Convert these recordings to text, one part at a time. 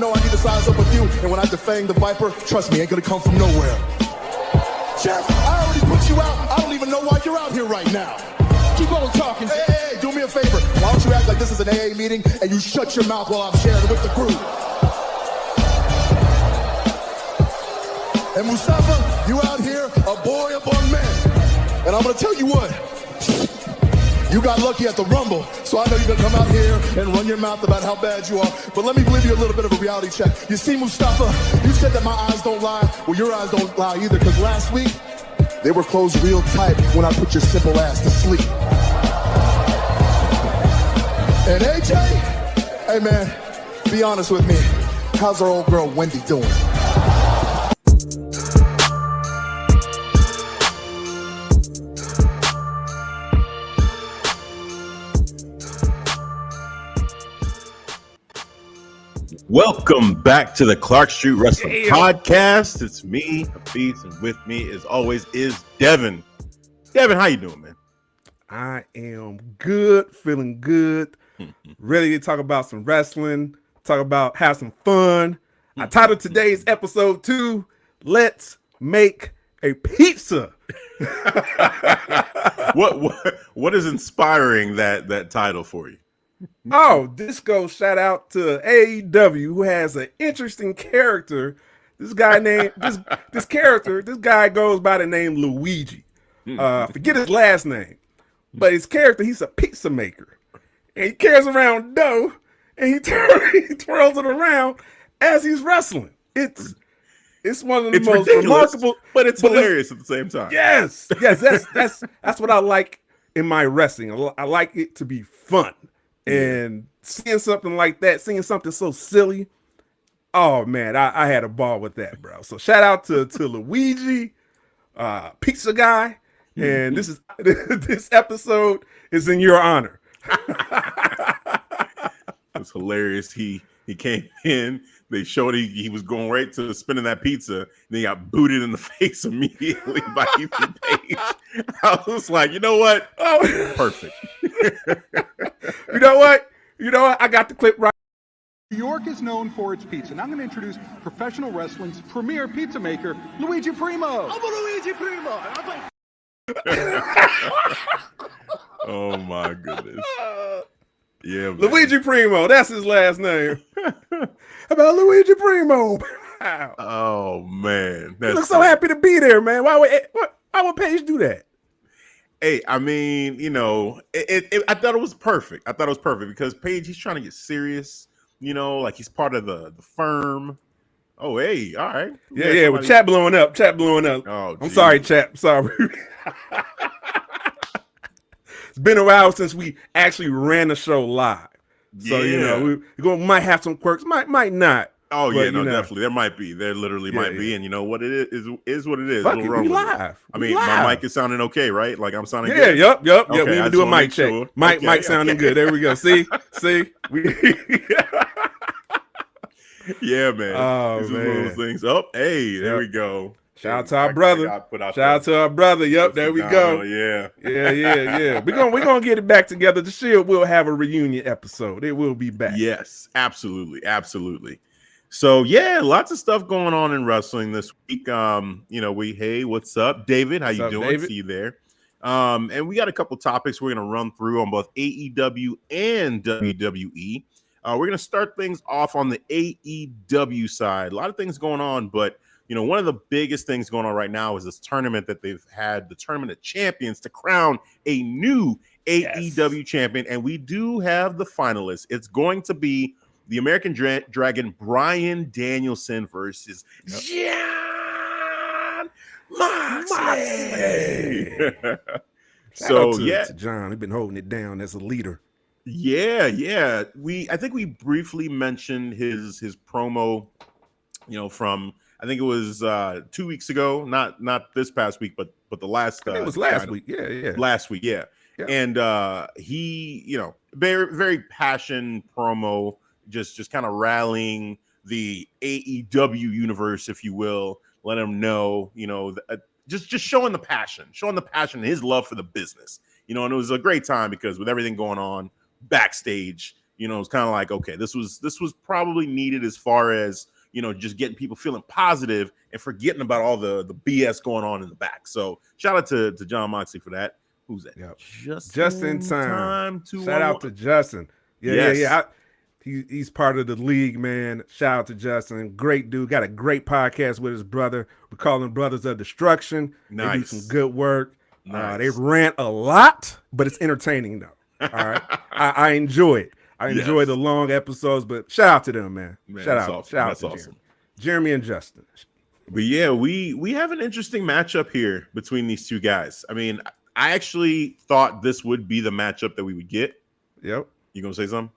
know I need to size up with you, and when I defang the Viper, trust me, ain't gonna come from nowhere. Jeff, I already put you out. I don't even know why you're out here right now. Keep on talking. Hey, do me a favor. Why don't you act like this is an AA meeting and you shut your mouth while I'm sharing with the group? And Mustafa, you out here, a boy among men. And I'm gonna tell you what, you got lucky at the Rumble, so I know you're gonna come out here and run your mouth about how bad you are. But let me give you a little bit of a reality check. You see, Mustafa, you said that my eyes don't lie. Well, your eyes don't lie either, because last week, they were closed real tight when I put your simple ass to sleep. And AJ, hey man, be honest with me. How's our old girl Wendy doing? Welcome back to the Clark Street Wrestling Podcast. It's me, Hafeez, and with me, as always, is Devin. Devin, how you doing, man? I am good, feeling good, ready to talk about some wrestling, have some fun. I titled today's episode 2, Let's Make a Pizza. What is inspiring that title for you? Oh, this goes shout out to AEW, who has an interesting character. This guy goes by the name Luigi. Forget his last name, but his character, he's a pizza maker. And he carries around dough and he twirls it around as he's wrestling. It's one of the most remarkable, but it's hilarious at the same time. Yes, that's what I like in my wrestling. I like it to be fun. And seeing something like that, seeing something so silly, oh man, I had a ball with that, bro. So shout out to Luigi, pizza guy, and this episode is in your honor. It's hilarious. He came in, they showed he was going right to spinning that pizza, and he got booted in the face immediately by Ethan Page. I was like, you know what? Oh, perfect. You know what? I got the clip right. New York is known for its pizza. Now I'm going to introduce professional wrestling's premier pizza maker, Luigi Primo. I'm a Luigi Primo. Oh my goodness. Yeah, man. Luigi Primo, that's his last name. About Luigi Primo. Wow. Oh man, You look so happy to be there, man. Why would Paige do that? Hey, I mean, I thought it was perfect. I thought it was perfect because Paige, he's trying to get serious. Like he's part of the firm. Oh, hey, all right. Yeah. With chat blowing up. Oh, I'm sorry, chat. Sorry. It's been a while since we actually ran the show live. So, we might have some quirks, might not. Oh, but, definitely. There might be. There literally might be. And you know what it is what it is. Fuck it, we live. I mean, my mic is sounding okay, right? Like I'm sounding good? Yep. Okay, we even do a mic check. Sure. Mic sounding good. There we go. See? Yeah, man. Oh, this man. is one of those things. Oh, hey, there we go. Shout out to our brother. Shout out to our brother. Yep, there we go. Yeah. We're gonna get it back together. The Shield will have a reunion episode. It will be back. Yes, absolutely. So lots of stuff going on in wrestling this week. What's up, David? How you doing? David? See you there. And we got a couple topics we're gonna run through on both AEW and WWE. We're gonna start things off on the AEW side. A lot of things going on, but one of the biggest things going on right now is this tournament that they've had, the Tournament of Champions, to crown a new AEW champion. And we do have the finalists. It's going to be the American Dragon, Bryan Danielson versus Jon Moxley. To John, he's been holding it down as a leader. Yeah. I think we briefly mentioned his promo, from, I think it was 2 weeks ago, not this past week, but the last. It was last week. Yeah. Last week, yeah. And he, very very passion promo, just kind of rallying the AEW universe, if you will, let him know, just showing the passion, and his love for the business, and it was a great time because with everything going on backstage, it's kind of like, okay, this was probably needed as far as, just getting people feeling positive and forgetting about all the BS going on in the back. So shout out to John Moxley for that. Who's that? Yep. Just in time. Shout out to Justin. Yeah. He's part of the league, man. Shout out to Justin. Great dude. Got a great podcast with his brother. We call them Brothers of Destruction. Nice. They do some good work. Nice. They rant a lot, but it's entertaining, though. All right. I enjoy it. I enjoy the long episodes, but shout out to them, man. Shout out. Awesome. Shout out That's to awesome. Jeremy and Justin. But yeah, we have an interesting matchup here between these two guys. I mean, I actually thought this would be the matchup that we would get. Yep. You gonna say something?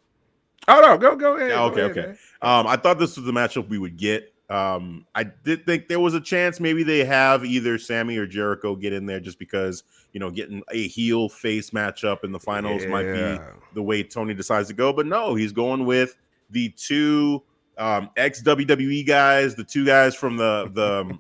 Oh no, go ahead. Okay. I thought this was the matchup we would get. I did think there was a chance maybe they have either Sammy or Jericho get in there just because, getting a heel face matchup in the finals might be the way Tony decides to go. But no, he's going with the two ex WWE guys, the two guys from the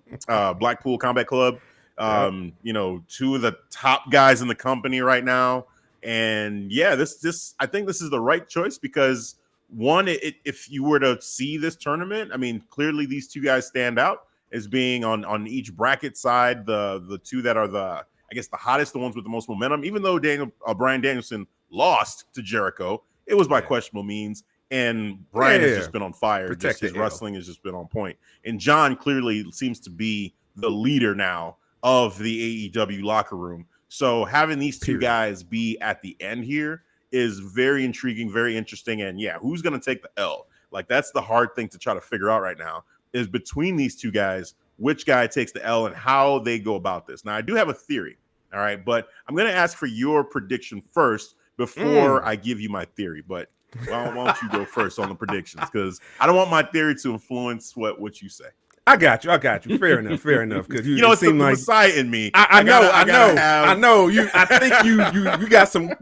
Blackpool Combat Club. Two of the top guys in the company right now. And yeah, this I think this is the right choice because one, if you were to see this tournament, I mean, clearly these two guys stand out as being on each bracket side, the two that are the hottest, the ones with the most momentum. Even though Bryan Danielson lost to Jericho, it was by questionable means, and Bryan has just been on fire. His wrestling has just been on point, and John clearly seems to be the leader now of the AEW locker room. So having these two guys be at the end here is very intriguing, very interesting. And yeah, who's going to take the L? Like, that's the hard thing to try to figure out right now is between these two guys, which guy takes the L and how they go about this. Now, I do have a theory, all right, but I'm going to ask for your prediction first before I give you my theory. But why don't you go first on the predictions? Because I don't want my theory to influence what you say. I got you. Fair enough. Because you it's the Messiah in me. I know. I think you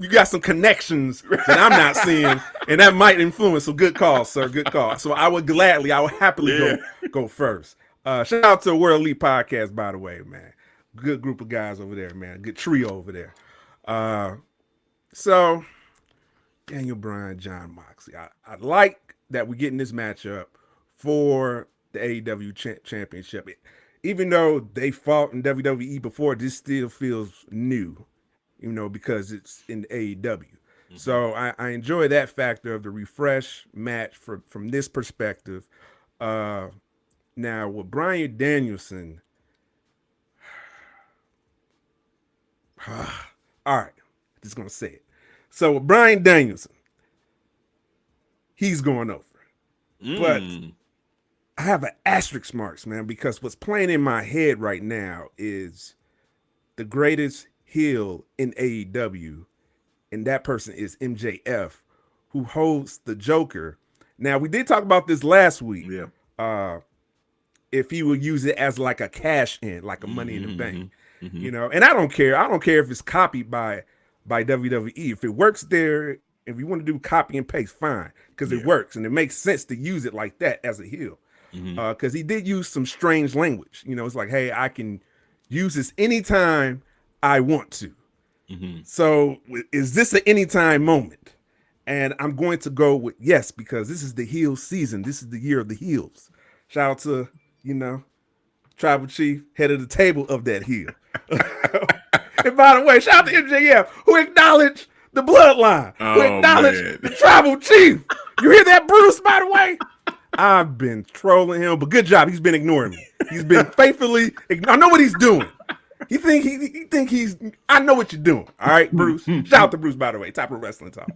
got some connections that I'm not seeing, and that might influence. So good call, sir. Good call. So I would happily go first. Shout out to World Elite Podcast, by the way, man. Good group of guys over there, man. Good trio over there. So Daniel Bryan, John Moxley. I like that we're getting this matchup for the AEW championship. Even though they fought in WWE before, this still feels new, because it's in AEW. Mm-hmm. So I enjoy that factor of the refresh match from this perspective. Now with Bryan Danielson, all right, just gonna say it. So with Bryan Danielson, he's going over, but I have an asterisk marks, man, because what's playing in my head right now is the greatest heel in AEW, and that person is MJF, who holds the Joker. Now, we did talk about this last week. Yeah. If he would use it as like a cash in, like a Money in the Bank, and I don't care. I don't care if it's copied by WWE. If it works there, if you want to do copy and paste, fine, because it works and it makes sense to use it like that as a heel. Because he did use some strange language. It's like, hey, I can use this anytime I want to. So is this an anytime moment? And I'm going to go with yes, because this is the heel season. This is the year of the heels. Shout out to, Tribal Chief, head of the table of that heel. And by the way, shout out to MJF, who acknowledged the bloodline, who acknowledged the Tribal Chief. You hear that, Bruce, by the way? I've been trolling him, but good job. He's been ignoring me. He's been faithfully. I know what he's doing. He think he's. I know what you're doing. All right, Bruce. Shout out to Bruce, by the way. Top of Wrestling Talk.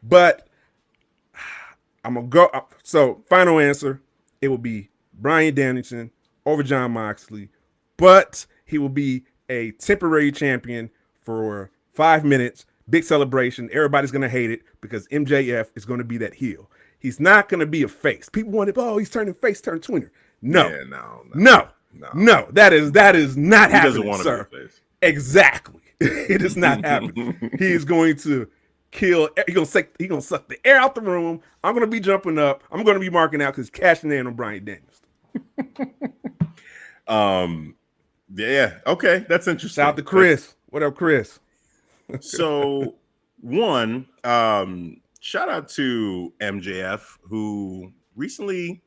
But I'm gonna go. So final answer. It will be Bryan Danielson over John Moxley, but he will be a temporary champion for 5 minutes. Big celebration. Everybody's gonna hate it because MJF is gonna be that heel. He's not going to be a face. People want to, he's turning face, turn tweener. No. Yeah, no. That is not happening, doesn't want sir. To be a face. Exactly. It is not happening. He is going to kill. He's going to suck the air out the room. I'm going to be jumping up. I'm going to be marking out because cashing in on Bryan Danielson. Yeah. Okay. That's interesting. Shout out to Chris. What up, Chris? So one, shout out to MJF, who recently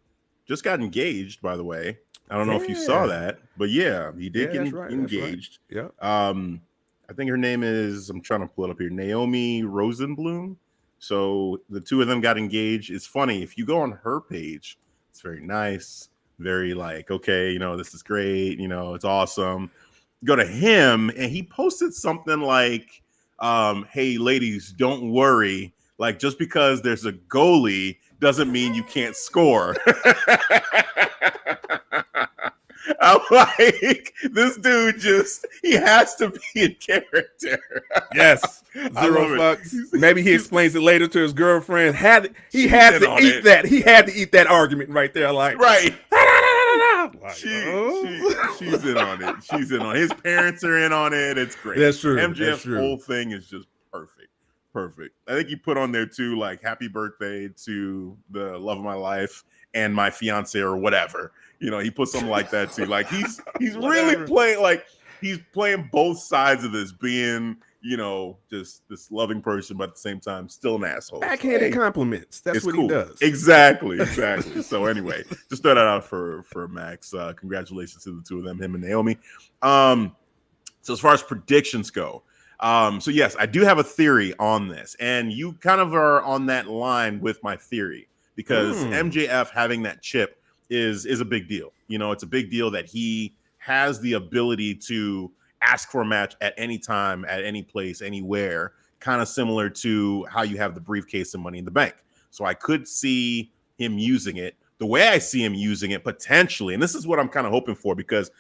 just got engaged, by the way. I don't know if you saw that, but yeah, he did get engaged. Yeah. I think her name is, I'm trying to pull it up here, Naomi Rosenblum. So the two of them got engaged. It's funny, if you go on her page, it's very nice, very like, okay, this is great, it's awesome. Go to him, and he posted something like, hey, ladies, don't worry. Like, just because there's a goalie doesn't mean you can't score. I'm like, this dude he has to be in character. Yes. Zero fucks. Maybe he explains it later to his girlfriend. He had to eat that. He had to eat that argument right there. Like, right. Like, she's in on it. She's in on it. His parents are in on it. It's great. That's true. MJF's whole thing is just perfect. I think he put on there too, like, happy birthday to the love of my life and my fiance or whatever. He put something like that too. Like, he's really playing, like, he's playing both sides of this, being, just this loving person, but at the same time still an asshole. Backhanded compliments. That's what cool. he does. Exactly. So anyway, just throw that out for Max. Congratulations to the two of them, him and Naomi. So as far as predictions go, so yes, I do have a theory on this, and you kind of are on that line with my theory, because MJF having that chip is a big deal. It's a big deal that he has the ability to ask for a match at any time, at any place, anywhere, kind of similar to how you have the briefcase and Money in the Bank. So I could see him using it the way I see him using it potentially. And this is what I'm kind of hoping for, because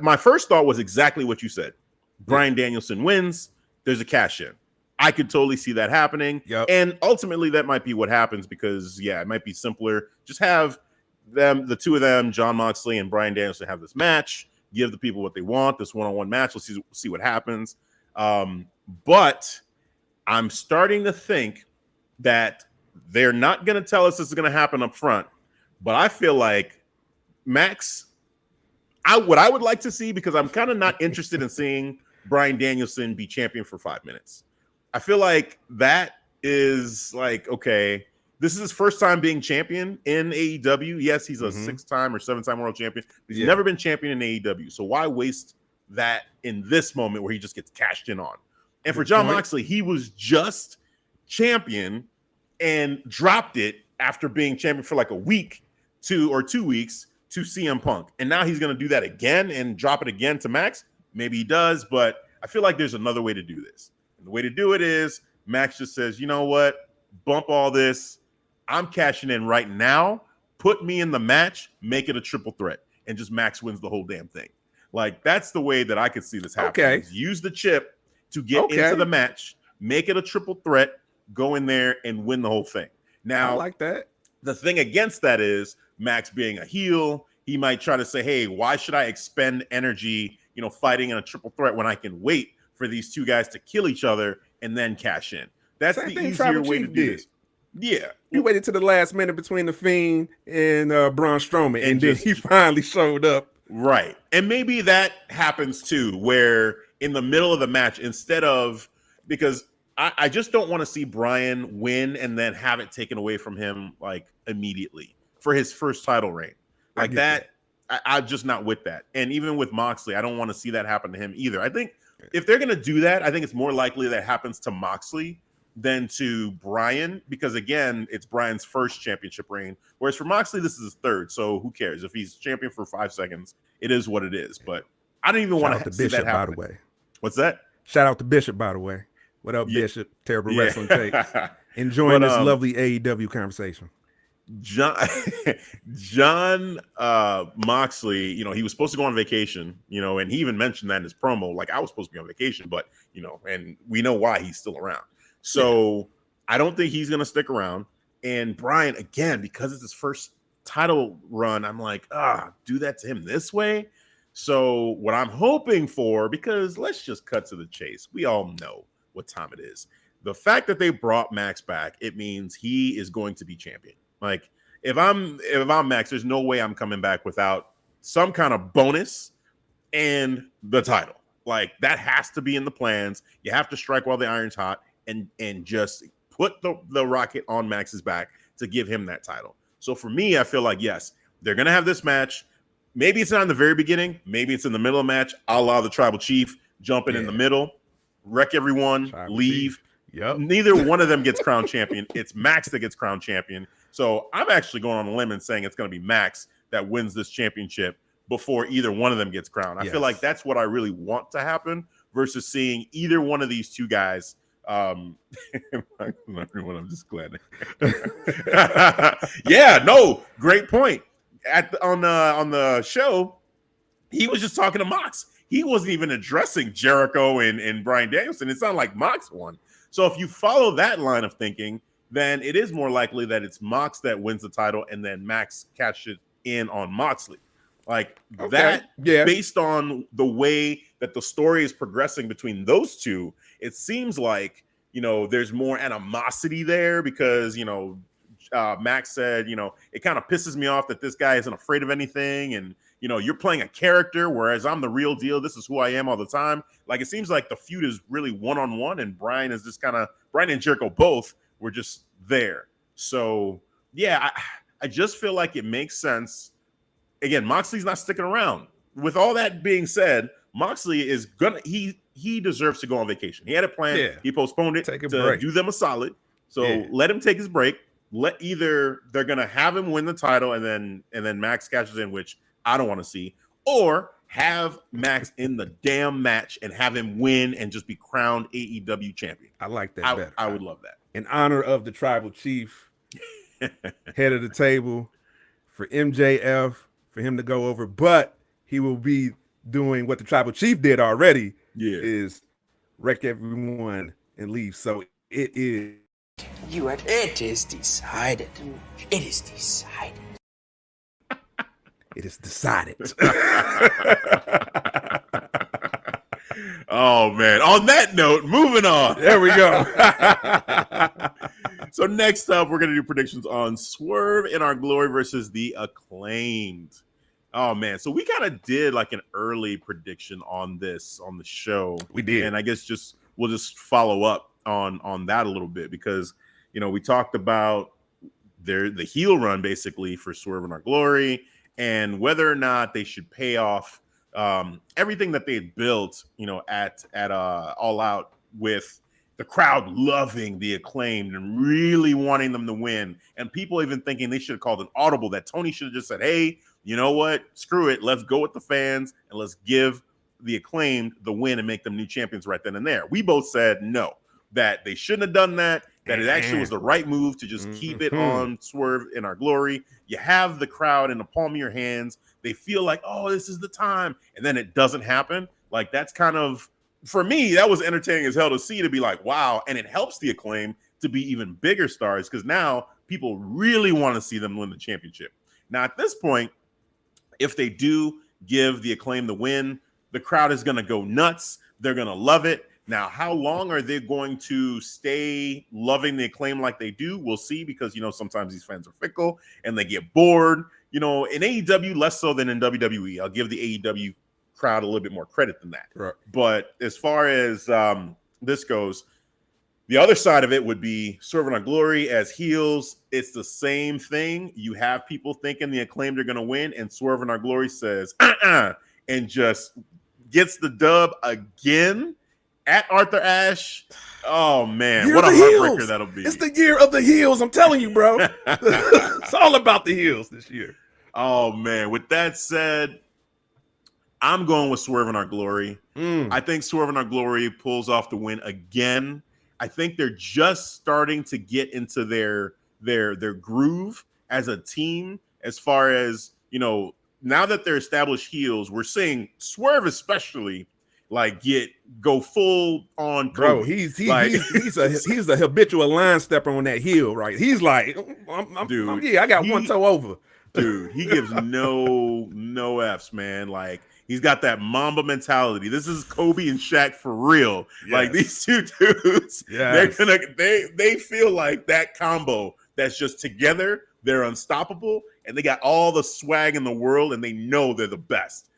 my first thought was exactly what you said. Bryan Danielson wins, there's a cash in. I could totally see that happening. Yep. And ultimately that might be what happens, because it might be simpler. Just have the two of them, Jon Moxley and Bryan Danielson, have this match, give the people what they want, this one-on-one match. Let's see what happens. But I'm starting to think that they're not going to tell us this is going to happen up front. But I feel like Max, what I would like to see, because I'm kind of not interested in seeing Bryan Danielson be champion for 5 minutes. I feel like that is like, okay, this is his first time being champion in AEW. Yes, he's a 6-time or 7-time world champion. He's never been champion in AEW. So why waste that in this moment where he just gets cashed in on? And for Jon Moxley, he was just champion and dropped it after being champion for like a week, 2 weeks, to CM Punk. And now he's going to do that again and drop it again to Max. Maybe he does, but I feel like there's another way to do this. And the way to do it is Max just says, you know what? Bump all this. I'm cashing in right now. Put me in the match. Make it a triple threat. And just Max wins the whole damn thing. Like, that's the way that I could see this happen. Okay. Use the chip to get into the match. Make it a triple threat. Go in there and win the whole thing. Now, I like that. The thing against that is Max being a heel. He might try to say, hey, why should I expend energy, fighting in a triple threat when I can wait for these two guys to kill each other and then cash in? That's the easier way to do this. Yeah. He waited to the last minute between The Fiend and Braun Strowman, and then he finally showed up. Right. And maybe that happens too, where in the middle of the match, instead of, because I just don't want to see Bryan win and then have it taken away from him like immediately for his first title reign. Like that. I'm just not with that. And even with Moxley, I don't want to see that happen to him either. I think if they're going to do that, I think it's more likely that happens to Moxley than to Bryan, because again, it's Bryan's first championship reign. Whereas for Moxley, this is his third. So who cares? If he's champion for 5 seconds, it is what it is. But I don't even want to see Bishop, that happen. by the way. What's that? Shout out to Bishop, by the way. What up, Bishop? Terrible Wrestling Takes. Enjoying this lovely AEW conversation. Jon Moxley, he was supposed to go on vacation, and he even mentioned that in his promo, like, I was supposed to be on vacation, but, and we know why he's still around. So I don't think he's going to stick around. And Bryan, again, because it's his first title run, I'm like, do that to him this way. So what I'm hoping for, because let's just cut to the chase. We all know what time it is. The fact that they brought Max back, it means he is going to be champion. Like, if I'm Max, there's no way I'm coming back without some kind of bonus and the title. Like, that has to be in the plans. You have to strike while the iron's hot and just put the rocket on Max's back to give him that title. So for me, I feel like, yes, they're going to have this match. Maybe it's not in the very beginning. Maybe it's in the middle of the match. I'll allow the Tribal Chief jumping in the middle, wreck everyone, leave. Yep. Neither one of them gets crowned champion. It's Max that gets crowned champion. So I'm actually going on a limb and saying it's going to be Max that wins this championship before either one of them gets crowned. I feel like that's what I really want to happen versus seeing either one of these two guys. I'm just glad. Yeah, no, great point. On the show, he was just talking to Mox. He wasn't even addressing Jericho and Bryan Danielson. It sounded like Mox won. So if you follow that line of thinking, then it is more likely that it's Mox that wins the title and then Max catches in on Moxley. Like that, based on the way that the story is progressing between those two, it seems like, there's more animosity there because, Max said, it kind of pisses me off that this guy isn't afraid of anything. And, you're playing a character, whereas I'm the real deal. This is who I am all the time. Like, it seems like the feud is really one-on-one, and Bryan is just Bryan and Jericho both were just there. So, yeah, I just feel like it makes sense. Again, Moxley's not sticking around. With all that being said, Moxley is he deserves to go on vacation. He had a plan. Yeah. He postponed it to do them a solid. So let him take his break. Either they're gonna have him win the title and then Max cashes in, which I don't want to see, or have Max in the damn match and have him win and just be crowned AEW champion. I like that better. I would love that. In honor of the Tribal Chief, head of the table, for MJF, for him to go over, but he will be doing what the Tribal Chief did already, is wreck everyone and leave. So it is. It is decided. It is decided. It is decided. Oh, man. On that note, moving on. There we go. So next up, we're going to do predictions on Swerve in Our Glory versus the Acclaimed. Oh, man. So we kind of did like an early prediction on this on the show. We did. And I guess we'll just follow up on that a little bit because, we talked about the heel run basically for Swerve in Our Glory and whether or not they should pay off everything that they had built, at All Out with the crowd loving the Acclaimed and really wanting them to win. And people even thinking they should have called an audible, that Tony should have just said, hey, you know what? Screw it. Let's go with the fans and let's give the Acclaimed the win and make them new champions right then and there. We both said no, that they shouldn't have done that, that it actually was the right move to just keep it on Swerve in Our Glory. You have the crowd in the palm of your hands. They feel like, oh, this is the time. And then it doesn't happen. Like, that's kind of, for me, that was entertaining as hell to see, to be like, wow. And it helps the Acclaim to be even bigger stars because now people really want to see them win the championship. Now, at this point, if they do give the Acclaim the win, the crowd is going to go nuts. They're going to love it. Now, how long are they going to stay loving the Acclaim like they do? We'll see, because, sometimes these fans are fickle and they get bored. In AEW, less so than in WWE. I'll give the AEW crowd a little bit more credit than that. Right. But as far as this goes, the other side of it would be Swerve in Our Glory as heels. It's the same thing. You have people thinking the Acclaimed are going to win, and Swerve in Our Glory says, and just gets the dub again at Arthur Ashe. Oh, man. What a heartbreaker that'll be. It's the year of the heels. I'm telling you, bro. It's all about the heels this year. Oh, man. With that said, I'm going with Swerve in Our Glory. I think Swerve in Our Glory pulls off the win again. I think they're just starting to get into their groove as a team, as far as, now that they're established heels. We're seeing Swerve especially go full on Kobe. Bro, he's a habitual line stepper on that heel, right? He's like, I got one toe over. Dude, he gives no F's, man. Like, he's got that Mamba mentality. This is Kobe and Shaq for real. Yes. Like, these two dudes, they feel like that combo that's just together. They're unstoppable, and they got all the swag in the world, and they know they're the best.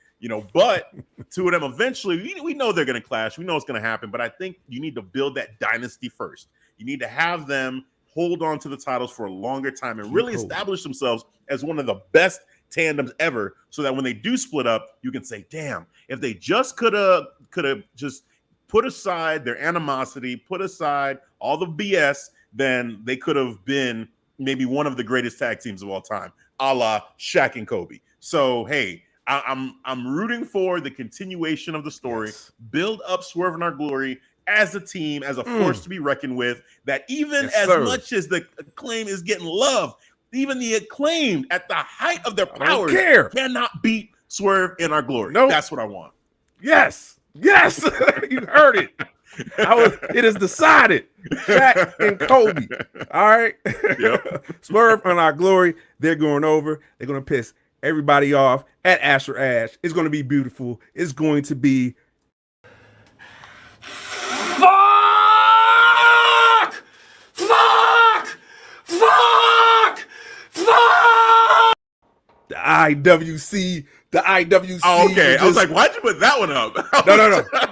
But two of them eventually, we know they're going to clash. We know it's going to happen, but I think you need to build that dynasty first. You need to have them hold on to the titles for a longer time and really establish themselves as one of the best tandems ever, so that when they do split up, you can say, damn, if they just could have just put aside their animosity, put aside all the BS, then they could have been maybe one of the greatest tag teams of all time, a la Shaq and Kobe. So, hey, I'm rooting for the continuation of the story, build up Swerve in Our Glory as a team, as a force to be reckoned with, that even much as the Acclaim is getting love, even the Acclaimed at the height of their powers cannot beat Swerve in Our Glory. Nope. That's what I want. Yes. You heard it. It is decided. Shaq and Kobe. All right. Yep. Swerve in Our Glory. They're going over. They're going to piss everybody off at Asher Ash. It's going to be beautiful. It's going to be the IWC. Oh, okay. I was like, why'd you put that one up?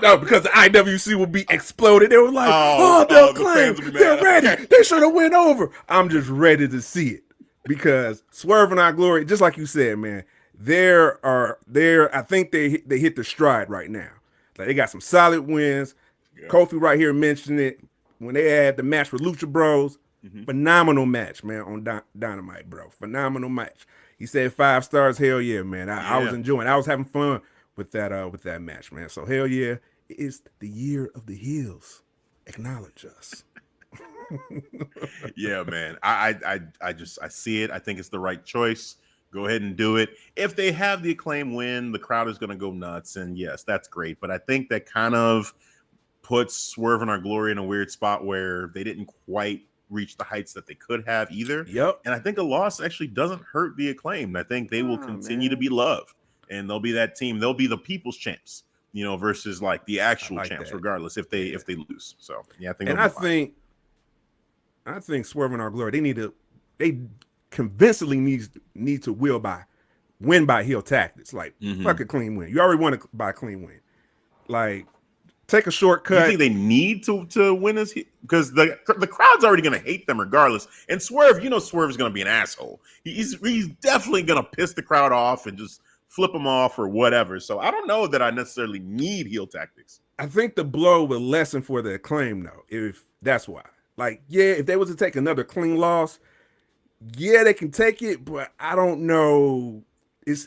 No, because the IWC will be exploded. They were like, they'll claim they're ready. Okay. They should have went over. I'm just ready to see it, because Swerve in Our Glory, just like you said, man, I think they hit the stride right now. Like, they got some solid wins. Yeah. Kofi right here mentioned it when they had the match with Lucha Bros. Phenomenal match, man, on Dynamite, bro. Phenomenal match. He said 5 stars. Hell yeah, man. I was enjoying. I was having fun with that match, man. So hell yeah, it's the year of the heels. Acknowledge us. Yeah, man. I see it. I think it's the right choice. Go ahead and do it. If they have the Acclaim win, the crowd is going to go nuts, and yes, that's great. But I think that kind of puts Swerve in Our Glory in a weird spot where they didn't quite reach the heights that they could have either. Yep. And I think a loss actually doesn't hurt the Acclaim. I think they will continue to be loved, and they'll be that team. They'll be the people's champs, versus like the actual champs, regardless if they lose. So yeah, I think Swerve in Our Glory, they convincingly need to win by heel tactics. Like, fuck a clean win. You already won by a clean win. Like, take a shortcut. You think they need to win this? Because the crowd's already going to hate them regardless. And Swerve, Swerve is going to be an asshole. He's definitely going to piss the crowd off and just flip them off or whatever. So I don't know that I necessarily need heel tactics. I think the blow will lessen for the Acclaim, though, if that's why. Like, yeah, if they was to take another clean loss, yeah, they can take it, but I don't know.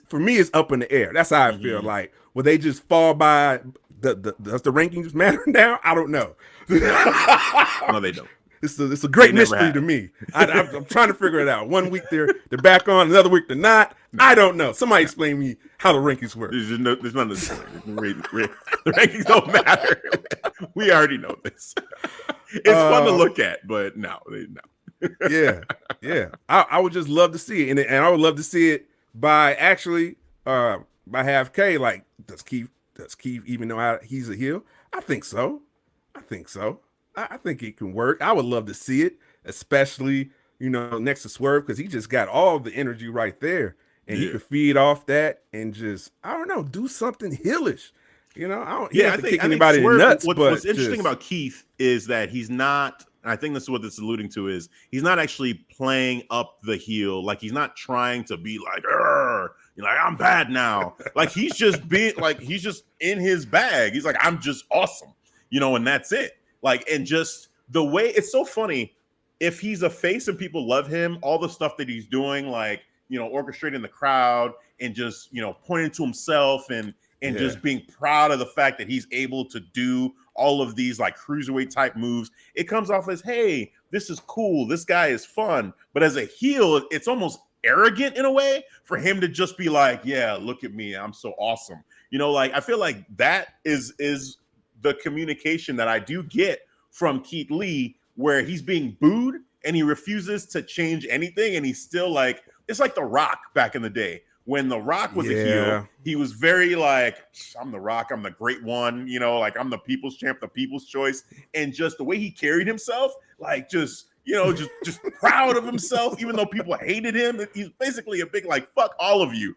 For me, it's up in the air. That's how I feel. Like, will they just fall by? Does the rankings matter now? I don't know. No, they don't. It's a great mystery to me. I'm trying to figure it out. 1 week they're back on, another week they're not. I don't know. Somebody explain me how the rankings work. There's none of this. The rankings don't matter. We already know this. It's fun to look at, but no. Yeah. I would just love to see it, and I would love to see it by Half K. Like, does Keith, even though he's a heel? I think so. I think it can work. I would love to see it, especially next to Swerve, because he just got all the energy right there, and he could feed off that and just, I don't know, do something heelish. I think anybody Swerve, nuts. What's interesting about Keith is that he's not. I think this is what this is alluding to, is he's not actually playing up the heel. Like, he's not trying to be like, I'm bad now. Like, he's just he's just in his bag. He's like, I'm just awesome, and that's it. Like, and just the way, it's so funny. If he's a face and people love him, all the stuff that he's doing, like, orchestrating the crowd and just, pointing to himself and just being proud of the fact that he's able to do all of these like cruiserweight type moves, it comes off as, hey, this is cool. This guy is fun. But as a heel, it's almost arrogant in a way for him to just be like, yeah, look at me. I'm so awesome. Like, I feel like that is the communication that I do get from Keith Lee, where he's being booed and he refuses to change anything. And he's still like, it's like The Rock back in the day. When The Rock was a heel, he was very like, I'm The Rock, I'm the great one, like, I'm the people's champ, the people's choice. And just the way he carried himself, like, just proud of himself, even though people hated him. He's basically a big, like, fuck all of you,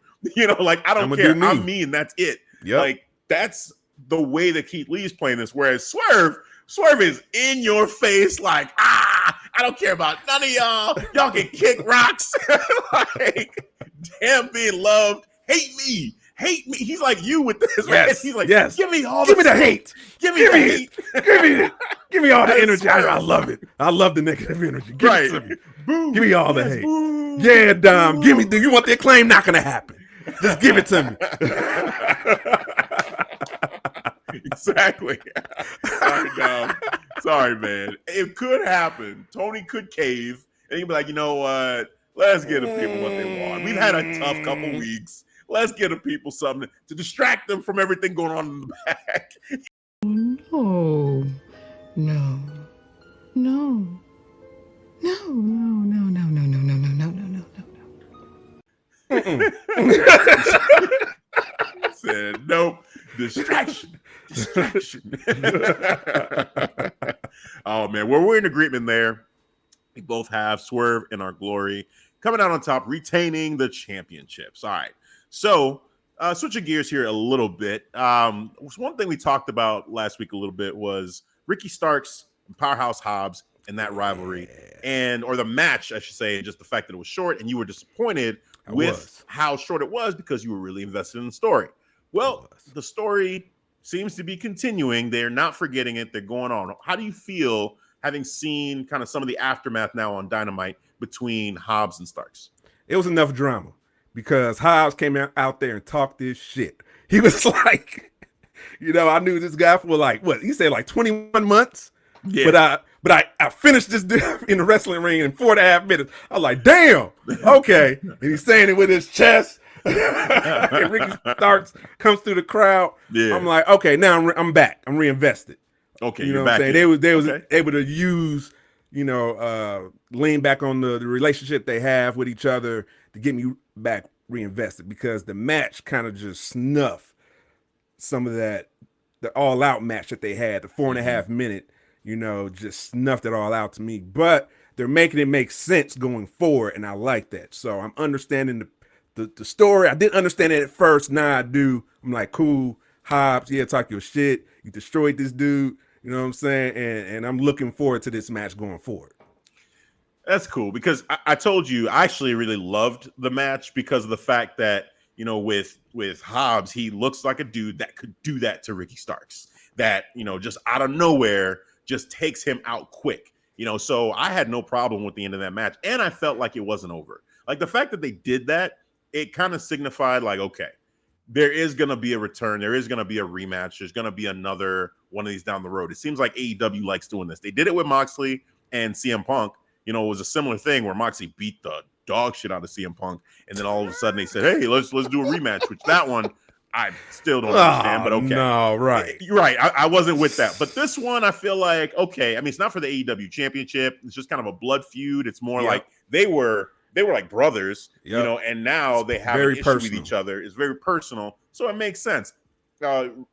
like, I don't care. I'm me and that's it. Yep. Like, that's the way that Keith Lee is playing this. Whereas Swerve is in your face, like, I don't care about none of y'all. Y'all can kick rocks. Like, damn, being loved. Hate me. He's like you with this, right? He's like, give me all the hate. Give me the hate. Give me all the energy. I love it. I love the negative energy. Give it to me. Boo. Give me all the hate. Boo. Yeah, Dom. Give me. Do you want the acclaim? Not gonna happen. Just give it to me. Exactly. Sorry, Dom. Sorry, man. It could happen. Tony could cave, and he'd be like, you know what? Let's give the people what they want. We've had a tough couple weeks. Let's give the people something to distract them from everything going on in the back. No. Said nope. Distraction. Oh man, well, we're in agreement there. We both have Swerve in our glory coming out on top, retaining the championships. All right, so switching gears here a little bit. One thing we talked about last week a little bit was Ricky Starks and Powerhouse Hobbs and that rivalry, or the match, I should say, and just the fact that it was short, and you were disappointed with how short it was because you were really invested in the story. Well, the story seems to be continuing. They're not forgetting it. They're going on. How do you feel having seen kind of some of the aftermath now on Dynamite between Hobbs and Starks? It was enough drama because Hobbs came out there and talked this shit. He was like, I knew this guy for he said 21 months? Yeah. But I finished this in the wrestling ring in 4.5 minutes. I was like, damn, okay. And he's saying it with his chest. And Ricky Starks comes through the crowd. Yeah. I'm like, okay, now I'm back. I'm reinvested. Okay, you know what I'm saying? They was able to use, lean back on the relationship they have with each other to get me back reinvested because the match kind of just snuffed some of that, the all-out match that they had, the 4.5 minute. Just snuffed it all out to me. But they're making it make sense going forward, and I like that. So I'm understanding the story. I didn't understand it at first. Now I do. I'm like, cool, Hobbs, talk your shit. You destroyed this dude. You know what I'm saying? And I'm looking forward to this match going forward. That's cool because I told you I actually really loved the match because of the fact that, with Hobbs, he looks like a dude that could do that to Ricky Starks. That, just out of nowhere, just takes him out quick, so I had no problem with the end of that match. And I felt like it wasn't over. Like the fact that they did that, it kind of signified like, okay, there is going to be a return. There is going to be a rematch. There's going to be another one of these down the road. It seems like AEW likes doing this. They did it with Moxley and CM Punk. It was a similar thing where Moxley beat the dog shit out of CM Punk. And then all of a sudden they said, hey, let's do a rematch, which that one, I still don't understand, but okay. No, right. You're right. I wasn't with that. But this one, I feel like, okay. I mean, it's not for the AEW championship. It's just kind of a blood feud. It's more like they were like brothers, and now they have an issue with each other. It's very personal. So it makes sense.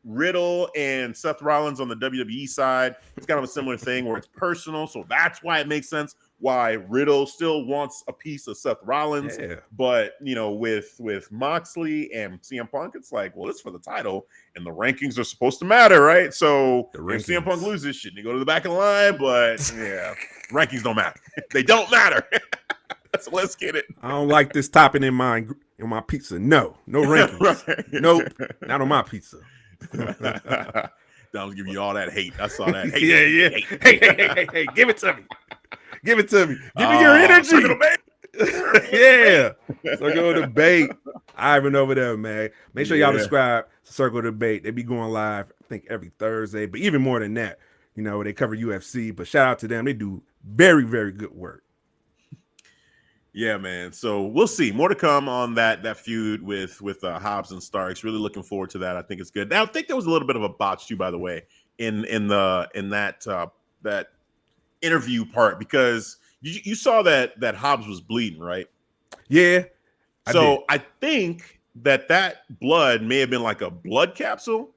Riddle and Seth Rollins on the WWE side, it's kind of a similar thing where it's personal. So that's why it makes sense why Riddle still wants a piece of Seth Rollins. Yeah. But, with Moxley and CM Punk, it's like, well, it's for the title and the rankings are supposed to matter, right? So if CM Punk loses, shouldn't he go to the back of the line? But yeah, rankings don't matter. They don't matter. So let's get it. I don't like this topping in my pizza. No rankings. Right. Nope, not on my pizza. Don's giving you all that hate. I saw that hate. Yeah. Hey, give it to me. Give it to me. Give me your energy. Yeah. Circle of Debate. Ivan over there, man. Make sure y'all subscribe to Circle of Debate. They be going live, I think, every Thursday, but even more than that. They cover UFC, but shout out to them. They do very, very good work. Yeah, man. So we'll see. More to come on that feud with Hobbs and Starks. Really looking forward to that. I think it's good. Now, I think there was a little bit of a botch too, by the way, in that interview part because you saw that Hobbs was bleeding, right? Yeah. I think that blood may have been like a blood capsule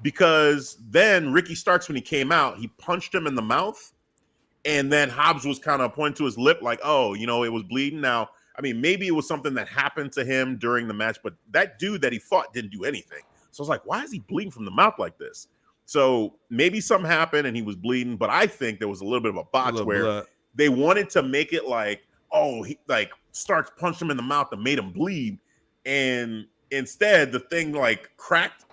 because then Ricky Starks, when he came out, he punched him in the mouth. And then Hobbs was kind of pointing to his lip like, oh, it was bleeding. Now, I mean, maybe it was something that happened to him during the match, but that dude that he fought didn't do anything. So I was like, why is he bleeding from the mouth like this? So maybe something happened and he was bleeding, but I think there was a little bit of a botch where blood. they wanted to make it like, oh, he like Starks punched him in the mouth and made him bleed, and instead the thing like cracked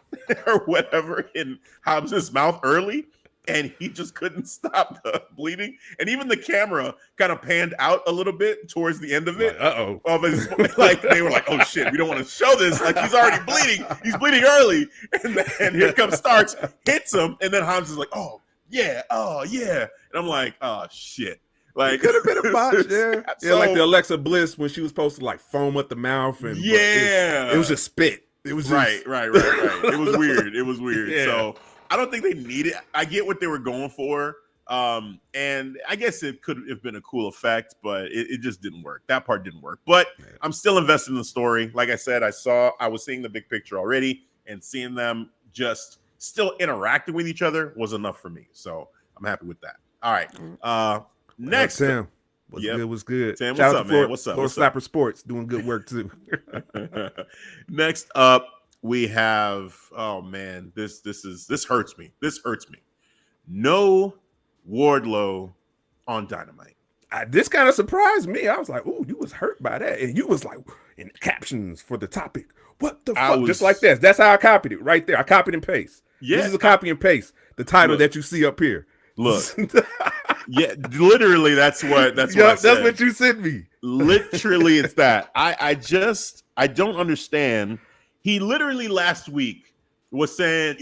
or whatever in Hobbs' mouth early, and he just couldn't stop the bleeding. And even the camera kind of panned out a little bit towards the end of it. Of his, like they were like, oh shit, we don't want to show this. Like he's already bleeding. He's bleeding early. And then here comes Starks, hits him, and then Hobbs is like, oh yeah. And I'm like, oh shit. Like could have been a botch, yeah. So, yeah, like the Alexa Bliss when she was supposed to like foam at the mouth and yeah. it was just spit. It was just... right. It was weird. Yeah. So I don't think they need it. I get what they were going for. And I guess it could have been a cool effect, but it just didn't work. That part didn't work. But I'm still invested in the story. Like I said, I was seeing the big picture already, and seeing them just still interacting with each other was enough for me. So I'm happy with that. All right. Next. Tim. What's good? Tim, Shout what's out up, to man? What's up? Florida Slapper Sports doing good work too. Next up, we have, oh man, this hurts me. This hurts me. No Wardlow on Dynamite. This kind of surprised me. I was like, "Ooh, you was hurt by that," and you was like, in captions for the topic. What the fuck? Just like this. That's how I copied it right there. I copied and paste. Yeah, this is a copy and paste. The title that you see up here. Look, yeah, literally, that's what I said. That's what you sent me. Literally, it's that. I don't understand. He literally last week was saying,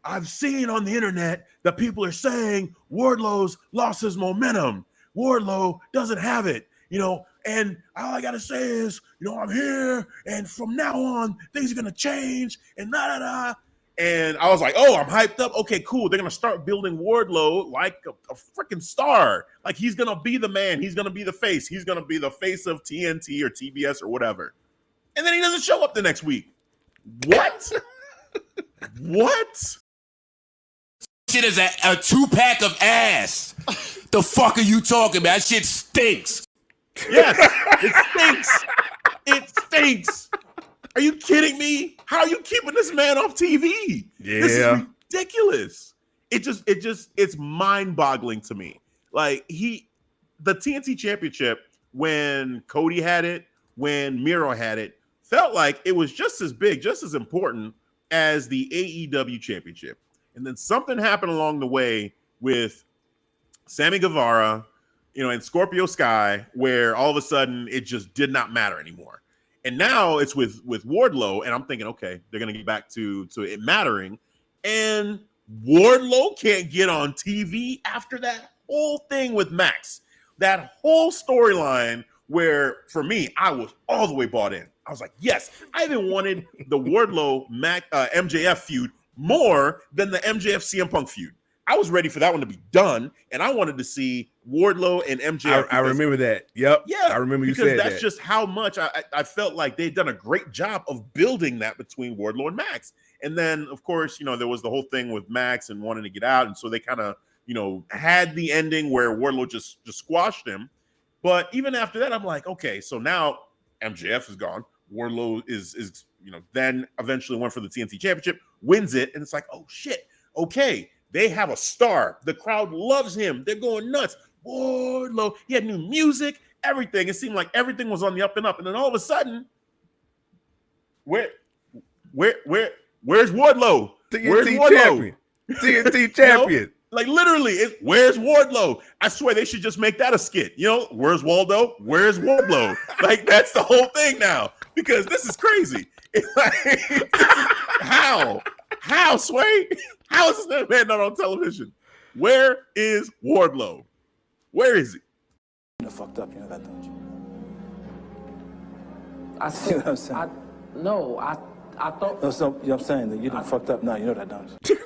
I've seen on the internet that people are saying Wardlow's lost his momentum. Wardlow doesn't have it, and all I got to say is, I'm here, and from now on, things are going to change, and da-da-da. And I was like, oh, I'm hyped up. Okay, cool. They're going to start building Wardlow like a freaking star. Like he's going to be the man. He's going to be the face. He's going to be the face of TNT or TBS or whatever. And then he doesn't show up the next week. What? What? Shit is a 2-pack of ass. The fuck are you talking about? That shit stinks. Yes, it stinks. It stinks. Are you kidding me? How are you keeping this man off TV? Yeah. This is ridiculous. It's mind-boggling to me. Like the TNT Championship, when Cody had it, when Miro had it, felt like it was just as big, just as important as the AEW Championship. And then something happened along the way with Sammy Guevara, and Scorpio Sky, where all of a sudden it just did not matter anymore. And now it's with Wardlow, and I'm thinking, okay, they're going to get back to it mattering. And Wardlow can't get on TV after that whole thing with Max. That whole storyline where, for me, I was all the way bought in. I was like, yes, I even wanted the Wardlow MJF feud more than the MJF CM Punk feud. I was ready for that one to be done, and I wanted to see Wardlow and MJF. I remember that. Yep. Yeah. I remember you said that. Because that's just how much I felt like they'd done a great job of building that between Wardlow and Max. And then, of course, there was the whole thing with Max and wanting to get out, and so they kind of, had the ending where Wardlow just squashed him. But even after that, I'm like, okay, so now MJF is gone. Wardlow is then eventually went for the TNT Championship, wins it, and it's like, oh shit, okay. They have a star. The crowd loves him. They're going nuts. Wardlow. He had new music, everything. It seemed like everything was on the up and up. And then all of a sudden, where's Wardlow? Where's TNT Wardlow? champion. TNT champion. Like literally, where's Wardlow? I swear they should just make that a skit. Where's Waldo? Where's Wardlow? Like that's the whole thing now because this is crazy. It's like, How, Sway? How is this man not on television? Where is Wardlow? Where is he? You fucked up, that, don't you? I see what I'm saying. I thought. No, so I'm saying that you done fucked up now. You know that, don't you?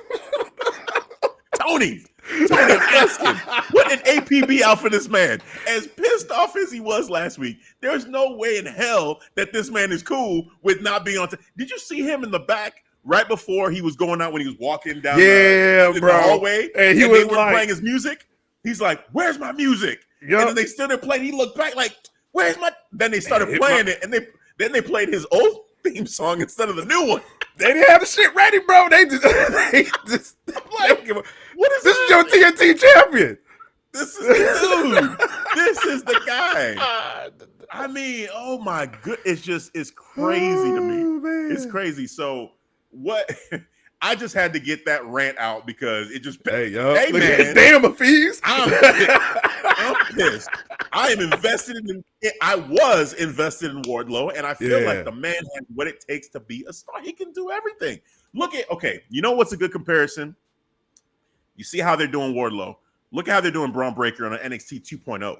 Tony, ask him. What an APB out for this man. As pissed off as he was last week, there's no way in hell that this man is cool with not being on. Did you see him in the back? Right before he was going out, when he was walking down the hallway, and they were playing his music. He's like, "Where's my music?" Yep. And then they still there playing. He looked back like, "Where's my?" Then they started playing it, and then they played his old theme song instead of the new one. They didn't have the shit ready, bro. They just like, what is this? Is your TNT champion? This is the dude. This is the guy. I mean, oh my good, it's crazy to me. Man. It's crazy. So what? I just had to get that rant out because it just. Hey man, damn Hafeez. I'm pissed. I am invested in. I was invested in Wardlow, and I feel like the man has what it takes to be a star. He can do everything. Okay. You know what's a good comparison? You see how they're doing Wardlow. Look at how they're doing Braun Breaker on an NXT 2.0.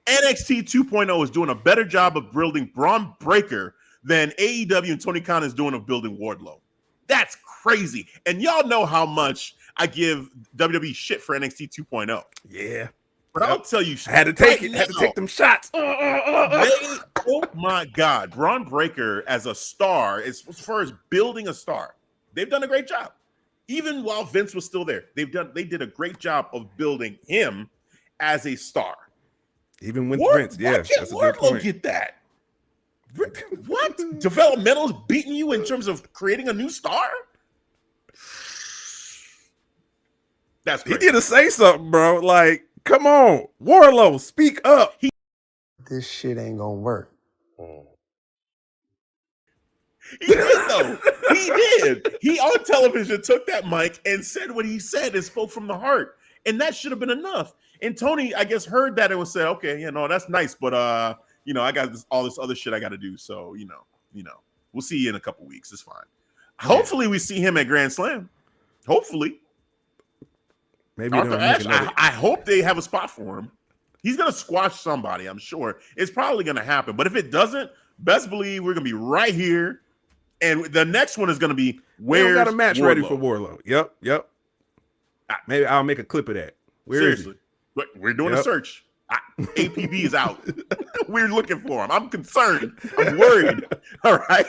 NXT 2.0 is doing a better job of building Braun Breaker than AEW and Tony Khan is doing of building Wardlow. That's crazy. And y'all know how much I give WWE shit for NXT 2.0. Yeah. But I'll tell you, I had to take it. Had to take them shots. Oh my God. Braun Breaker as a star, as far as building a star, they've done a great job. Even while Vince was still there, they did a great job of building him as a star. Even with Vince, yeah. That's a good point. Get that. What? Developmental's beating you in terms of creating a new star? That's crazy. He did to say something, bro. Like, come on. Wardlow, speak up. This shit ain't gonna work. He did, though. He did. He on television took that mic and said what he said and spoke from the heart. And that should have been enough. And Tony, I guess, heard that and would say, okay, that's nice, but I got all this other shit I got to do. So, we'll see you in a couple weeks. It's fine. Hopefully we see him at Grand Slam. Hopefully. Maybe I hope they have a spot for him. He's gonna squash somebody, I'm sure. It's probably gonna happen. But if it doesn't, best believe we're gonna be right here. And the next one is gonna be where's got a match Wardlow? Ready for Wardlow. Yep. Maybe I'll make a clip of that. Where is he? We're doing a search. APB is out. We're looking for him. I'm concerned. I'm worried. All right.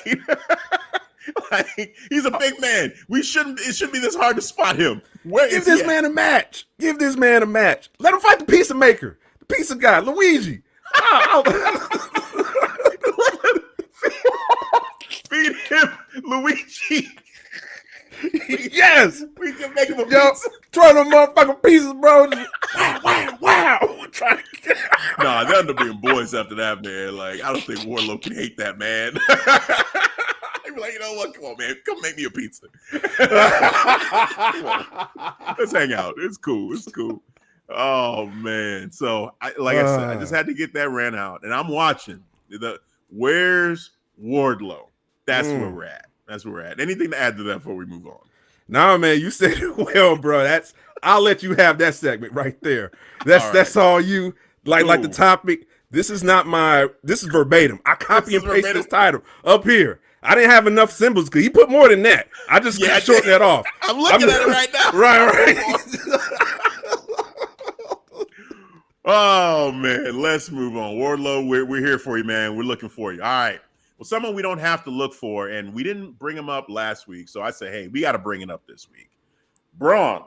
He's a big man. It shouldn't be this hard to spot him. Give this man a match. Give this man a match. Let him fight the pizza maker. The pizza guy, Luigi. Feed him Luigi. Yes. We can make him a pizza. Try them motherfucking pizzas, bro. Wow. Nah, they'll end up being boys after that, man. Like, I don't think Wardlow can hate that, man. He'd be like, you know what? Come on, man. Come make me a pizza. Let's hang out. It's cool. Oh, man. So, I said, I just had to get that rant out. And I'm watching. Where's Wardlow? That's where we're at. Anything to add to that before we move on? Nah, man, you said it well, bro. I'll let you have that segment right there. That's all you like the topic. This is verbatim. I copy and paste this title up here. I didn't have enough symbols because he put more than that. I just shortened that off. I'm looking at it right now. Right. Oh man, let's move on. Wardlow, we're here for you, man. We're looking for you. All right. Well, someone we don't have to look for, and we didn't bring him up last week, so I say, hey, we got to bring it up this week. Braun.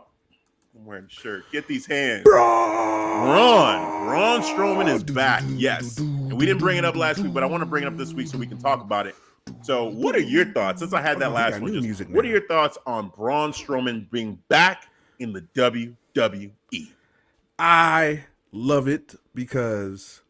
I'm wearing the shirt. Get these hands. Braun Strowman is back. Yes. And we didn't bring it up last week, but I want to bring it up this week so we can talk about it. So what are your thoughts? Since I had that last one, what are your thoughts on Braun Strowman being back in the WWE? I love it because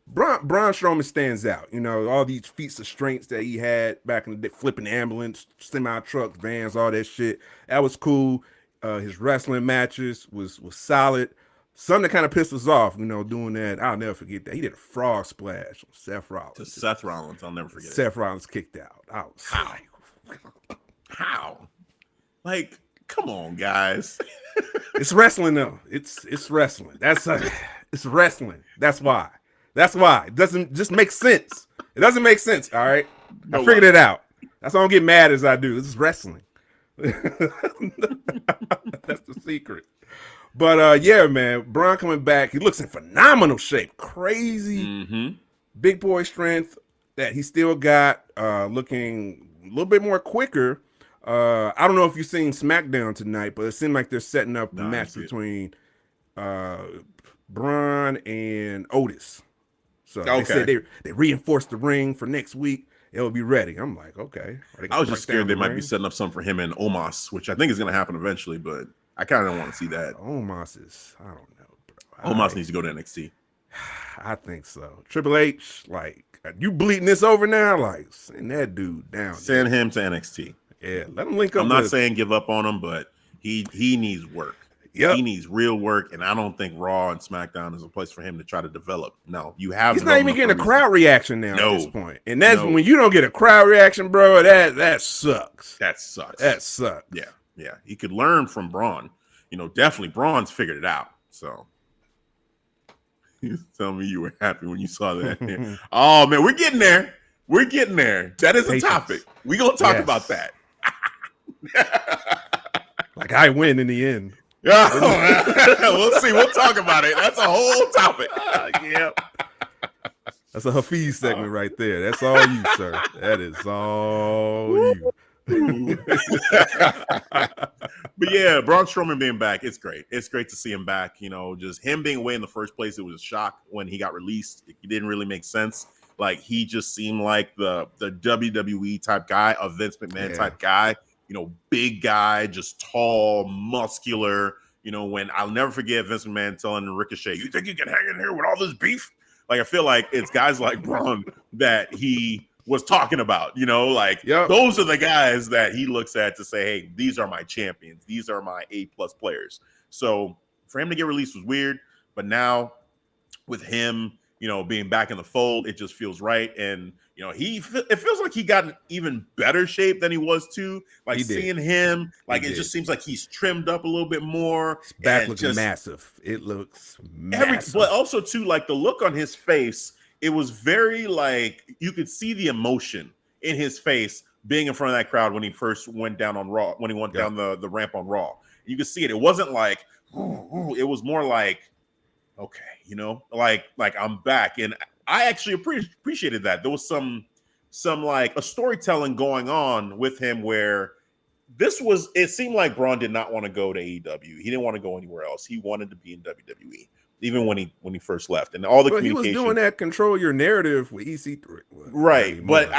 Braun Strowman stands out. All these feats of strength that he had back in the day, flipping ambulance, semi-trucks, vans, all that shit. That was cool. His wrestling matches was solid. Something that kind of pissed us off, doing that. I'll never forget that. He did a frog splash on Seth Rollins. To Seth Rollins, I'll never forget. Seth Rollins kicked out. How? Like, come on, guys. It's wrestling though. It's wrestling. It's wrestling. That's why. It doesn't just make sense. It doesn't make sense. All right. I figured it out. That's why I don't get mad as I do. This is wrestling. That's the secret. But yeah, man, Braun coming back. He looks in phenomenal shape. Crazy big boy strength that he still got. Looking a little bit more quicker. I don't know if you've seen SmackDown tonight, but it seemed like they're setting up the match between Braun and Otis. So they said they reinforced the ring for next week. it'll be ready. I'm like, okay. I was just scared they might be setting up something for him and Omos, which I think is going to happen eventually, but I kind of don't want to see that. Omos is, I don't know, bro. Omos needs to go to NXT. I think so. Triple H, like, you bleeding this over now? Like, send that dude down. Send him to NXT. Yeah, let him link up. I'm not saying give up on him, but he needs work. Yep. He needs real work, and I don't think Raw and SmackDown is a place for him to try to develop. No, you have. He's not even getting a crowd reaction now at this point, and that's when you don't get a crowd reaction, bro. That sucks. That sucks. That sucks. Yeah. He could learn from Braun. Definitely Braun's figured it out. So you tell me you were happy when you saw that. Oh man, we're getting there. We're getting there. That is a topic. We're gonna talk about that. Like I win in the end. We'll see. We'll talk about it. That's a whole topic. Yeah. That's a Hafeez segment right there. That's all you, sir. That is all you. But yeah, Braun Strowman being back, it's great. It's great to see him back. Just him being away in the first place, it was a shock when he got released. It didn't really make sense. Like he just seemed like the WWE type guy, a Vince McMahon type guy. Big guy, just tall, muscular. When I'll never forget Vince McMahon telling Ricochet, "You think you can hang in here with all this beef?" Like I feel like it's guys like Braun that he was talking about. Those are the guys that he looks at to say, "Hey, these are my champions. These are my A+ players." So for him to get released was weird, but now with him, being back in the fold, it just feels right. And it feels like he got in even better shape than he was too. Like seeing him, like it just seems like he's trimmed up a little bit more. His back looks massive. It looks massive. But also too, like the look on his face, it was very like you could see the emotion in his face being in front of that crowd when he first went down on Raw, when he went down the ramp on Raw. You could see it. It wasn't like, it was more like, okay, like I'm back. And I actually appreciated that. There was some like a storytelling going on with him where it seemed like Braun did not want to go to AEW. He didn't want to go anywhere else. He wanted to be in WWE, even when he first left. And all the communication. He was doing that control your narrative with EC3. Right. But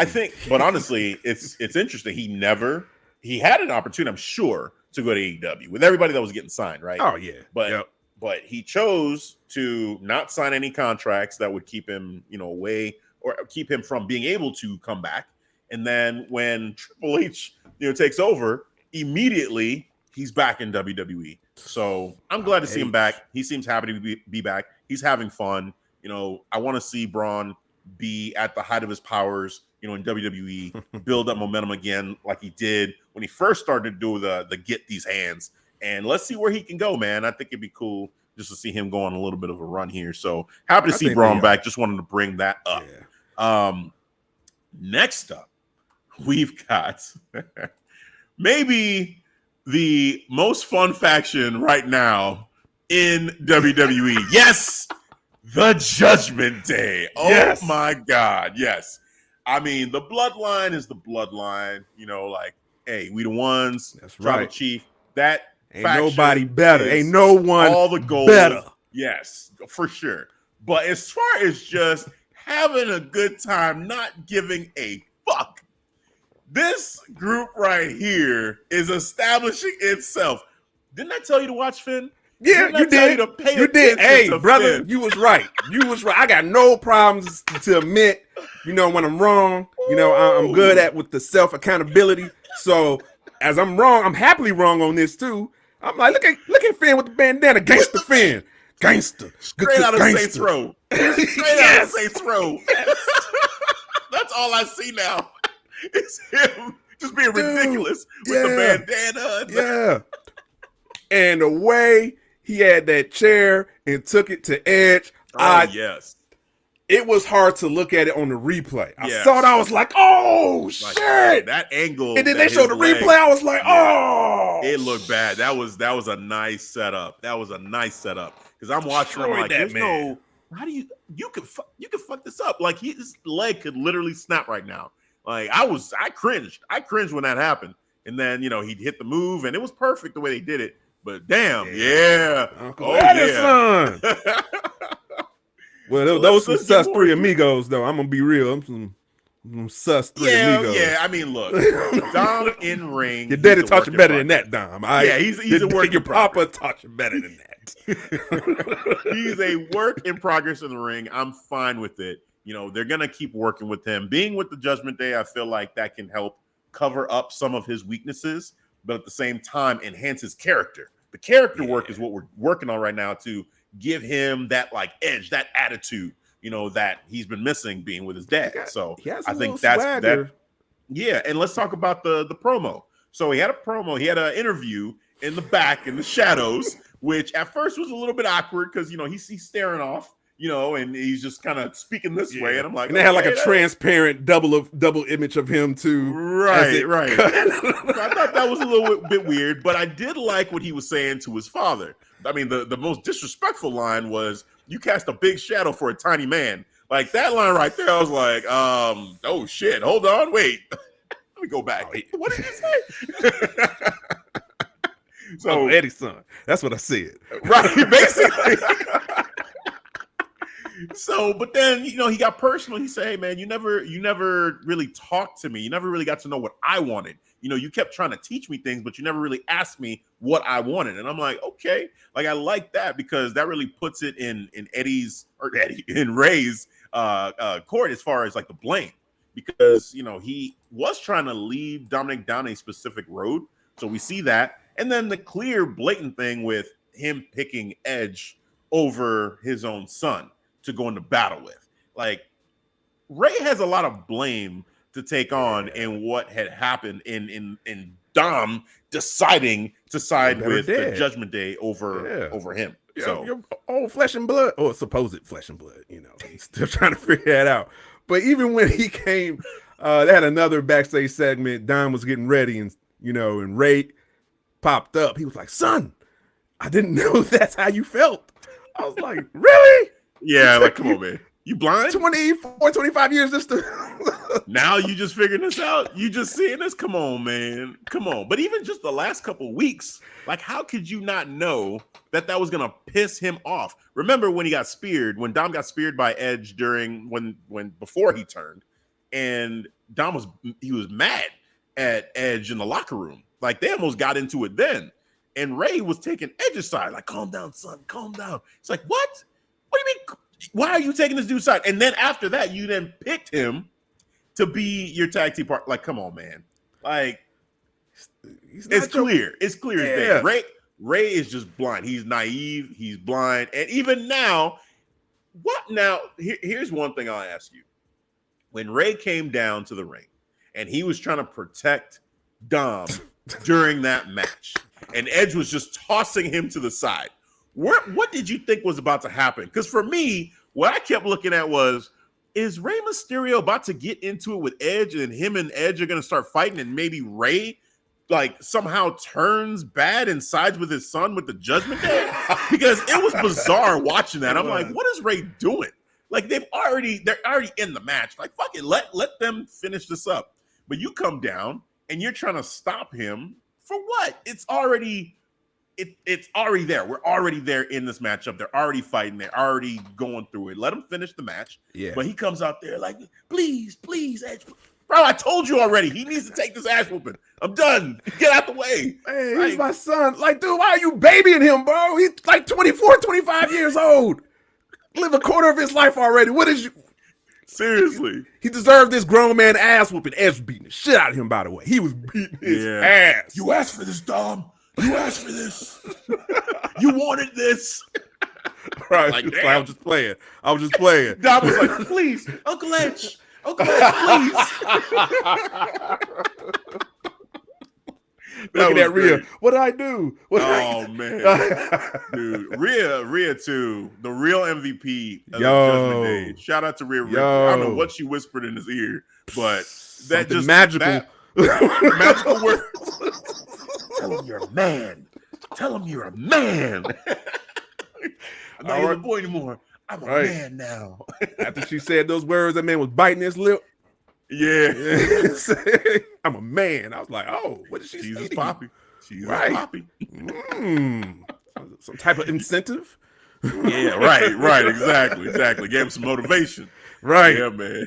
honestly, it's interesting. He had an opportunity, I'm sure, to go to AEW with everybody that was getting signed, right? Oh, yeah. But he chose to not sign any contracts that would keep him, away or keep him from being able to come back. And then when Triple H, takes over, immediately he's back in WWE. So I'm glad to see him back. He seems happy to be back. He's having fun. I want to see Braun be at the height of his powers, in WWE, build up momentum again like he did when he first started to do the get these hands. And let's see where he can go, man. I think it'd be cool just to see him go on a little bit of a run here. So happy to see Braun back. Just wanted to bring that up. Yeah. Next up, we've got maybe the most fun faction right now in WWE. Yes, the Judgment Day. Oh my God, yes. I mean, the Bloodline is the Bloodline. Like, hey, we the ones. That's Tribal right. Chief. That ain't nobody better. Ain't no one all the gold better. Yes, for sure. But as far as just having a good time, not giving a fuck, this group right here is establishing itself. Didn't I tell you to watch Finn? Yeah, you did. You did. Hey, brother, Finn? you was right. You was right. I got no problems to admit, when I'm wrong. I'm good with the self-accountability. So as I'm wrong, I'm happily wrong on this too. I'm like, look at Finn with the bandana, gangster Finn, gangster, straight out of Saints Row, out of Saints Row. That's all I see now. It's him just being ridiculous with the bandana. Yeah, and the way he had that chair and took it to Edge. Yes. It was hard to look at it on the replay. I saw it. I was like, oh, shit. That angle. And then they showed the replay. I was like, oh. It looked bad. That was a nice setup. Because I'm watching. I'm like, there's no. How do you could fuck this up? Like his leg could literally snap right now. Like I cringed. I cringed when that happened. And then he'd hit the move, and it was perfect the way they did it. But damn, Uncle Edison. Well, those were sus three amigos, though. I'm gonna be real. I'm some Sus three Yeah, amigos. yeah. I mean, look, Dom in ring. Your daddy he's a taught work you in better than progress. that, Dom. Yeah, he's a work in Your progress. papa taught you better than that. He's a work in progress in the ring. I'm fine with it. You know, they're gonna keep working with him. Being with the Judgment Day, I feel like that can help cover up some of his weaknesses, but at the same time enhance his character. The character work is what we're working on right now to give him that like edge, that attitude, you know, that he's been missing being with his dad. So I think that's swagger. that. Yeah, and let's talk about the promo. So he had a promo, he had an interview in the back in the shadows, which at first was a little bit awkward because you know he's staring off, you know, and he's just kind of speaking this way, and I'm like, and they had like a transparent double image of him too. Right. So I thought that was a little bit weird, but I did like what he was saying to his father. I mean, the most disrespectful line was, "You cast a big shadow for a tiny man." Like that line right there, I was like, oh shit, hold on, wait. Let me go back. What did you say? So Eddie's son. That's what I said. Right, basically. So, but then, you know, he got personal. He said, "Hey man, you never really talked to me. You never really got to know what I wanted. You know, you kept trying to teach me things, but you never really asked me what I wanted." And I'm like, okay, like I like that because that really puts it in Ray's court as far as like the blame, because you know he was trying to lead Dominic down a specific road. So we see that, and then the clear, blatant thing with him picking Edge over his own son to go into battle with. Like Ray has a lot of blame to take on in what had happened in Dom deciding to side with the Judgment Day over him. Yeah, so you're old flesh and blood, or supposed flesh and blood, you know. He's still trying to figure that out. But even when he came, they had another backstage segment. Dom was getting ready, and you know, and Ray popped up. He was like, "Son, I didn't know that's how you felt." I was like, "Really?" Yeah, like, come on, man. You blind? 24, 25 years just to now you just figuring this out? You just seeing this? Come on, man. Come on. But even just the last couple of weeks, like how could you not know that was going to piss him off? Remember when he got speared, when Dom got speared by Edge before he turned, and Dom was mad at Edge in the locker room. Like they almost got into it then. And Ray was taking Edge's side, like, "Calm down, son, calm down." It's like, what? What do you mean? Why are you taking this dude's side? And then after that, you then picked him to be your tag team partner. Like, come on, man. Like, it's clear. It's clear as day. Ray is just blind. He's naive. He's blind. And even now, here's one thing I'll ask you. When Ray came down to the ring and he was trying to protect Dom during that match, and Edge was just tossing him to the side, what did you think was about to happen? Because for me, what I kept looking at was, is Rey Mysterio about to get into it with Edge, and him and Edge are going to start fighting, and maybe Rey like somehow turns bad and sides with his son with the Judgment Day? Because it was bizarre watching that. I'm like, what is Rey doing? Like they're already in the match. Like, fuck it, let them finish this up. But you come down and you're trying to stop him for what? It's already there. We're already there in this matchup. They're already fighting. They're already going through it. Let them finish the match. Yeah. But he comes out there like, please, Edge. Bro, I told you already. He needs to take this ass whooping. I'm done. Get out the way. Hey, he's my son. Like, dude, why are you babying him, bro? He's like 24, 25 years old. Live a quarter of his life already. What is you? Seriously. He deserved this grown man ass whooping. Edge beating the shit out of him, by the way. He was beating his ass. You asked for this, Dom. You asked for this. You wanted this. Right. Like, I was just playing. Dom was like, please, Uncle Edge, please. Look at that Rhea. What did I do? Man. Dude. Rhea too. The real MVP of the Judgment Day. Shout out to Rhea. I don't know what she whispered in his ear, but that just magical. Magical words. Tell him you're a man. Tell him you're a man. I'm not even a boy anymore. I'm a man now. After she said those words, that man was biting his lip. Yeah. I'm a man. I was like, oh, what did she say? Jesus Poppy. She's Poppy. Some type of incentive. Yeah, right. Exactly. Gave him some motivation. Right. Yeah, man.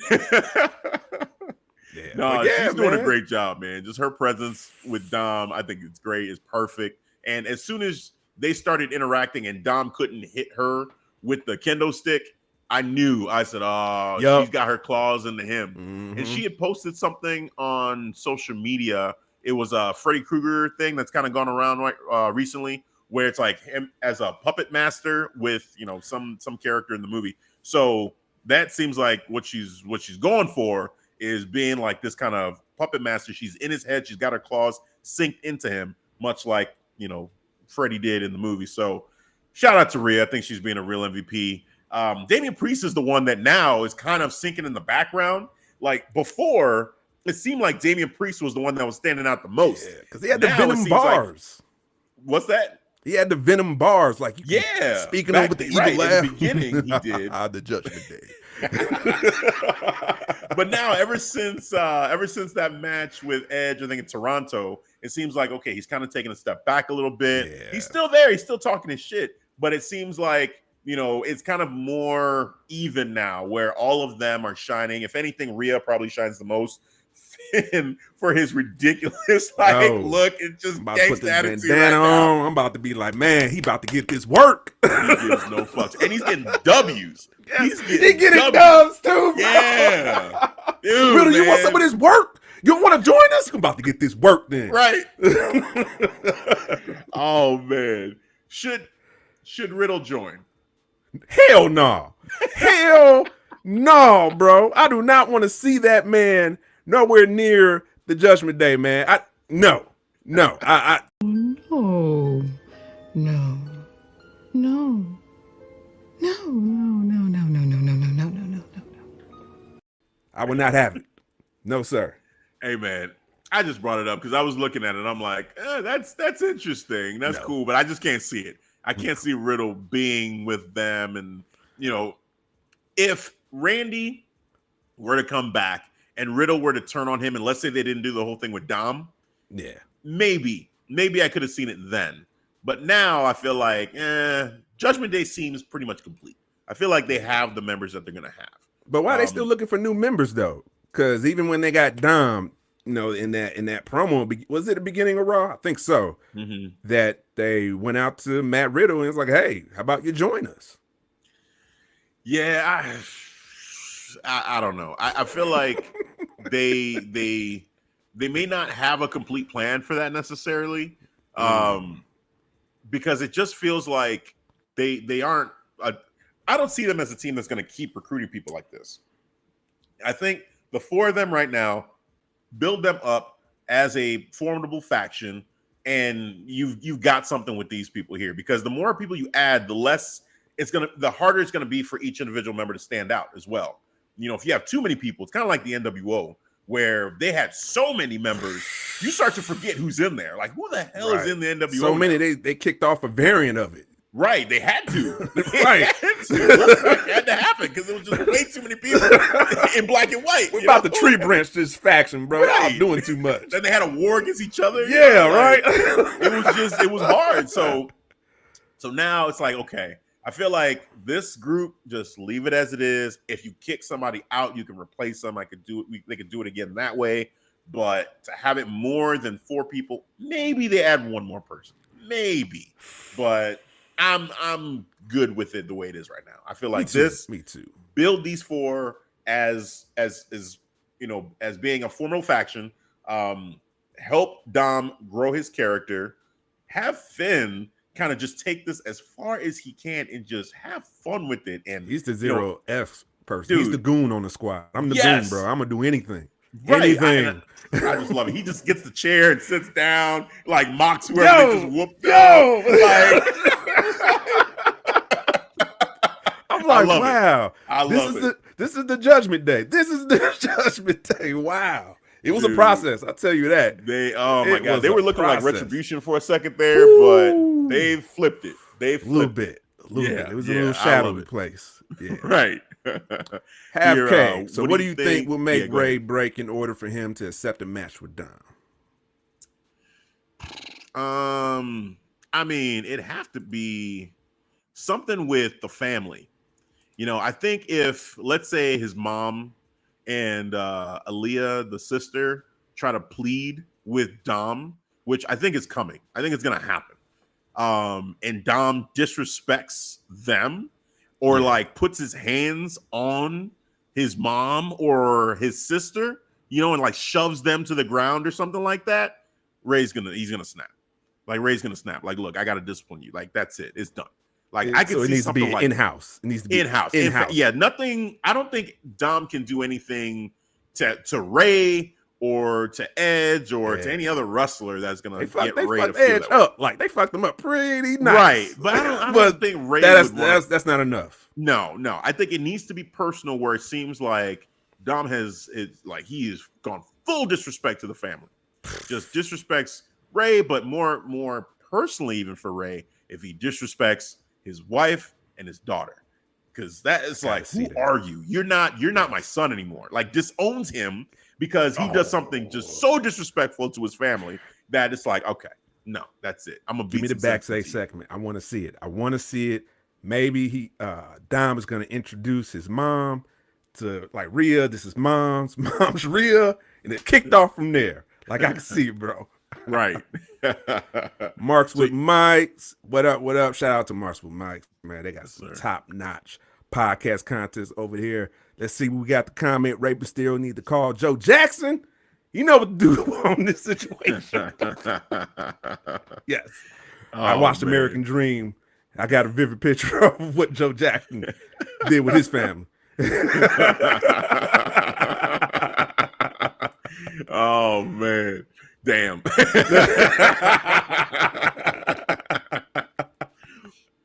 Yeah. No, Yeah, she's doing man. a great job, man. Just her presence with Dom, I think it's great. It's perfect. And as soon as they started interacting and Dom couldn't hit her with the kendo stick, I knew. I said, oh, she's got her claws into him. And she had posted something on social media. It was a Freddy Krueger thing that's kind of gone around recently, where it's like him as a puppet master with, you know, some character in the movie. So that seems like what she's going for is being like this kind of puppet master. She's in his head. She's got her claws synced into him, much like, you know, Freddie did in the movie. So shout out to Rhea. I think she's being a real MVP. Damian Priest is the one that now is kind of sinking in the background. Like before, it seemed like Damian Priest was the one that was standing out the most. Yeah, because he had the Venom bars. Like, what's that? He had the Venom bars. Like, speaking of with the evil laugh. At the beginning, he did. The Judgment Day. But now, ever since that match with Edge, I think in Toronto, it seems like, okay, he's kind of taking a step back a little bit. Yeah. He's still there. He's still talking his shit. But it seems like, you know, it's kind of more even now where all of them are shining. If anything, Rhea probably shines the most. Finn, for his ridiculous look and just gangsta attitude right now. I'm about to be like, man, he about to get this work. He gives no fucks. And he's getting W's. Yes, he's getting dubs too, bro. Yeah. Dude, Riddle, you want some of this work? You don't want to join us? I'm about to get this work then. Right. Oh, man. Should Riddle join? Hell no. Hell no, bro. I do not want to see that man nowhere near the Judgment Day, man. No. No. No. No. I would not have it. No, sir. Hey, man. I just brought it up because I was looking at it. I'm like, that's interesting. That's cool, but I just can't see it. I can't see Riddle being with them. And, you know, if Randy were to come back and Riddle were to turn on him, and let's say they didn't do the whole thing with Dom, maybe I could have seen it then. But now I feel like Judgment Day seems pretty much complete. I feel like they have the members that they're going to have. But why are they still looking for new members, though? Because even when they got Dom, you know, in that promo, was it the beginning of Raw? I think so. That they went out to Matt Riddle and was like, hey, how about you join us? Yeah, I don't know. I feel like they may not have a complete plan for that necessarily, because it just feels like they aren't. I don't see them as a team that's going to keep recruiting people like this. I think the four of them right now, build them up as a formidable faction, and you've got something with these people here. Because the more people you add, the harder it's gonna be for each individual member to stand out as well. You know, if you have too many people, it's kind of like the NWO, where they had so many members, you start to forget who's in there. Like, who the hell is in the NWO? So many, they kicked off a variant of it. Right, they had to. Right. It had to happen because it was just way too many people in black and white. We're about to tree branch this faction, bro. Right. I'm doing too much. Then they had a war against each other. Yeah, right. It was hard. So now it's like, okay, I feel like this group, just leave it as it is. If you kick somebody out, you can replace them. They could do it again that way. But to have it more than four people, maybe they add one more person. Maybe. But I'm good with it the way it is right now. I feel like Me too. Build these four as you know, as being a formidable faction. Help Dom grow his character. Have Finn kind of just take this as far as he can and just have fun with it. And he's the zero F person. Dude, he's the goon on the squad. I'm the goon, bro. I'm gonna do anything. Right. Anything. I just love it. He just gets the chair and sits down, like mocks whoever they just whooped. I'm like, wow. This is the Judgment Day. This is the Judgment Day. Wow. It was a process. I'll tell you that. They were looking like Retribution for a second there, but they flipped it. They flipped a little bit. It was a little shadowy place. Yeah. Right. Half K. So what do you think will make Ray break in order for him to accept a match with Dom? I mean, it'd have to be something with the family. You know, I think if, let's say, his mom and Aaliyah, the sister, try to plead with Dom, which I think is coming. I think it's going to happen. And Dom disrespects them or like puts his hands on his mom or his sister, you know, and like shoves them to the ground or something like that, he's gonna snap. Like Ray's gonna snap. Like, look, I gotta discipline you. Like, that's it. It's done. Like, I can see it needs something to be like in-house. It needs to be in-house. In-house. Yeah, nothing. I don't think Dom can do anything to Ray or to Edge or to any other wrestler that's gonna get Ray to feel Edge that way. up. Like, they fucked him up pretty nice. Right, but I don't think Ray that's not enough. No. I think it needs to be personal, where it seems like Dom he has gone full disrespect to the family. Just disrespects Ray, but more personally, even for Ray, if he disrespects his wife and his daughter, because that is like, who are you? You're not my son anymore. Like, disowns him because he does something just so disrespectful to his family that it's like, okay, no, that's it. I'm gonna give me the backstage segment. I want to see it. Maybe Dom is going to introduce his mom to like Rhea. This is mom's Rhea, and it kicked off from there. Like, I can see it, bro. Right. Marks with Mikes. What up? Shout out to Marks with Mikes. Man, they got some top-notch podcast content over here. Let's see what we got. The comment. Ray Mysterio need to call Joe Jackson. You know what to do on this situation. Yes. I watched American Dream. I got a vivid picture of what Joe Jackson did with his family. Oh, man. Damn.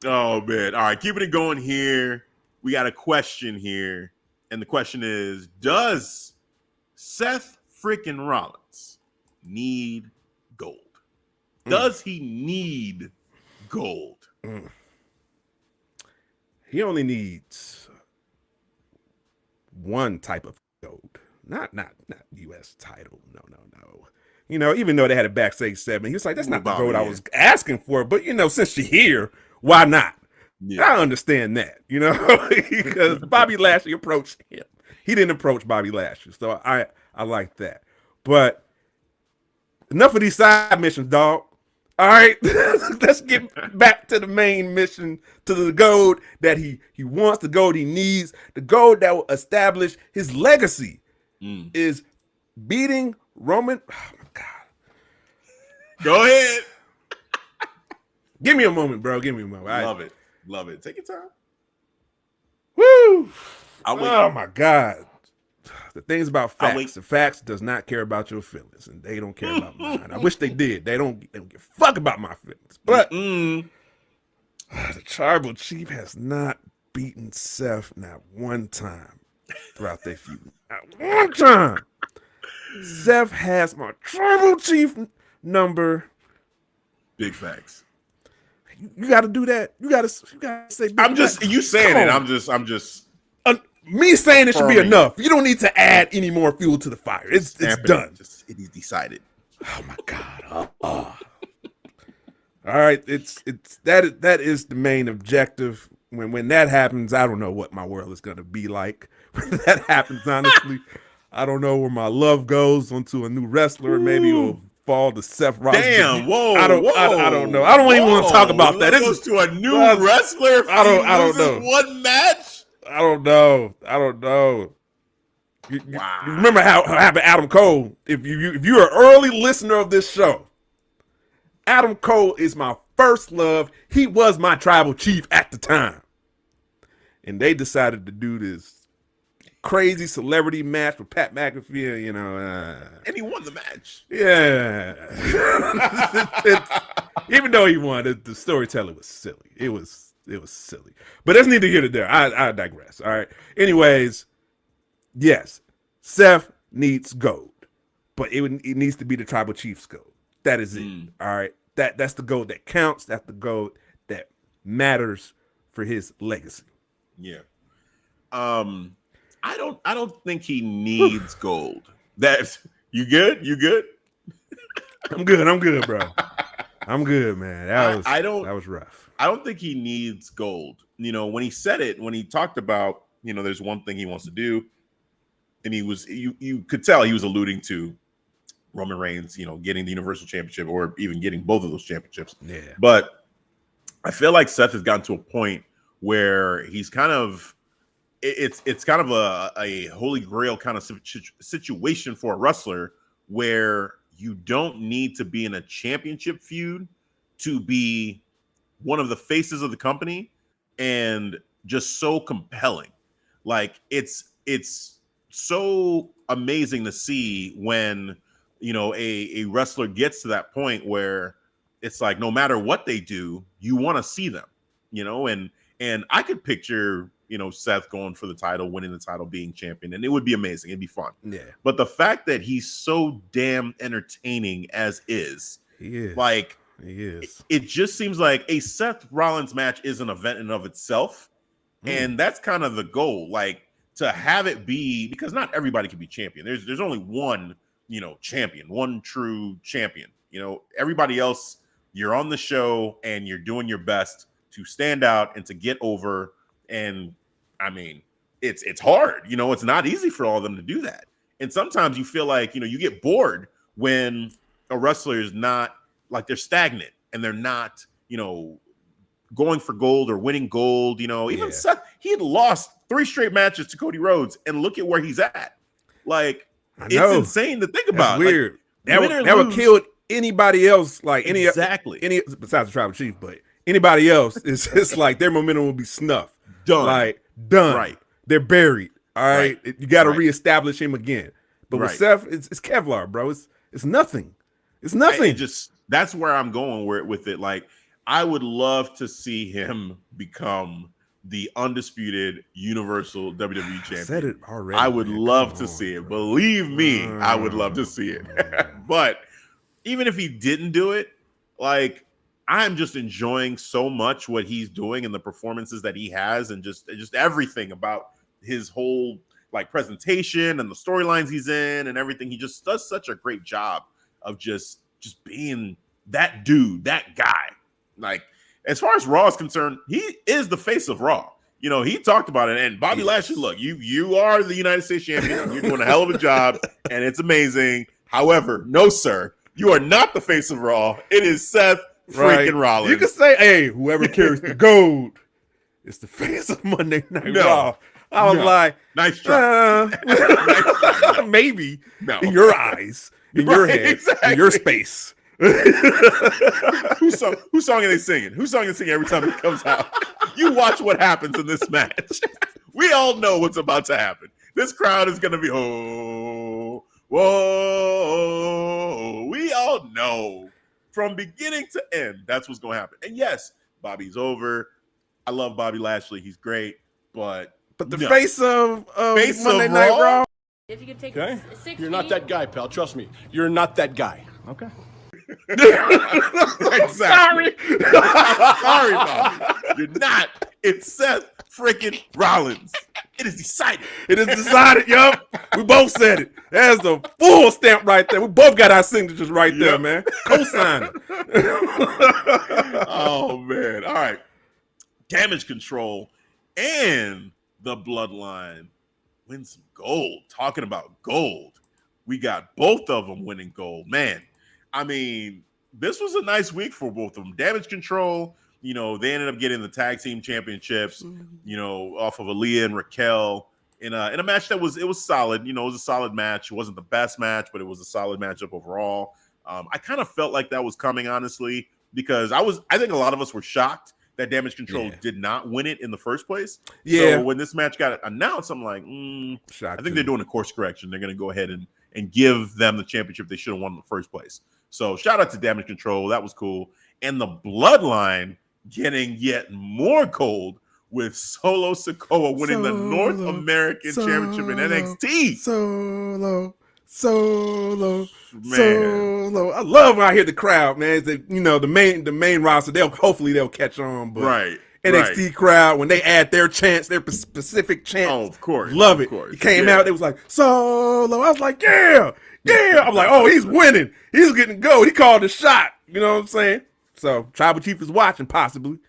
Oh, man. All right, keeping it going here. We got a question here. And the question is, does Seth freaking Rollins need gold? Does he need gold? He only needs one type of gold. Not U.S. title. No. You know, even though they had a backstage segment, he was like, that's not the gold I was asking for. But, you know, since you're here, why not? Yeah. I understand that, you know, because Bobby Lashley approached him. He didn't approach Bobby Lashley. So I like that. But enough of these side missions, dog. All right, let's get back to the main mission, to the gold that he wants, the gold he needs, the gold that will establish his legacy is beating Roman. Oh, my God. Go ahead. Give me a moment, bro. Give me a moment. Love it. Take your time. Woo. I'll wait. Oh, my God. The things about facts. The facts does not care about your feelings, and they don't care about mine. I wish they did. They don't give a fuck about my feelings. But the Tribal Chief has not beaten Seth not one time throughout their feud. Not one time. Seth has my Tribal Chief number. Big facts. You got to do that. You got to say. I'm just you saying it. I'm just. Me saying it should be enough. You don't need to add any more fuel to the fire. It's done. It is decided. Oh my God. All right. It's that is the main objective. When that happens, I don't know what my world is gonna be like. When that happens, honestly, I don't know where my love goes onto a new wrestler. Maybe it'll fall to Seth Rollins. Damn, whoa! I don't know. I don't even want to talk about that. This goes to a new wrestler. I don't know. One match. I don't know. You remember how happened to Adam Cole? If you're an early listener of this show, Adam Cole is my first love. He was my Tribal Chief at the time. And they decided to do this crazy celebrity match with Pat McAfee, you know. And he won the match. Yeah. Even though he won, the storytelling was silly. It was silly. But that's neither here nor there. I digress. All right. Anyways, yes, Seth needs gold. But it needs to be the Tribal Chief's gold. That is it. All right. That's the gold that counts. That's the gold that matters for his legacy. Yeah. I don't think he needs gold. That's you good? You good? I'm good, bro. I'm good, man. That was rough. I don't think he needs gold. when he said it, when he talked about, there's one thing he wants to do, and you could tell he was alluding to Roman Reigns, getting the Universal Championship or even getting both of those championships. Yeah. But I feel like Seth has gotten to a point where he's kind of, it's kind of a holy grail kind of situation for a wrestler where you don't need to be in a championship feud to be one of the faces of the company and just so compelling. Like it's so amazing to see when, a wrestler gets to that point where it's like, no matter what they do, you want to see them, and I could picture, Seth going for the title, winning the title, being champion, and it would be amazing. It'd be fun. Yeah. But the fact that he's so damn entertaining as is, he is. It just seems like a Seth Rollins match is an event in and of itself. And that's kind of the goal, like to have it be, because not everybody can be champion. There's only one, champion, one true champion. Everybody else, you're on the show and you're doing your best to stand out and to get over. And I mean, it's hard, it's not easy for all of them to do that. And sometimes you feel like, you get bored when a wrestler is not, like, they're stagnant and they're not, going for gold or winning gold. Even Seth, he had lost 3 straight matches to Cody Rhodes, and look at where he's at. Like, it's insane to think about. That's weird. Like, that would kill anybody else, like any besides the Tribal Chief, but anybody else is just like their momentum will be snuffed. Done. Right. They're buried. All right. You got to reestablish him again. But with Seth, it's Kevlar, bro. It's nothing. It's nothing. That's where I'm going with it. Like, I would love to see him become the undisputed Universal WWE Champion. I said it already. I would love to see it. Believe me, I would love to see it. But even if he didn't do it, like, I'm just enjoying so much what he's doing and the performances that he has, and just everything about his whole, like, presentation and the storylines he's in and everything. He just does such a great job of just being that dude, that guy. Like, as far as Raw is concerned, he is the face of Raw. He talked about it. And Bobby Lashley, look, you are the United States champion. You're doing a hell of a job, and it's amazing. However, no, sir, you are not the face of Raw. It is Seth freaking Rollins. You can say, hey, whoever carries the gold is the face of Monday Night Raw. I was like, nice try. Nice try. Maybe in your eyes, in your head, in your space. Whose song are they singing? Whose song are they singing every time it comes out? You watch what happens in this match. We all know what's about to happen. This crowd is going to be, oh, whoa. We all know from beginning to end that's what's going to happen. And yes, Bobby's over. I love Bobby Lashley. He's great. But the face of Monday Night Raw. If you could take okay? 6 You're not that guy, pal. Trust me. You're not that guy. Okay. Exactly. Sorry, Bobby. You're not. It's Seth freaking Rollins. It is decided. It is decided. Yup. We both said it. That's a full stamp right there. We both got our signatures right there, man. Co-sign it. Oh man. All right. Damage Control and the Bloodline win some gold. Talking about gold, we got both of them winning gold. Man, I mean, this was a nice week for both of them. Damage Control, they ended up getting the tag team championships, off of Aaliyah and Raquel in a match that was solid. It was a solid match. It wasn't the best match, but it was a solid matchup overall. I kind of felt like that was coming, honestly, because I think a lot of us were shocked that Damage Control did not win it in the first place. Yeah. So when this match got announced, I'm like, I think they're doing a course correction. They're going to go ahead and give them the championship they should have won in the first place. So shout out to Damage Control. That was cool. And the Bloodline getting yet more gold with Solo Sikoa winning the North American Championship in NXT. Solo. Man. I love when I hear the crowd, man. The main roster, hopefully they'll catch on. But NXT crowd, when they add their chants, their specific chants. Oh, of course. Love it. He came out, it was like, Solo. I was like, yeah. I'm like, oh, he's winning. He's getting gold. He called the shot. You know what I'm saying? So Tribal Chief is watching, possibly.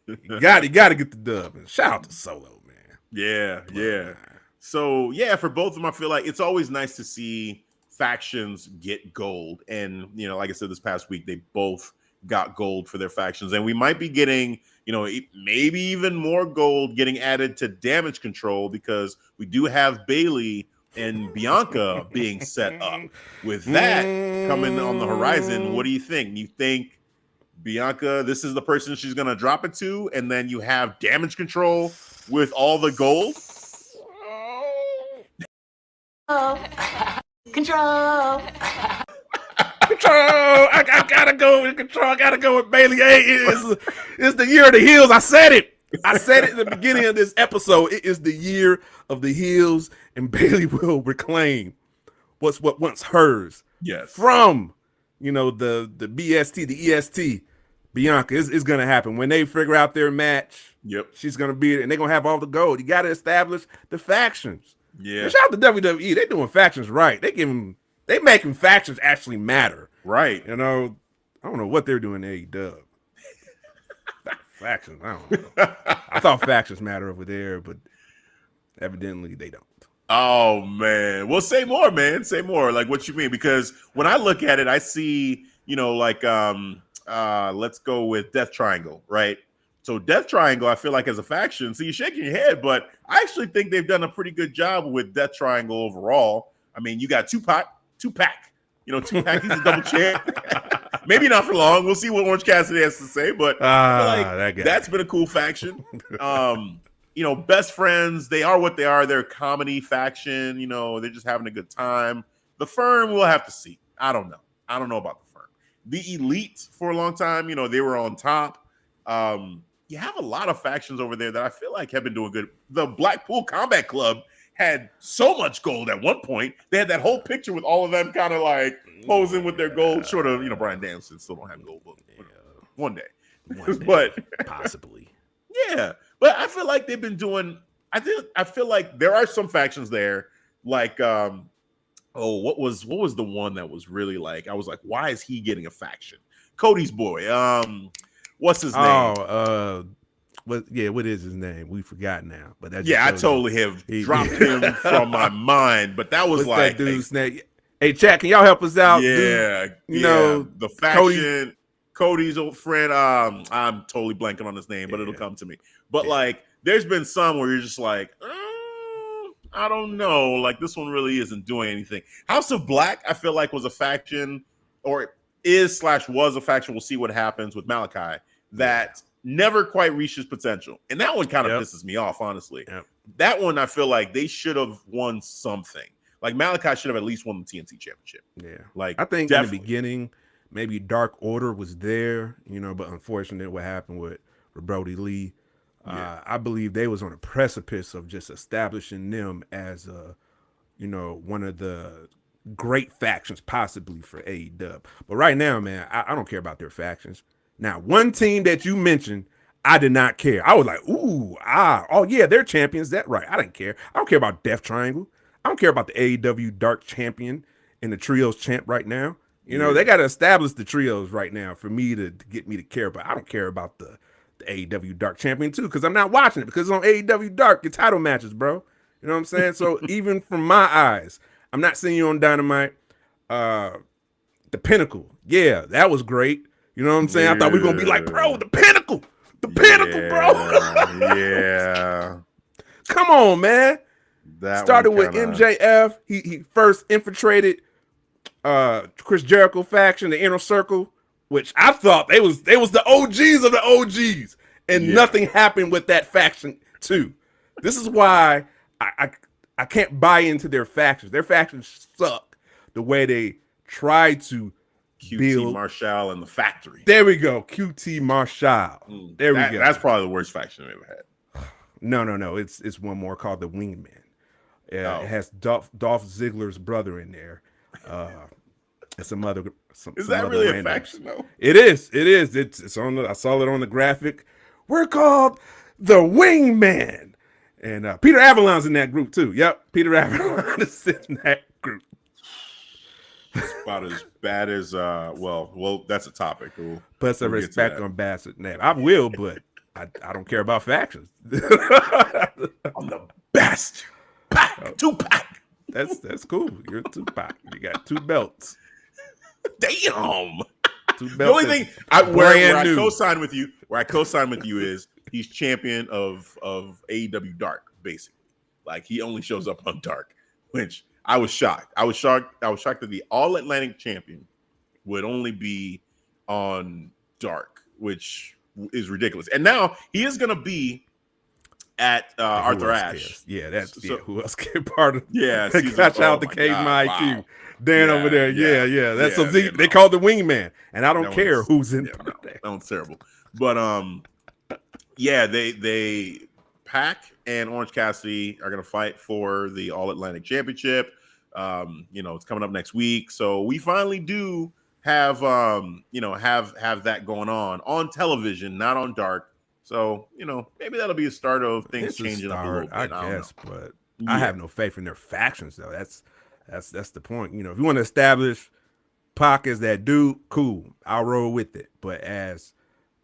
You got to get the dub. And shout out to Solo, man. Yeah. So yeah, for both of them, I feel like it's always nice to see factions get gold. And like I said, this past week they both got gold for their factions, and we might be getting maybe even more gold getting added to Damage Control, because we do have Bailey and Bianca being set up. With that coming on the horizon, what do you think? You think Bianca, this is the person she's going to drop it to, and then you have Damage Control with all the gold? Control. I gotta go with Control. I gotta go with Bailey. Hey, it's the year of the heels. I said it in the beginning of this episode. It is the year of the heels, and Bailey will reclaim what once hers. Yes. From the BST, the EST. Bianca is gonna happen when they figure out their match. Yep. She's gonna be it, and they're gonna have all the gold. You gotta establish the factions. Yeah. And shout out to WWE. They doing factions right. They making factions actually matter. Right. I don't know what they're doing in AEW. Factions, I don't know. I thought factions matter over there, but evidently they don't. Oh man. Well, say more, man. Say more. Like, what you mean? Because when I look at it, I see, let's go with Death Triangle, right? So Death Triangle, I feel like as a faction, so you're shaking your head, but I actually think they've done a pretty good job with Death Triangle overall. I mean, you got Tupac. Tupac, he's a double champ. Maybe not for long. We'll see what Orange Cassidy has to say, but I feel like that's been a cool faction. Best Friends, they are what they are. They're a comedy faction. They're just having a good time. The Firm, we'll have to see. I don't know about the Firm. The Elite, for a long time, they were on top. You have a lot of factions over there that I feel like have been doing good. The Blackpool Combat Club had so much gold at one point. They had that whole picture with all of them kind of like posing with their gold, short of, Bryan Danielson still don't have gold, but one day. But possibly. Yeah. But I feel like they've been doing, I feel like there are some factions there, like what was the one that was really like, I was like, why is he getting a faction? Cody's boy. What's his name? What is his name? We forgot now. But that I totally have dropped him from my mind. But that was like that dude's name. Hey, chat, can y'all help us out? Yeah, dude? The faction, Cody's old friend. I'm totally blanking on his name, but it'll come to me. But like, there's been some where you're just like, I don't know. Like, this one really isn't doing anything. House of Black, I feel like, was a faction, or was a faction. We'll see what happens with Malachi. That never quite reached his potential. And that one kind of pisses me off, honestly. Yep. That one, I feel like they should have won something. Like, Malachi should have at least won the TNT championship. Yeah. Like, I think definitely. In the beginning, maybe Dark Order was there, but unfortunately what happened with Brody Lee, I believe they was on a precipice of just establishing them as one of the great factions possibly for AEW. But right now, man, I don't care about their factions. Now, one team that you mentioned, I did not care. I was like, they're champions. That right. I didn't care. I don't care about Death Triangle. I don't care about the AEW Dark Champion and the Trios champ right now. They got to establish the Trios right now for me to get me to care. But I don't care about the AEW Dark Champion too, because I'm not watching it, because it's on AEW Dark, your title matches, bro. You know what I'm saying? So even from my eyes, I'm not seeing you on Dynamite. The Pinnacle. Yeah, that was great. You know what I'm saying? I thought we were going to be like, bro, the Pinnacle. The Pinnacle, bro. Yeah. Come on, man. That started with MJF. He first infiltrated Chris Jericho faction, the Inner Circle, which I thought they was the OGs of the OGs. And nothing happened with that faction too. This is why I can't buy into their factions. Their factions suck the way they try to QT Marshall and the Factory. There we go. QT Marshall. There we go. That's probably the worst faction we've ever had. No. It's one more called the Wingman. It has Dolph Ziggler's brother in there. And some other. Is that really a faction though? It is. It's on. I saw it on the graphic. We're called the Wingman, and Peter Avalon's in that group too. Yep, Peter Avalon is in that group. It's about as bad as well, that's a topic. Put some respect on Bassett name. I will, but I don't care about factions. I'm the best. Pac, Tupac. That's cool. You're Tupac. You got 2 belts. Damn. 2 belts. The only thing where I new. co-sign with you, is he's champion of AEW Dark, basically. Like he only shows up on Dark, which I was shocked. I was shocked that the All Atlantic champion would only be on Dark, which is ridiculous. And now he is going to be at Arthur Ashe. Yeah, who else can part of? Yeah, catch out the Cave My IQ. Wow. Dan over there. Yeah. That's they call the wingman, and I don't care who's in there. That one's terrible. But they Pac and Orange Cassidy are gonna fight for the All Atlantic Championship. It's coming up next week, so we finally do have that going on television, not on Dark. So maybe that'll be a start of things changing up a little bit. I guess, but I have no faith in their factions though. That's the point. If you want to establish Pac as that dude, cool, I'll roll with it. But as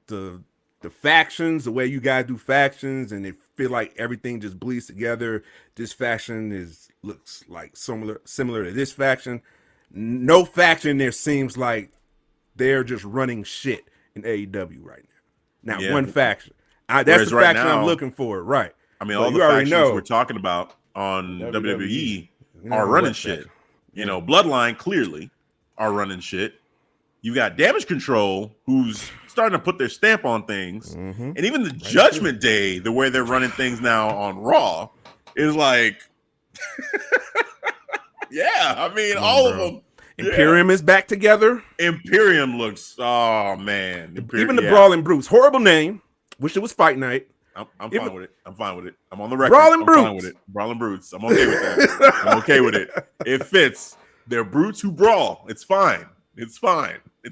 the factions, the way you guys do factions, and it feel like everything just bleeds together. This faction looks like similar to this faction. No faction there seems like they're just running shit in AEW right now. Now, one faction. That's the faction I'm looking for, right? I mean, all the factions we're talking about on WWE are running shit. Bloodline clearly are running shit. You got Damage Control, who's starting to put their stamp on things. And even the Judgment Day, the way they're running things now on Raw, is like, all of them. Imperium is back together. Imperium looks, oh man. Even the Brawling Brutes. Horrible name. Wish it was Fight Night. I'm fine with it. I'm on the record. Brawling Brutes. Fine with it. Brawling Brutes. I'm okay with that. I'm okay with it. It fits. They're brutes who brawl. It's fine. It's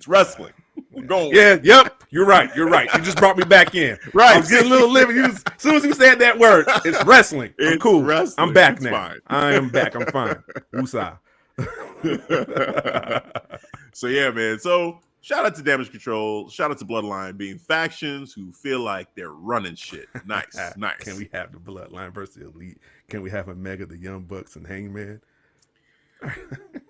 wrestling. We're going. Yeah, yep. You're right. You just brought me back in. Right. I was getting a little living. As soon as you said that word, it's wrestling. I'm cool. Wrestling. I'm back it's now. Fine. I am back. I'm fine. Woosah. So yeah, man. So shout out to Damage Control. Shout out to Bloodline being factions who feel like they're running shit. Nice. Can we have the Bloodline versus the Elite? Can we have Omega, the Young Bucks, and Hangman?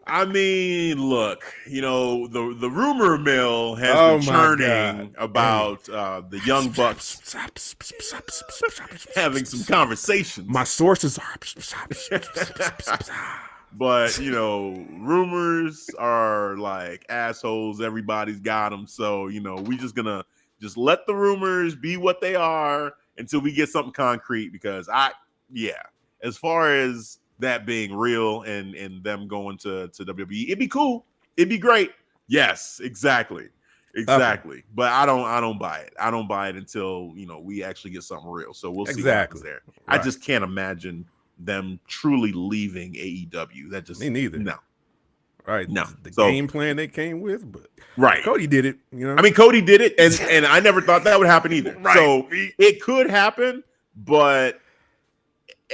I mean, look, the rumor mill has been churning about the Young Bucks having some conversations. My sources are but rumors are like assholes. Everybody's got them. So we just gonna let the rumors be what they are until we get something concrete. Because as far as that being real and them going to WWE, it'd be cool. It'd be great. Yes, exactly. Okay. But I don't buy it. I don't buy it until we actually get something real. So we'll see what happens there. Right. I just can't imagine them truly leaving AEW. That just me neither. No. Right. No. The game plan they came with, but right. Cody did it. I mean, Cody did it, and I never thought that would happen either. Right. So it could happen, but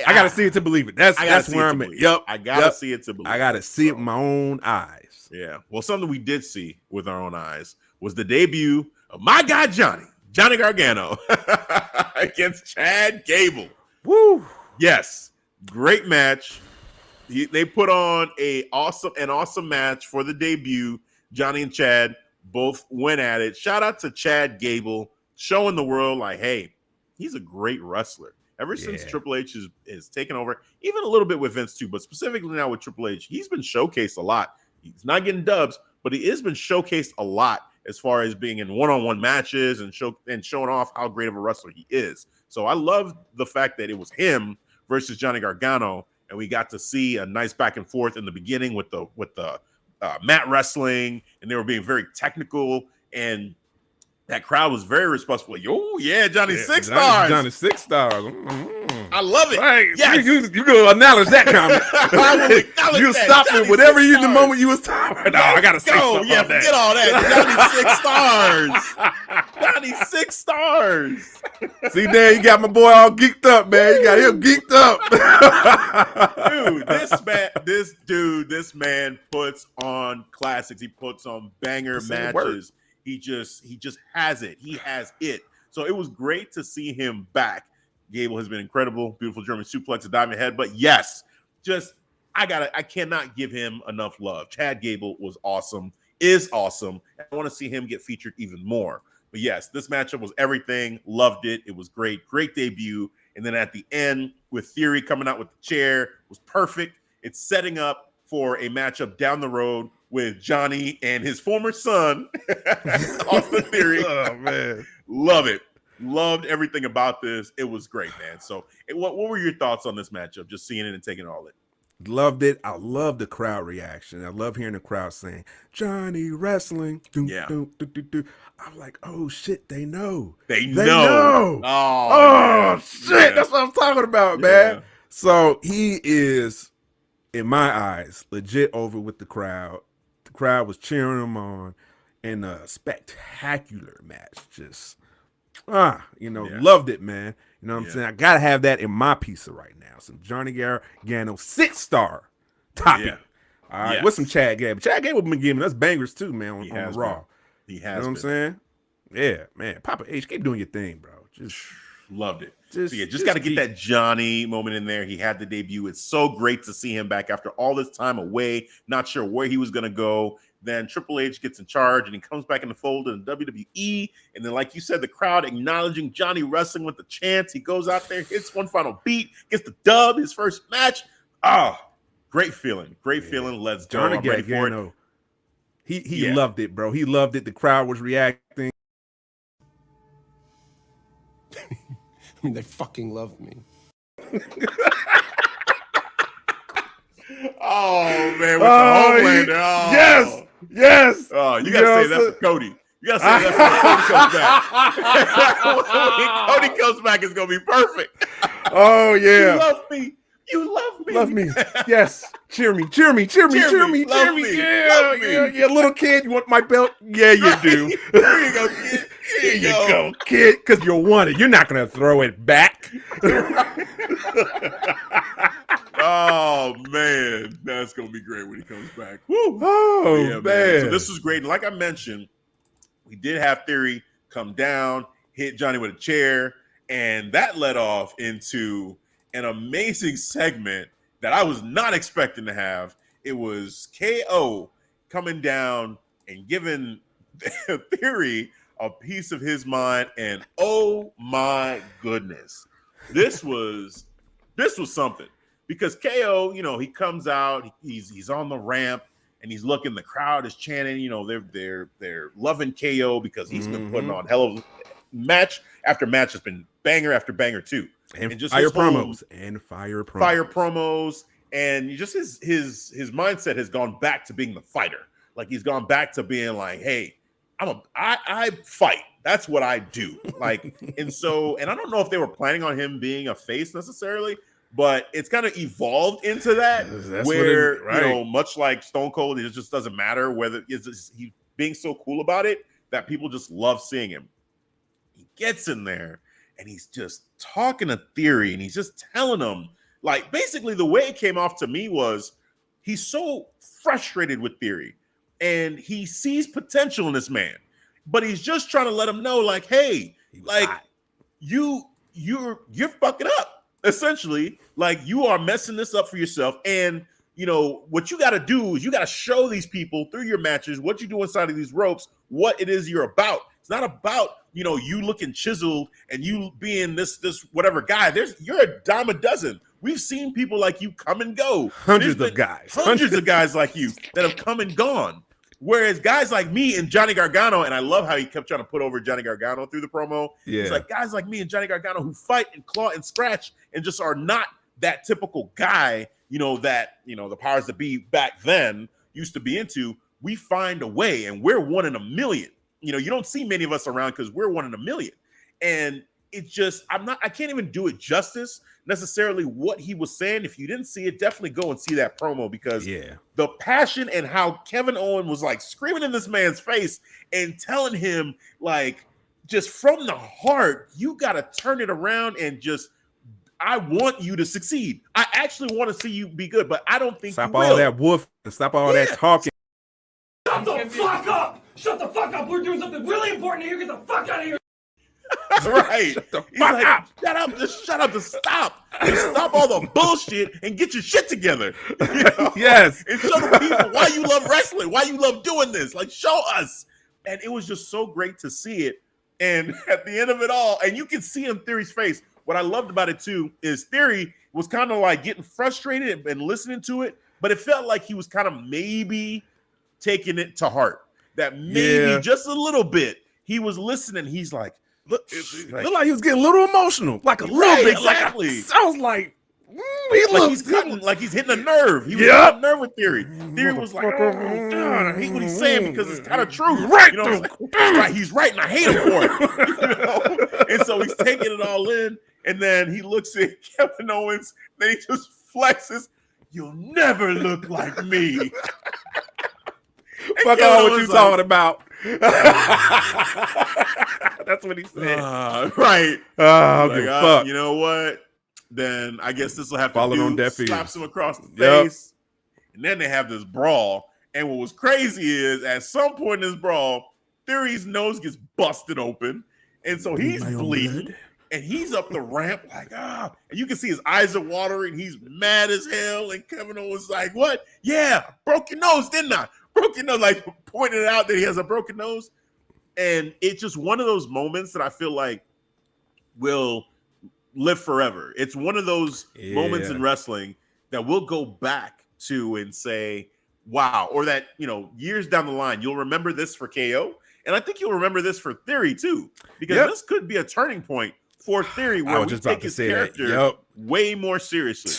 I gotta see it to believe it. That's where I'm at. Yep. I gotta see it to believe it. I gotta see it with my own eyes. Yeah. Well, something we did see with our own eyes was the debut of my guy Johnny Gargano against Chad Gable. Woo! Yes. Great match. They put on an awesome match for the debut. Johnny and Chad both went at it. Shout out to Chad Gable, showing the world like, hey, he's a great wrestler. Ever since Triple H is taken over, even a little bit with Vince too, but specifically now with Triple H, he's been showcased a lot. He's not getting dubs, but he has been showcased a lot as far as being in one-on-one matches and showing off how great of a wrestler he is. So I love the fact that it was him versus Johnny Gargano, and we got to see a nice back and forth in the beginning with the mat wrestling, and they were being very technical, and that crowd was very responsive. Yo, yeah, Johnny 6 stars. Johnny 6 stars. Mm-hmm. I love it. Right. Yes. You gonna acknowledge that comment. You stop it whatever you in the moment you was talking. No, I gotta say something about that. Forget all that. Johnny 6 stars. Johnny 6 stars. See, Dan, you got my boy all geeked up, man. You got him geeked up. This man puts on classics. He puts on banger matches. He just has it. He has it. So it was great to see him back. Gable has been incredible. Beautiful German suplex, a diamond head. But yes, I cannot give him enough love. Chad Gable was awesome, is awesome. I want to see him get featured even more. But yes, this matchup was everything. Loved it. It was great. Great debut. And then at the end, with Theory coming out with the chair, was perfect. It's setting up for a matchup down the road with Johnny and his former son, Austin Theory. Oh, man. Love it. Loved everything about this. It was great, man. So what were your thoughts on this matchup, just seeing it and taking it all in? Loved it. I love the crowd reaction. I love hearing the crowd saying, Johnny Wrestling. Yeah. I'm like, oh, shit, they know. They know. Oh shit. Yeah. That's what I'm talking about, man. So he is, in my eyes, legit over with the crowd. The crowd was cheering him on in a spectacular match. Just, loved it, man. You know what I'm saying? I got to have that in my pizza right now. Some Johnny Gargano 6-star topping. Yeah. All right, with some Chad Gable. Chad Gable been giving us bangers too, man, on the Raw. He has. You know what I'm saying? Yeah, man. Papa H, keep doing your thing, bro. Just loved it. Just got to get that Johnny moment in there. He had the debut. It's so great to see him back after all this time away, not sure where he was going to go. Then Triple H gets in charge, and he comes back in the fold in the WWE. And then, like you said, the crowd acknowledging Johnny Wrestling with the chants. He goes out there, hits one final beat, gets the dub, his first match. Great feeling. Great feeling. Let's go. I'm ready for it. He loved it, bro. He loved it. The crowd was reacting. I mean, they fucking love me. Oh, man, with the Homelander. Yes. Oh, you got to say that for Cody. You got to say that for when Cody comes back. When Cody comes back, it's going to be perfect. Oh, yeah. You love me. You love me. Love me. Yes. Cheer me. Cheer me. Cheer me. Cheer me. Cheer me. Yeah. Little kid, you want my belt? Yeah, you do. Here you go, kid. Here you go, kid, because you'll want it. You're not going to throw it back. Oh, man. That's going to be great when he comes back. Woo. Oh, yeah, man. So this was great. And like I mentioned, we did have Theory come down, hit Johnny with a chair, and that led off into an amazing segment that I was not expecting to have. It was KO coming down and giving Theory a piece of his mind, and oh my goodness, this was something. Because KO, he comes out, he's on the ramp, and he's looking. The crowd is chanting. They're loving KO because he's been putting on hell of match after match. Has been banger after banger too, and just fire promos, and just his mindset has gone back to being the fighter. Like he's gone back to being like, hey, I fight. That's what I do. Like, and I don't know if they were planning on him being a face necessarily. But it's kind of evolved into that, where much like Stone Cold, it just doesn't matter whether he's being so cool about it that people just love seeing him. He gets in there and he's just talking to Theory, and he's just telling him, like, basically the way it came off to me was he's so frustrated with Theory, and he sees potential in this man, but he's just trying to let him know, like, hey, like you're fucking up. Essentially, like, you are messing this up for yourself. And, what you got to do is you got to show these people through your matches what you do inside of these ropes, what it is you're about. It's not about, you looking chiseled and you being this whatever guy. You're a dime a dozen. We've seen people like you come and go. Hundreds of guys like you that have come and gone. Whereas guys like me and Johnny Gargano, and I love how he kept trying to put over Johnny Gargano through the promo. Yeah. It's like guys like me and Johnny Gargano who fight and claw and scratch and just are not that typical guy, that, the powers that be back then used to be into. We find a way, and we're one in a million. You don't see many of us around because we're one in a million. And it's just, I can't even do it justice necessarily what he was saying. If you didn't see it, definitely go and see that promo, because the passion and how Kevin Owens was like screaming in this man's face and telling him, like, just from the heart, you got to turn it around and just, I want you to succeed. I actually want to see you be good, but I don't think stop you all will. that wolf and stop all that talking. Shut the fuck up! Shut the fuck up! We're doing something really important here. Get the fuck out of here! Right. He's like, up. shut up, just shut up, just stop. Just stop all the bullshit and get your shit together. You know? Yes. And show the people why you love wrestling, why you love doing this. Like, show us. And it was just so great to see it. And at the end of it all, and you can see in Theory's face, what I loved about it too is Theory was kind of like getting frustrated and listening to it, but it felt like he was kind of maybe taking it to heart. That maybe just a little bit he was listening. He's like, looked like he was getting a little emotional, like a little bit. Exactly. Like I was like, he like he's cutting, like he's hitting a nerve. He was hitting a nerve with Theory. Theory was like, oh, God, I hate what he's saying because it's kind of true. Right. You know, he's right, and I hate him for it. You know? And so he's taking it all in, and then he looks at Kevin Owens, then he just flexes, "You'll never look like me." Fuck all what you talking about. That's what he said. Right. Fuck. You know what? Then I guess this will have to Falling do on deaf ears. slaps him across the face. And then they have this brawl. And what was crazy is at some point in this brawl, Theory's nose gets busted open. And so he's bleeding. And he's up the ramp like, and you can see his eyes are watering. He's mad as hell. And Kevin Owens like, what? Yeah, broke your nose, didn't I? Broke your nose, like pointed out that he has a broken nose. And it's just one of those moments that I feel like will live forever. It's one of those moments in wrestling that we'll go back to and say, wow, or that, you know, years down the line, you'll remember this for KO. And I think you'll remember this for Theory too, because this could be a turning point for Theory where we take his character way more seriously.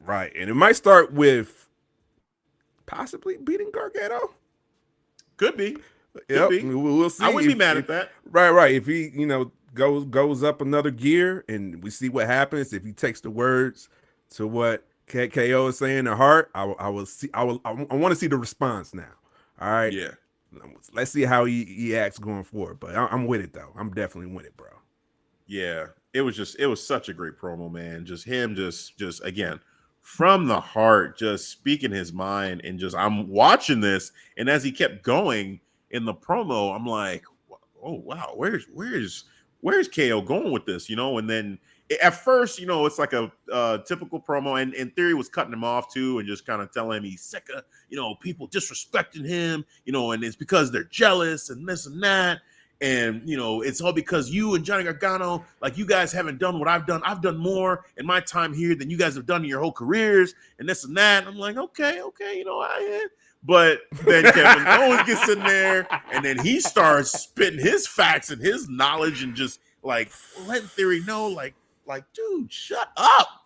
Right. And it might start with possibly beating Gargano. Could be. Yep. We'll see. I wouldn't be mad at that. Right. If he, goes up another gear and we see what happens, if he takes the words to what KO is saying to heart, I want to see the response now. All right. Yeah. Let's see how he acts going forward. But I'm with it though. I'm definitely with it, bro. Yeah. It was such a great promo, man. Just him just again from the heart, just speaking his mind, and just I'm watching this, and as he kept going in the promo, I'm like, oh wow, where's KO going with this, and then at first, it's like a typical promo, and Theory was cutting him off too, and just kind of telling him he's sick of people disrespecting him, and it's because they're jealous and this and that, and it's all because you and Johnny Gargano, like, you guys haven't done what I've done. I've done more in my time here than you guys have done in your whole careers, and this and that. And I'm like, okay, but then Kevin Owens gets in there, and then he starts spitting his facts and his knowledge, and just like letting Theory know, like, dude, shut up,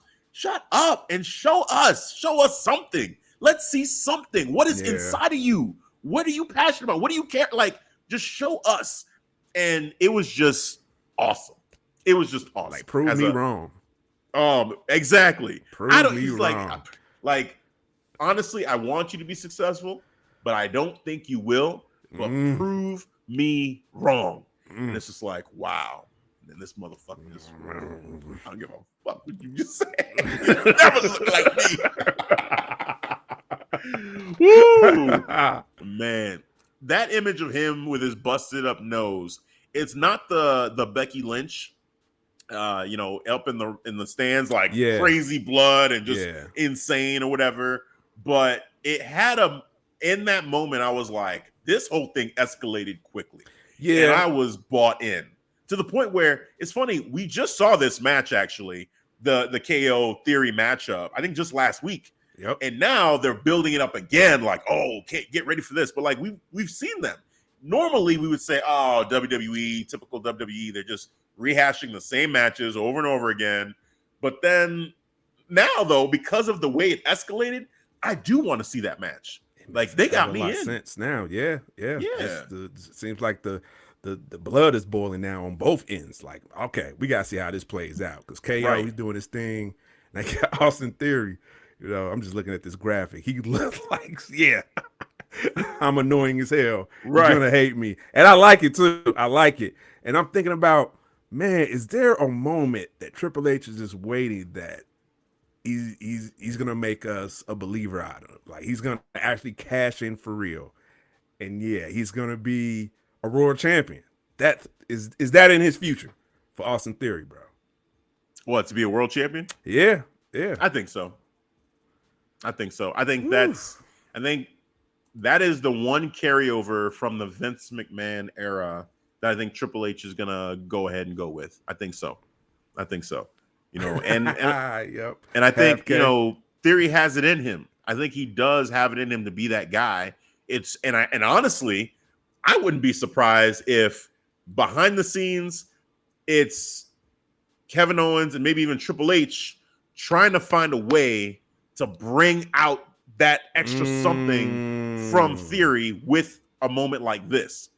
and show us something. Let's see something. What is inside of you? What are you passionate about? What do you care? Like, just show us. And it was just awesome. It was just awesome. Like, prove me wrong. Exactly. Prove me wrong. Like, honestly, I want you to be successful, but I don't think you will. But prove me wrong. And it's just like, wow. And then this motherfucker just, I don't give a fuck what you just said. You never look like me. Woo! Man, that image of him with his busted up nose, it's not the Becky Lynch, up in the stands, like crazy blood and just insane or whatever. But it had in that moment, I was like, this whole thing escalated quickly. Yeah. And I was bought in to the point where it's funny. We just saw this match, actually, the KO Theory matchup, I think just last week. Yep. And now they're building it up again, like, oh, okay, get ready for this. But like we've seen them. Normally we would say, oh, WWE, typical WWE, they're just rehashing the same matches over and over again. But then now, though, because of the way it escalated, I do want to see that match. Like, they got me in. Sense now, yeah. It seems like the blood is boiling now on both ends. Like, okay, we gotta see how this plays out, because KO, he's doing his thing. Like Austin Theory, I'm just looking at this graphic. He looks like, I'm annoying as hell. Right. You're gonna hate me. And I like it too. I like it. And I'm thinking about, man, is there a moment that Triple H is just waiting that he's gonna make us a believer out of? Like, he's gonna actually cash in for real. And he's gonna be a world champion. that is that in his future for Austin Theory, bro? What, to be a world champion? Yeah. I think so. I think that is the one carryover from the Vince McMahon era that I think Triple H is gonna go ahead and go with. I think so. You know, and yep. And I think, you know, Theory has it in him. I think he does have it in him to be that guy. And honestly, I wouldn't be surprised if behind the scenes it's Kevin Owens and maybe even Triple H trying to find a way to bring out that extra something from Theory with a moment like this.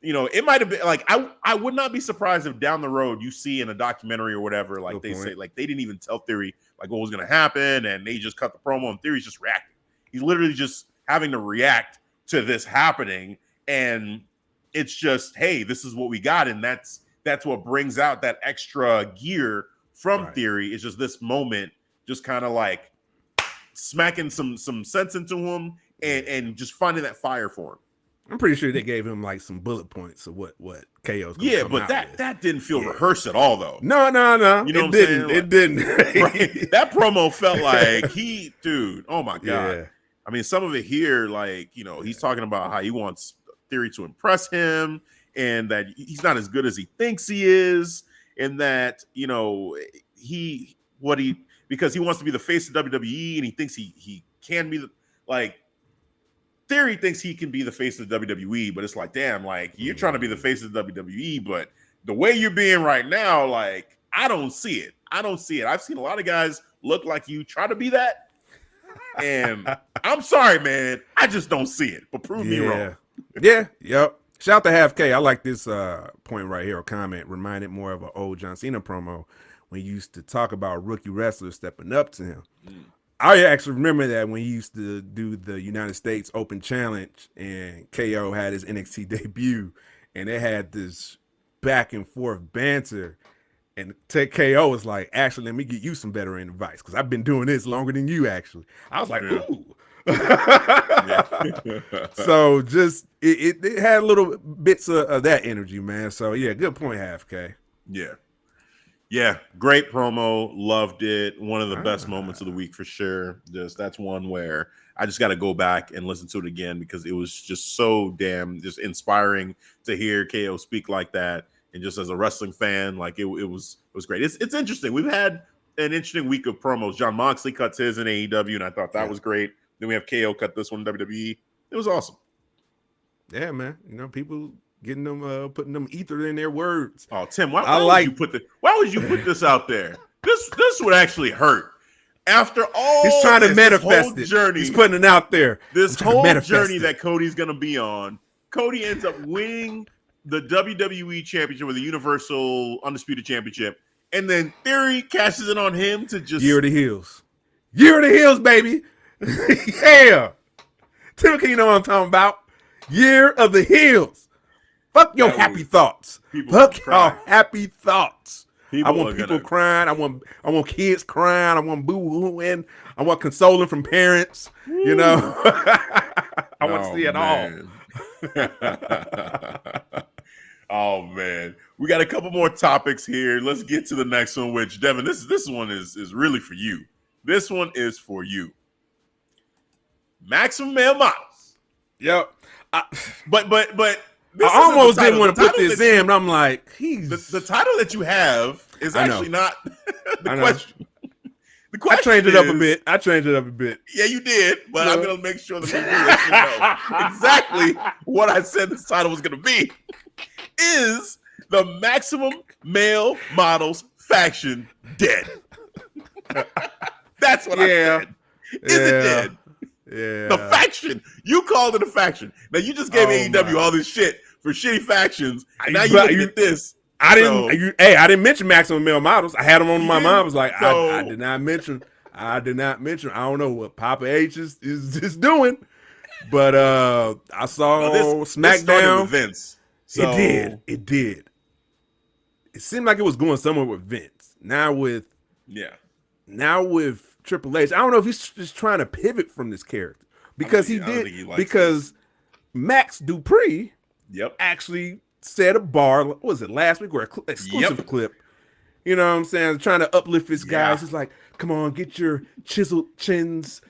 You know, it might have been like, I would not be surprised if down the road you see in a documentary or whatever, like they say, like they didn't even tell Theory like what was going to happen, and they just cut the promo and Theory's just reacting. He's literally just having to react to this happening, and it's just, hey, this is what we got, and that's what brings out that extra gear from Theory. It's just this moment, just kind of like smacking some sense into him and just finding that fire for him. I'm pretty sure they gave him like some bullet points of what KO's gonna come but out that with. that didn't feel rehearsed at all, though. No. You know it didn't. It didn't. Right? That promo felt like dude, oh my God. Yeah. I mean, some of it here, like, you know, he's talking about how he wants Theory to impress him and that he's not as good as he thinks he is, and that, you know, because he wants to be the face of WWE and he thinks he can be Theory thinks he can be the face of WWE, but it's like, damn, like, you're trying to be the face of WWE, but the way you're being right now, like, I don't see it. I've seen a lot of guys look like you try to be that, and I'm sorry, man, I just don't see it. But prove me wrong. Yep. Shout out to Half K. I like this point right here, or comment. Reminded more of an old John Cena promo when he used to talk about rookie wrestlers stepping up to him. I actually remember that when he used to do the United States Open Challenge and KO had his NXT debut, and they had this back and forth banter, and KO was like, actually, let me get you some veteran advice because I've been doing this longer than you actually. I was like, ooh. So just it had little bits of that energy, man. So yeah, good point, Half K. Yeah, great promo. Loved it. One of the best moments of the week for sure. That's one where I just got to go back and listen to it again because it was just so damn just inspiring to hear KO speak like that. And just as a wrestling fan, like it was great. It's interesting. We've had an interesting week of promos. John Moxley cuts his in AEW, and I thought that was great. Then we have KO cut this one in WWE. It was awesome. Yeah, man. You know, people getting them, putting them ether in their words. Oh, Tim, why would you put this out there? This would actually hurt. After all, he's trying to manifest it. Journey, he's putting it out there. This whole journey that Cody's going to be on. Cody ends up winning the WWE Championship or the Universal Undisputed Championship, and then Theory cashes it on him to just Year of the Heels. Year of the Heels, baby. Yeah. Tim, can you know what I'm talking about? Year of the Heels. Fuck your happy thoughts. Fuck your happy thoughts. I want people crying. I want kids crying. I want boo-hooing. I want consoling from parents. Woo. You know, I want to see it all. Oh man, we got a couple more topics here. Let's get to the next one. Which Devin, this one is really for you. This one is for you. Maximum Male Models. Yep. But I almost didn't want to put this in, but I'm like, the title that you have is actually not the question. The question I changed it up a bit. Yeah, you did, but I'm gonna make sure that people let you know exactly what I said this title was gonna be. Is the Maximum Male Models faction dead? That's what I said. Is it dead? Yeah. The faction. You called it a faction. Now you just gave AEW all this shit for shitty factions. And now you at this. I didn't mention Maximum Male Models. I had them on my mind. I was like, I did not mention. I don't know what Papa H is doing, but I saw SmackDown. With Vince. So. It did. It seemed like it was going somewhere with Vince. Now with Triple H, I don't know if he's just trying to pivot from this character because because Max Dupree actually said a bar. What was it last week or exclusive clip? You know what I'm saying? Trying to uplift his guys. He's like, "Come on, get your chiseled chins."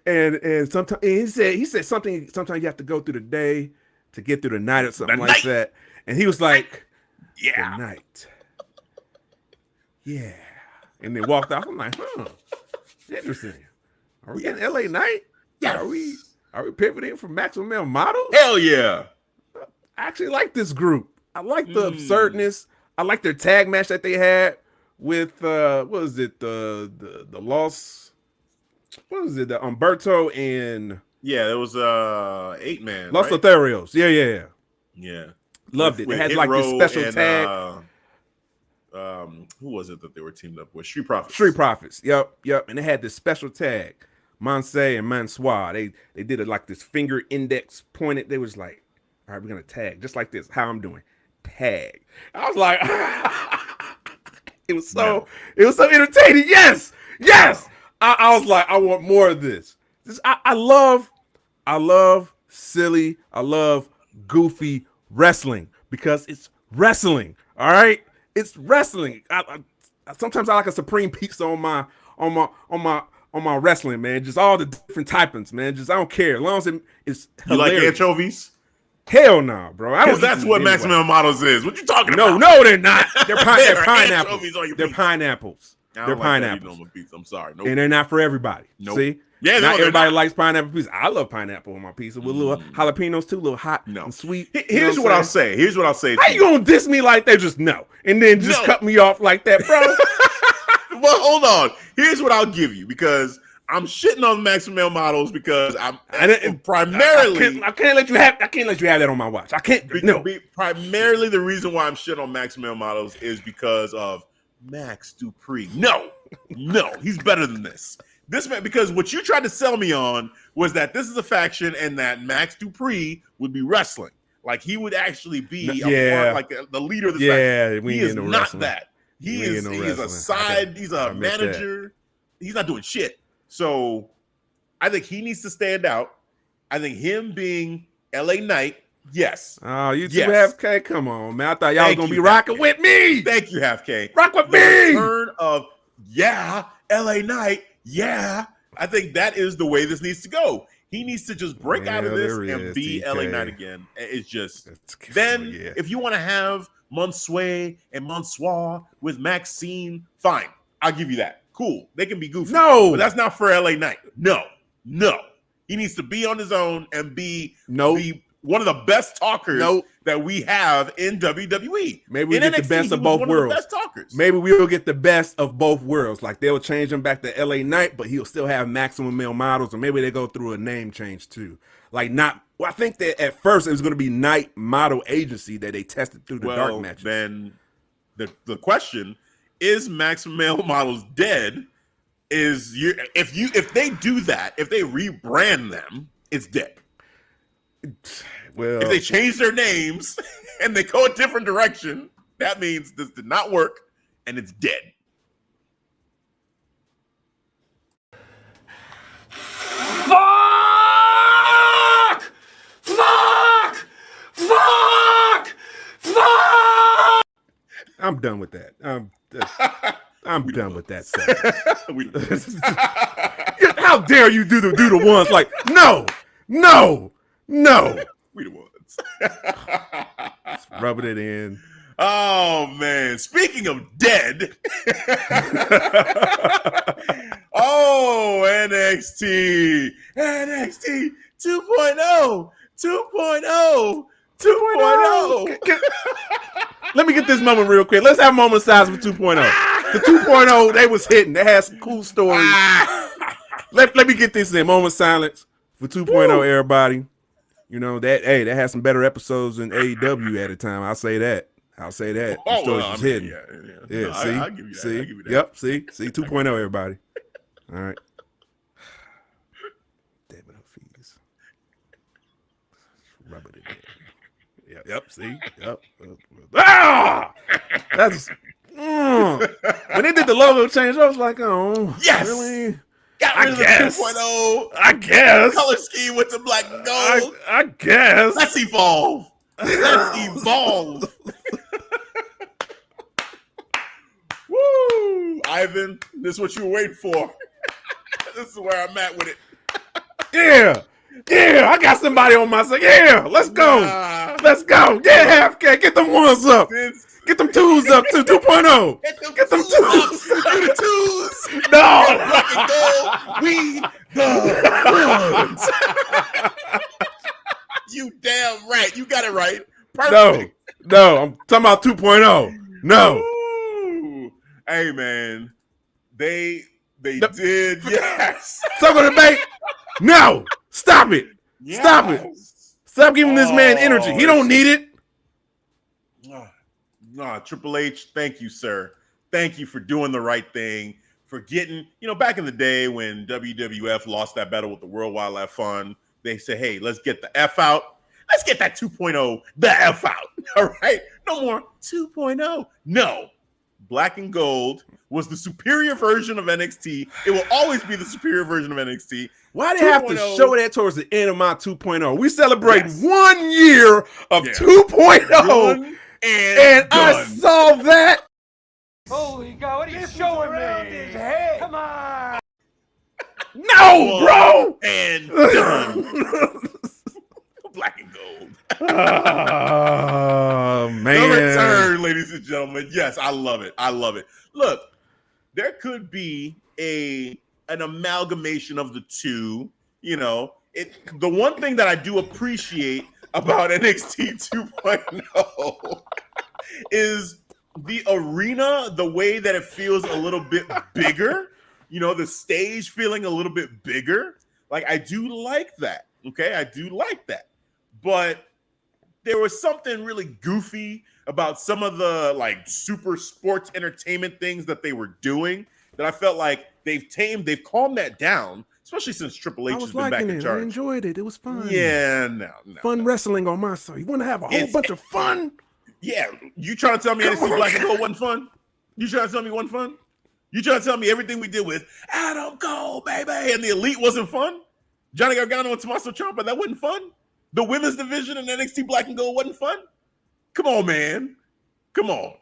and sometimes he said something. Sometimes you have to go through the day to get through the night or something like that. And he was like, "Yeah, the night, yeah." And then walked out. I'm like, interesting. Are we getting LA Knight? Yeah. Are we pivoting from Maximum Male Models? Hell yeah. I actually like this group. I like the absurdness. I like their tag match that they had with what was it? The Los, what was it? The Humberto and there was 8-man. Los right? Lotharios. Yeah. Loved it. With They had Hit like this Row special and, tag. Who was it that they were teamed up with? Street Profits. Street Profits. Yep. And they had this special tag. Monse and Mansoir. They did it like this finger index pointed. They was like, all right, we're gonna tag just like this. How I'm doing. Tag. I was like, it was so entertaining. Yes. I was like, I want more of this. I love silly, I love goofy wrestling because it's wrestling. All right, it's wrestling. Sometimes I like a supreme pizza on my wrestling, man. Just all the different typings, man. Just I don't care as long as it's hilarious. You like anchovies? Hell no, nah, bro. Because that's what Maximum Models is. What you talking about? No, they're not. They're pineapples. They're pizza. pineapples. They're pineapples. That, you know, pizza. I'm sorry. Nope. And they're not for everybody. Nope. See? Yeah, not everybody likes pineapple pizza. I love pineapple on my pizza with little jalapenos too, a little hot and sweet. Here's what I'll say. How you gonna diss me like that? Just no. And then just cut me off like that, bro. Well, hold on. Here's what I'll give you because I'm shitting on Maximum Male Models because primarily I can't let you have that on my watch. I can't. Primarily the reason why I'm shitting on Maximum Male Models is because of Max Dupree. No, he's better than this. This man, because what you tried to sell me on was that this is a faction and that Max Dupree would be wrestling. Like he would actually be the leader of the faction. He is not wrestling. That. He's a side, he's a manager. He's not doing shit. So I think he needs to stand out. I think him being LA Knight, yes. Oh, you two Half K? Come on, man. I thought y'all was going to be rocking with me. Thank you, Half K. Rock with me. Return of, LA Knight. Yeah, I think that is the way this needs to go. He needs to just break out of this and be LA Knight again. It's just if you want to have Monsue and Mansoir with Maxine, fine. I'll give you that. Cool. They can be goofy. No, but that's not for LA Knight. No. He needs to be on his own and be one of the best talkers that we have in WWE. Maybe we get the best of both worlds. Maybe we'll get the best of both worlds. Like they'll change him back to LA Knight, but he'll still have Maximum Male Models, or maybe they go through a name change too. Like I think that at first it was going to be Night Model Agency that they tested through the dark matches. Then the question is: Maximum Male Models dead? If they do that, if they rebrand them, it's dead. Well, if they change their names and they go a different direction, that means this did not work and it's dead. Fuck! I'm done with that. I'm done with that stuff. How dare you do the ones like no. We the ones. Just rubbing it in. Oh man! Speaking of dead, NXT 2.0. Let me get this moment real quick. Let's have a moment of silence for 2.0. The 2.0, they was hitting. They had some cool stories. Let me get this in. Moment of silence for 2.0, everybody. You know, that had some better episodes than AEW at the time. I'll say that. The stories was hitting. Yeah. No, see? I'll give you that. See? I'll give you that. Yep, see? 2.0, everybody. All right. Damn it, Hafeez. Rub it in. Yep, see? Yep. Ah! That's when they did the logo change, I was like, oh, yes! Really? Got rid of the 2.0. I guess. Color scheme with the black and gold. I guess. Let's evolve. Let's evolve. Woo! Ivan, this is what you were waiting for. This is where I'm at with it. Yeah. Yeah, I got somebody on my side. Yeah, let's go. Nah. Let's go. Yeah, half K. Get them ones up. Get them twos up to 2.0. Get them twos. Do the twos. No. We the ones. You damn right. You got it right. Perfect. No, I'm talking about 2.0. No. Ooh. Hey, man. They did, yes. Suck on the bank. No. Stop it. Yes. Stop it. Stop giving this man energy. He don't need it. Nah, Triple H, thank you, sir. Thank you for doing the right thing, for getting, back in the day when WWF lost that battle with the World Wildlife Fund, they said, hey, let's get the F out. Let's get that 2.0, the F out. All right? No more 2.0. No. Black and Gold was the superior version of NXT. It will always be the superior version of NXT. Why do they have to show that towards the end of my 2.0? We celebrate 1 year of 2.0. And I saw that. Holy God, what are you showing me? His head. Come on. No, bro. And done. Black and Gold. Oh, man. The return, ladies and gentlemen. Yes, I love it. I love it. Look, there could be an amalgamation of the two. The one thing that I do appreciate about NXT 2.0 is the arena, the way that it feels a little bit bigger, the stage feeling a little bit bigger. Like, I do like that. Okay, I do like that. But there was something really goofy about some of the super sports entertainment things that they were doing that I felt like they've calmed that down, especially since Triple H has been back in charge. I enjoyed it. It was fun. Yeah, no. Fun wrestling on my side. You want to have a whole bunch of fun? Yeah. You trying to tell me NXT Black Gold wasn't fun? You trying to tell me it wasn't fun? You trying to tell me everything we did with Adam Cole, baby, and the Elite wasn't fun? Johnny Gargano and Tommaso Ciampa, that wasn't fun? The women's division in NXT Black and Gold wasn't fun? Come on, man. Come on.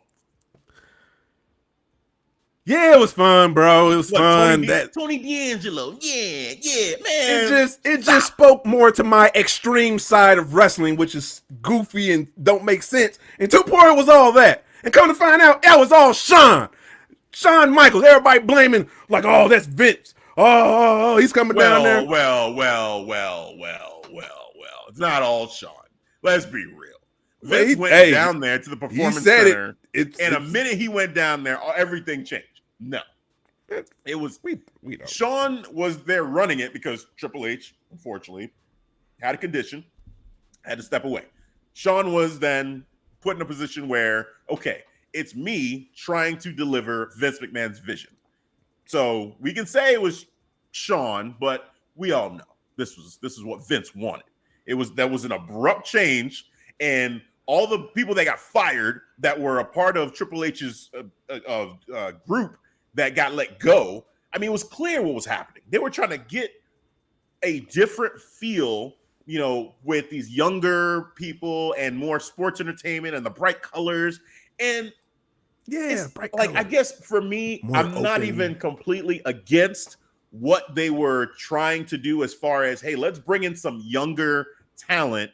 Yeah, it was fun, bro. It was fun. Tony D'Angelo. Yeah, man. It just spoke more to my extreme side of wrestling, which is goofy and don't make sense. And 2.0 was all that. And come to find out, that was all Shawn Michaels. Everybody blaming oh, that's Vince. Oh, he's coming down there. Well. It's not all Shawn. Let's be real. Vince went down there to the Performance Center. And a minute he went down there, everything changed. No. It was Shawn was there running it because Triple H, unfortunately, had a condition, had to step away. Shawn was then put in a position where, okay, it's me trying to deliver Vince McMahon's vision. So we can say it was Shawn, but we all know this is what Vince wanted. That was an abrupt change, and all the people that got fired that were a part of Triple H's group that got let go. I mean, it was clear what was happening. They were trying to get a different feel, with these younger people and more sports entertainment and the bright colors. And bright colors. I guess for me, I'm not even completely against what they were trying to do as far as, hey, let's bring in some younger talent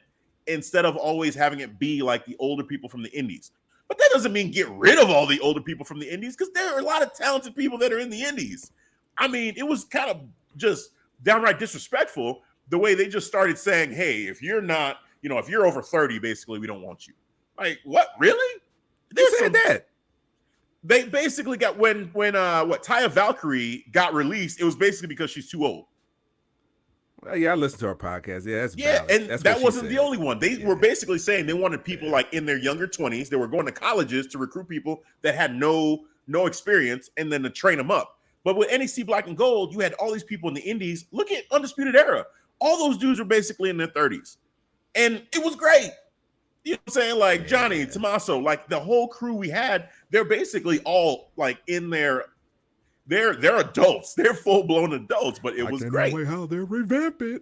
instead of always having it be like the older people from the indies. But that doesn't mean get rid of all the older people from the indies, because there are a lot of talented people that are in the indies. I mean, it was kind of just downright disrespectful the way they just started saying, hey, if you're not, if you're over 30, basically, we don't want you. Like, what? Really? They said that. They basically got when Taya Valkyrie got released, it was basically because she's too old. Well, yeah, I listened to our podcast. Yeah, that's valid. And that's that wasn't the only one. They were basically saying they wanted people in their younger 20s. They were going to colleges to recruit people that had no experience and then to train them up. But with NXT Black and Gold, you had all these people in the indies. Look at Undisputed Era. All those dudes were basically in their 30s. And it was great. You know what I'm saying? Johnny, Tommaso, the whole crew we had, they're basically all in their they're adults. They're full-blown adults, but it was great. Way how they revamp it.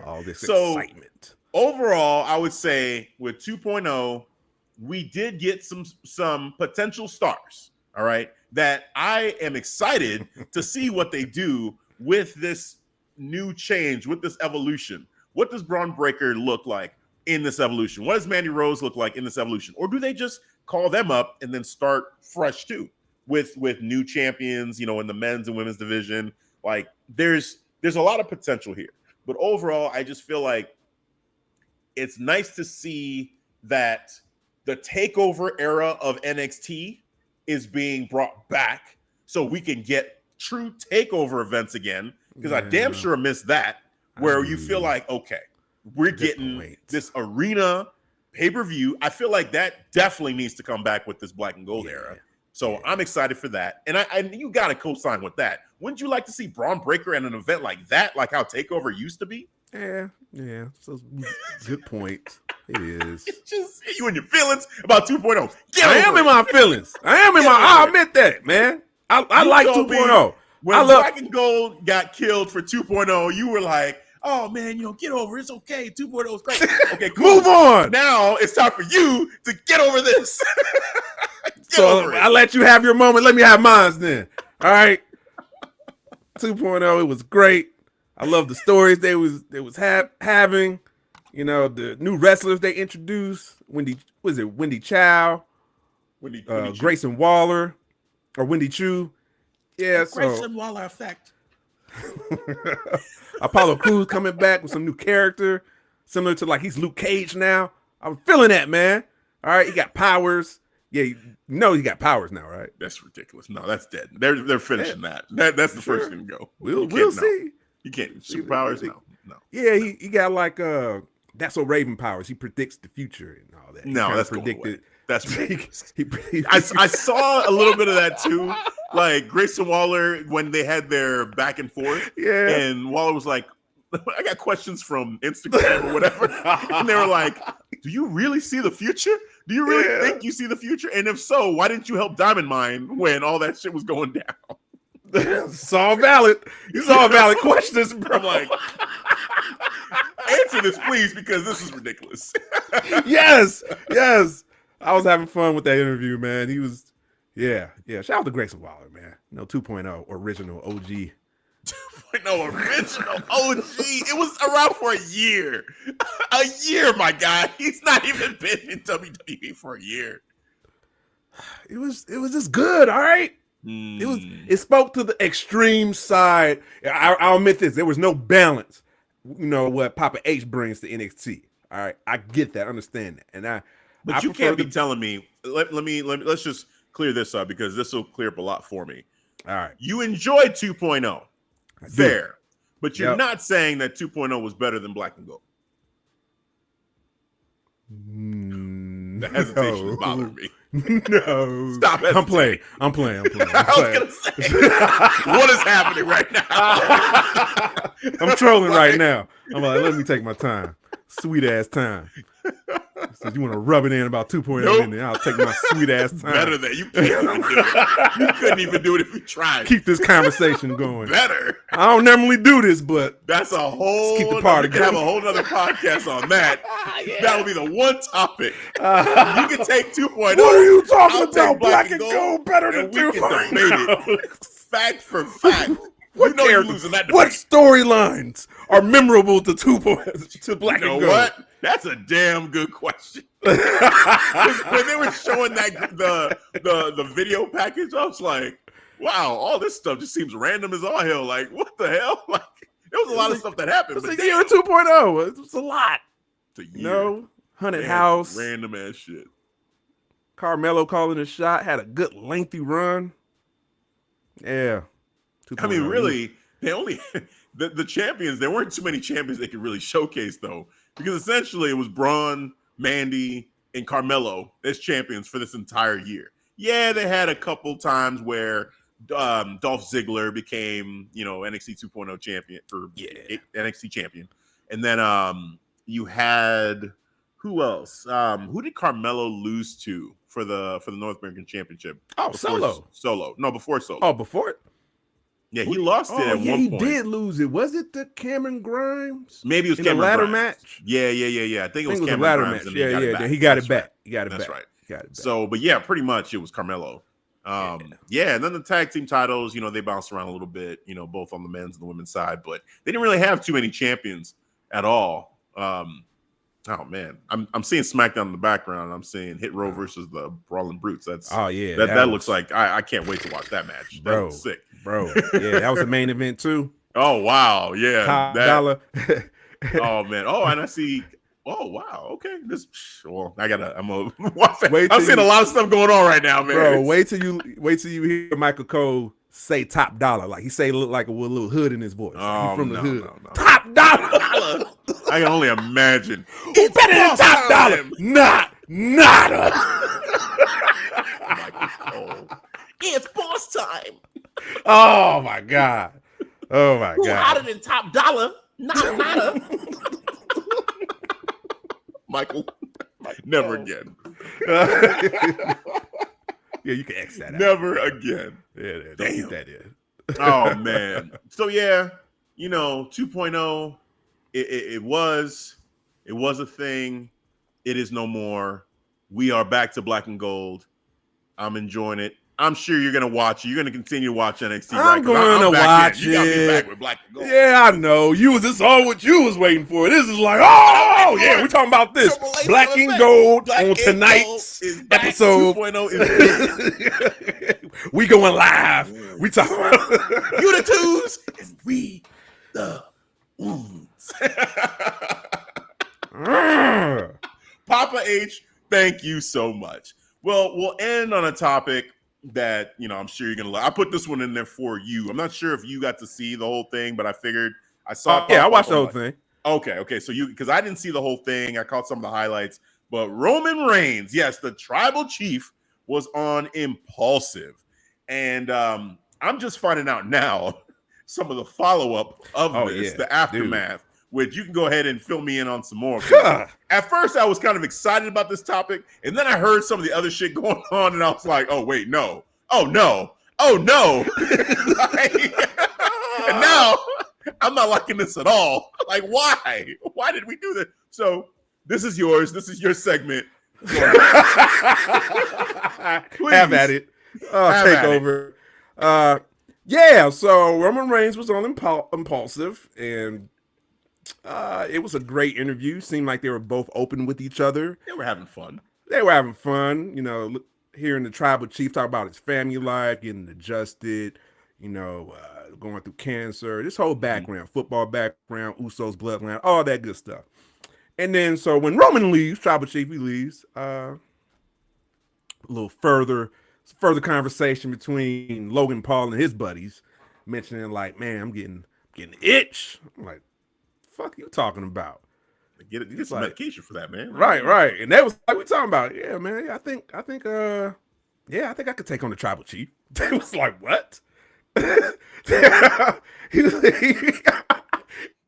All this excitement. Overall, I would say with 2.0, we did get some potential stars. All right, that I am excited to see what they do with this new change, with this evolution. What does Braun Breaker look like in this evolution? What does Mandy Rose look like in this evolution? Or do they just call them up and then start fresh too with new champions, in the men's and women's division? Like there's a lot of potential here. But overall, I just feel like it's nice to see that the takeover era of NXT is being brought back so we can get true takeover events again. Because I damn sure missed that, where you feel like, okay, we're getting this arena pay-per-view. I feel like that definitely needs to come back with this Black and Gold era. So I'm excited for that. And you got to co-sign with that. Wouldn't you like to see Braun Breaker at an event like that, like how TakeOver used to be? Yeah. So good point. It is. Just you and your feelings about 2.0. I am in my feelings. I admit that, man. I like 2.0. When Black and Gold got killed for 2.0, you were like, oh, man, get over it. It's okay. 2.0 is great. Okay, cool. Move on. Now it's time for you to get over this. So I let you have your moment. Let me have mine then. All right. 2.0, it was great. I love the stories they was having. The new wrestlers they introduced. Wendy Chow? Wendy Grayson Waller or Wendy Chu. Yeah, Grayson Waller effect. Apollo Crews coming back with some new character, similar to like he's Luke Cage now. I'm feeling that, man. All right, he got powers. Yeah, he got powers now, right? That's ridiculous. No, that's dead. They're finishing that. That's the first thing to go. We'll see. You can't superpowers. No. Yeah, he got like that's what Raven powers. He predicts the future and all that. No, that's predicted. That's ridiculous. I saw a little bit of that too. Like Grayson Waller when they had their back and forth. Yeah. And Waller was like, I got questions from Instagram or whatever. And they were like, do you really see the future? Do you really think you see the future? And if so, why didn't you help Diamond Mine when all that shit was going down? It's all valid. These are all valid questions, bro. I'm like, answer this, please, because this is ridiculous. Yes. I was having fun with that interview, man. He was, yeah. Shout out to Grayson Waller, man. 2.0 original OG. 2.0 original OG. It was around for a year. A year, my guy. He's not even been in WWE for a year. It was just good, all right? It spoke to the extreme side. I'll admit this. There was no balance. What Papa H brings to NXT. All right. I get that. I understand that. But you can't be telling me, let's just clear this up because this will clear up a lot for me. All right. You enjoyed 2.0. Fair. But you're not saying that 2.0 was better than Black and Gold. The hesitation is bothering me. No. Stop it. I'm playing. I was going to say, what is happening right now? I'm trolling right now. I'm like, let me take my time. Sweet ass time. So you want to rub it in about 2.0 in there, I'll take my sweet ass time. Better than you can't even do it. You couldn't even do it if you tried. Keep this conversation going. Better. I don't normally do this, but that's a whole. Keep the party going. We can have a whole other podcast on that. That will be the one topic. You can take 2.0. What are you talking about? Black and Gold better than 2.0. We can debate it fact for fact. You're losing that debate. What storylines are memorable to to Black and Gold? What? That's a damn good question. When they were showing that the video package, I was like, wow, all this stuff just seems random as all hell. Like, what the hell? Like, there was a lot of stuff that happened. It's a year 2.0. It was a lot. It's a year. Haunted House. Random ass shit. Carmelo calling a shot. Had a good lengthy run. Yeah. 2.0. I mean, really, they only the champions. There weren't too many champions they could really showcase though, because essentially it was Braun, Mandy, and Carmelo as champions for this entire year. Yeah, they had a couple times where Dolph Ziggler became, NXT 2.0 champion for NXT champion, and then you had who else? Who did Carmelo lose to for the North American Championship? Oh, Solo. No, before Solo. Oh, before it. Yeah, he lost it at one he point. did lose it. Was it the Cameron Grimes? Maybe it was in Cameron the ladder Grimes. match. Yeah. I think it was Cameron ladder Grimes. match. And Then he got it back. Right. He got it back. That's right. Got it back. So, but yeah, pretty much it was Carmelo. And then the tag team titles, they bounced around a little bit, both on the men's and the women's side, but they didn't really have too many champions at all. Oh man, I'm seeing SmackDown in the background. I'm seeing Hit Row versus the Brawling Brutes. That looks like I can't wait to watch that match. That looks sick, bro. Yeah, that was the main event too. Oh wow, yeah, Top dollar. Oh man. Oh, and I see. Oh wow. Okay. I'm gonna watch that. I'm seeing a lot of stuff going on right now, man. Bro, wait till you hear Michael Cole say top dollar. Like he say look like a little hood in his voice. Oh, from the hood. No. Top dollar. I can only imagine. He's better than top dollar. Nada. Michael Cole. It's boss time. Oh my God. Who hotter than top dollar? Nada. Michael, never again. Yeah, you can X that out. Never again. Yeah, damn. That in. Oh man. So yeah, 2.0. It was a thing. It is no more. We are back to black and gold. I'm enjoying it. I'm sure you're gonna watch it. You're gonna continue to watch NXT. I'm going to watch it. You got me back with black and gold. Yeah, I know. This is all what you was waiting for. This is like, oh yeah, we're talking about this black and gold on tonight's episode. 2.0 is we going live. We talking about you the twos and we the ones. Papa H, thank you so much. Well, we'll end on a topic that I'm sure you're gonna love. I put this one in there for you. I'm not sure if you got to see the whole thing, but I figured I saw. Yeah, I watched the whole thing. Okay. So because I didn't see the whole thing, I caught some of the highlights. But Roman Reigns, yes, the tribal chief was on Impaulsive, and I'm just finding out now some of the follow up of this, the aftermath. Which you can go ahead and fill me in on some more. At first, I was kind of excited about this topic, and then I heard some of the other shit going on, and I was like, "Oh wait, no! Oh no! Oh no!" And now I'm not liking this at all. Like, why? Why did we do this? So this is yours. This is your segment. Have at it. Take over. Yeah. So Roman Reigns was on Impaulsive, and it was a great interview. Seemed like they were both open with each other. They were having fun. Hearing the tribal chief talk about his family life, getting adjusted, going through cancer, this whole background, football background, Usos bloodline, all that good stuff. And then, so when Roman leaves, tribal chief, he leaves, a little further conversation between Logan Paul and his buddies, mentioning like, man, I'm getting itch. I'm like, fuck you talking about? Get some medication for that, man. Right. And that was like we talking about. Yeah, man. I think I could take on the tribal chief. They was like, what?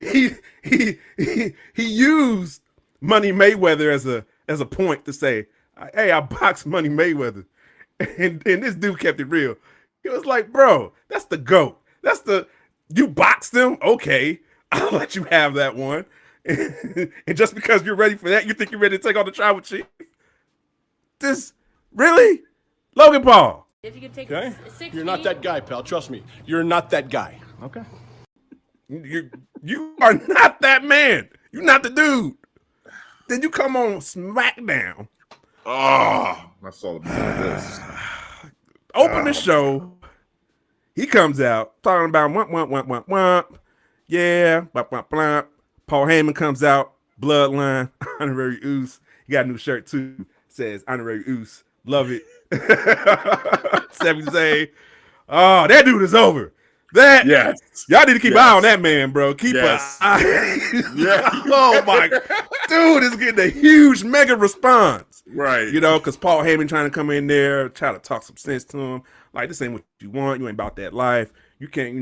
he used Money Mayweather as a point to say, hey, I boxed Money Mayweather. And this dude kept it real. He was like, bro, that's the GOAT. You boxed him? Okay. I'll let you have that one. And just because you're ready for that, you think you're ready to take on the tribal chief? Really? Logan Paul. If you could take Okay? 6 You're not that guy, pal. Trust me. You're not that guy. Okay. You are not that man. You're not the dude. Then you come on SmackDown. Oh, I saw the this. Open the show. He comes out talking about wump. Yeah, blah. Paul Heyman comes out, Bloodline, Honorary Oos. He got a new shirt too. Says Honorary Oos. Love it. Sami Zayn. Oh, that dude is over. Y'all need to keep an eye on that man, bro. Keep an eye. Oh my dude is getting a huge mega response. Right. Because Paul Heyman trying to come in there, try to talk some sense to him. Like, this ain't what you want. You ain't about that life. You can't,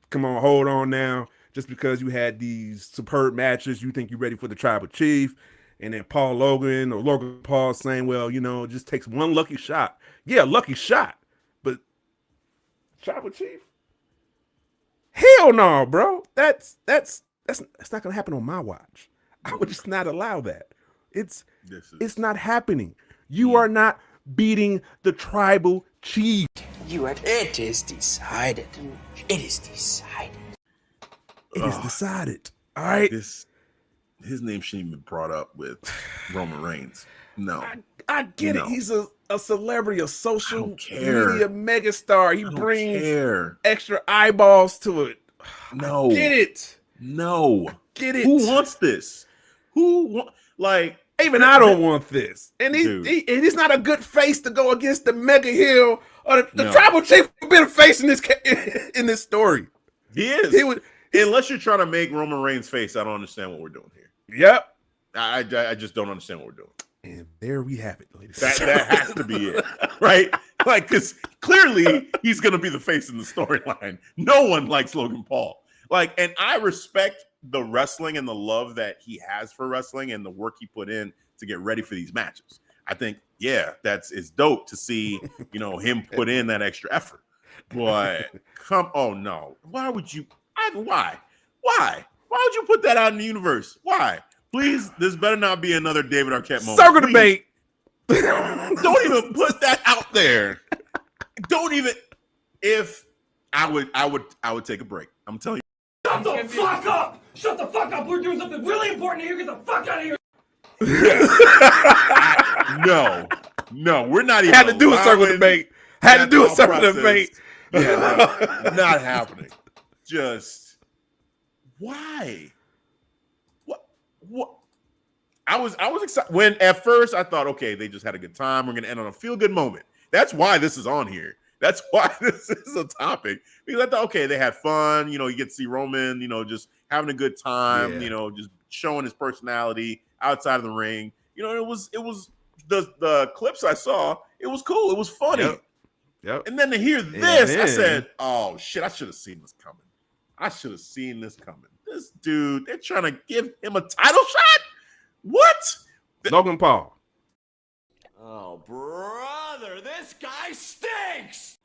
come on, hold on now. Just because you had these superb matches, you think you're ready for the tribal chief. And then Logan Paul saying, well, it just takes one lucky shot. Yeah, lucky shot. But tribal chief? Hell no, bro. That's not gonna happen on my watch. I would just not allow that. It's not happening. You are not beating the tribal chief. It is decided. It is decided. It is decided. All right. His name shouldn't even be brought up with Roman Reigns. No. I get it. He's a celebrity, a social care. media megastar. He brings extra eyeballs to it. No. Get it. No. Get it. Who wants this? Even I don't want this. And he's not a good face to go against the mega heel or the tribal chief who's been facing this in this story. He is. Unless you're trying to make Roman Reigns face, I don't understand what we're doing here. Yep. I just don't understand what we're doing. And there we have it, ladies. That has to be it, right? Like, because clearly he's going to be the face in the storyline. No one likes Logan Paul. Like, and I respect the wrestling and the love that he has for wrestling and the work he put in to get ready for these matches. I think, it's dope to see, him put in that extra effort. But oh no, why would you? Why would you put that out in the universe? Why? Please, this better not be another David Arquette moment. Circle debate. Don't even put that out there. Don't even. If I would take a break. I'm telling you. Shut the fuck up! Shut the fuck up! We're doing something really important here. Get the fuck out of here! No, we're not even. Had to do a circle debate. Had to do a circle debate. Yeah, no, not happening. Just why? What? I was excited when at first I thought, okay, they just had a good time. We're gonna end on a feel good moment. That's why this is on here. That's why this is a topic, because I thought, okay, they had fun. You get to see Roman, just having a good time. Just showing his personality outside of the ring. It was the clips I saw. It was cool. It was funny. Yep. And then to hear this, I said, oh shit, I should have seen this coming. This dude, they're trying to give him a title shot? What? Logan Paul. Oh, brother, this guy stinks.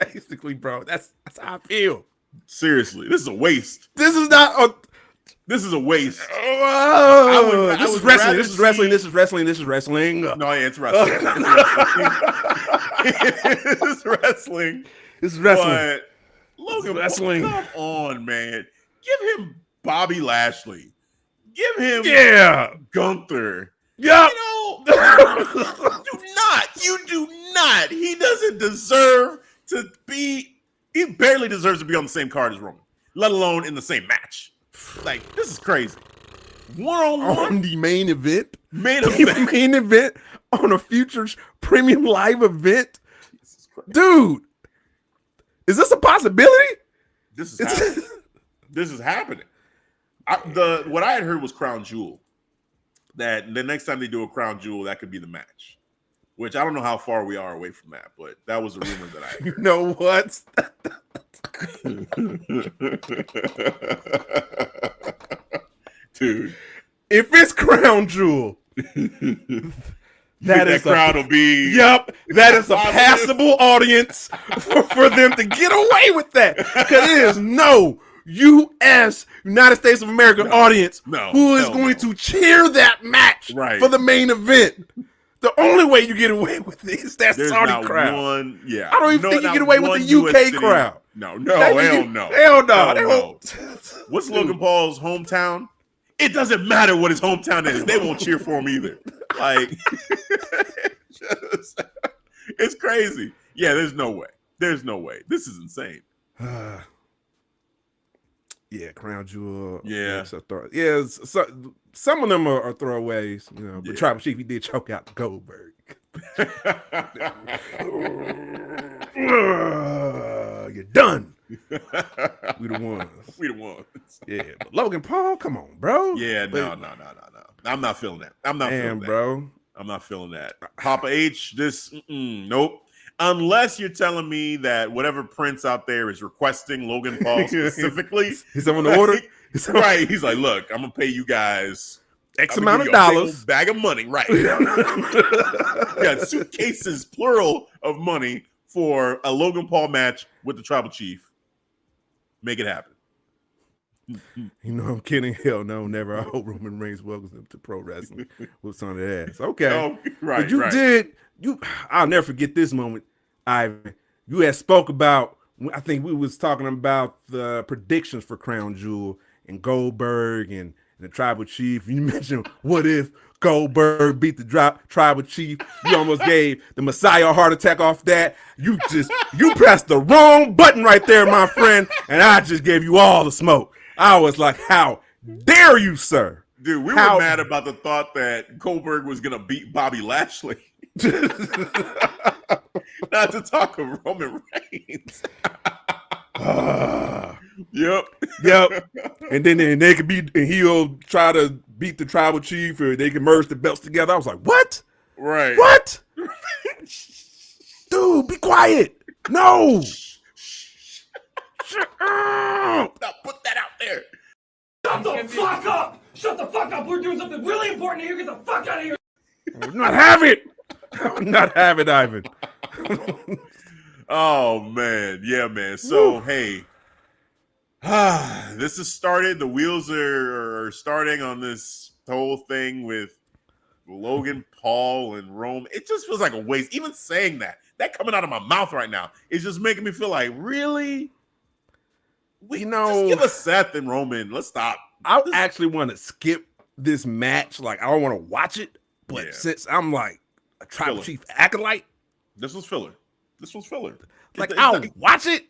Basically, bro, that's how I feel. Seriously, this is a waste. This is not a. This is a waste. This is wrestling. This is wrestling. This is wrestling. This is wrestling. No, it's wrestling. It's wrestling. This is wrestling. But Logan, wrestling. Come on, man. Give him Bobby Lashley. Give him Gunther. Yeah. You do not. He doesn't deserve to be. He barely deserves to be on the same card as Roman, let alone in the same match. Like, this is crazy. One-on-one on the main event. Main event on a future premium live event. Dude, is this a possibility? This is happening. This is happening. What I had heard was Crown Jewel. That the next time they do a Crown Jewel, that could be the match. Which I don't know how far we are away from that, but that was a rumor that I heard. You know what? Dude. If it's Crown Jewel, that crowd will be. Yep, that is a passable audience for them to get away with that. Because it is no U.S. United States of America audience who is going to cheer that match for the main event. The only way you get away with it is that Saudi crowd. I don't even think you get away with the UK crowd. Hell no. Hell no. What's Logan Paul's hometown? It doesn't matter what his hometown is. They won't cheer for him either. Like, it's crazy. Yeah, there's no way. This is insane. Yeah, Crown Jewel. Yeah. Some of them are throwaways. But Tribal Chief, he did choke out Goldberg. You're done. We the ones. Yeah, but Logan Paul, come on, bro. Yeah, no. I'm not feeling that. I'm not feeling that. Papa H, nope. Unless you're telling me that whatever prince out there is requesting Logan Paul specifically. He's on the order. Right. He's like, look, I'm going to pay you guys X amount of dollars. Bag of money. Right. Yeah, suitcases, plural, of money for a Logan Paul match with the Tribal Chief. Make it happen. You know, I'm kidding. Hell no, never. I hope Roman Reigns welcomes them to pro wrestling. What's on the ass? Okay. Oh, right. But you right. did. I'll never forget this moment, Ivan. You had spoke about, I think we was talking about the predictions for Crown Jewel and Goldberg and the Tribal Chief. You mentioned, what if Goldberg beat the Tribal Chief? You almost gave the Messiah a heart attack off that. You pressed the wrong button right there, my friend, and I just gave you all the smoke. I was like, how dare you, sir? Dude, we were mad about the thought that Goldberg was going to beat Bobby Lashley. Not to talk of Roman Reigns. Yep. And then they could beat, and he'll try to beat the Tribal Chief, or they can merge the belts together. I was like, what? Right. What? Dude, be quiet. No. Shut up. Now put that out there. Shut the fuck up! Shut the fuck up! We're doing something really important here. Get the fuck out of here! I would not have it. I would not have it, Ivan. Oh man, yeah, man. So hey, this has started. The wheels are starting on this whole thing with Logan Paul and Rome. It just feels like a waste. Even saying that coming out of my mouth right now is just making me feel like, really? Just give us Seth and Roman. Let's stop. I actually want to skip this match. Like, I don't want to watch it, but since I'm like a Tribal Chief acolyte, this was filler. Like, I'll watch it.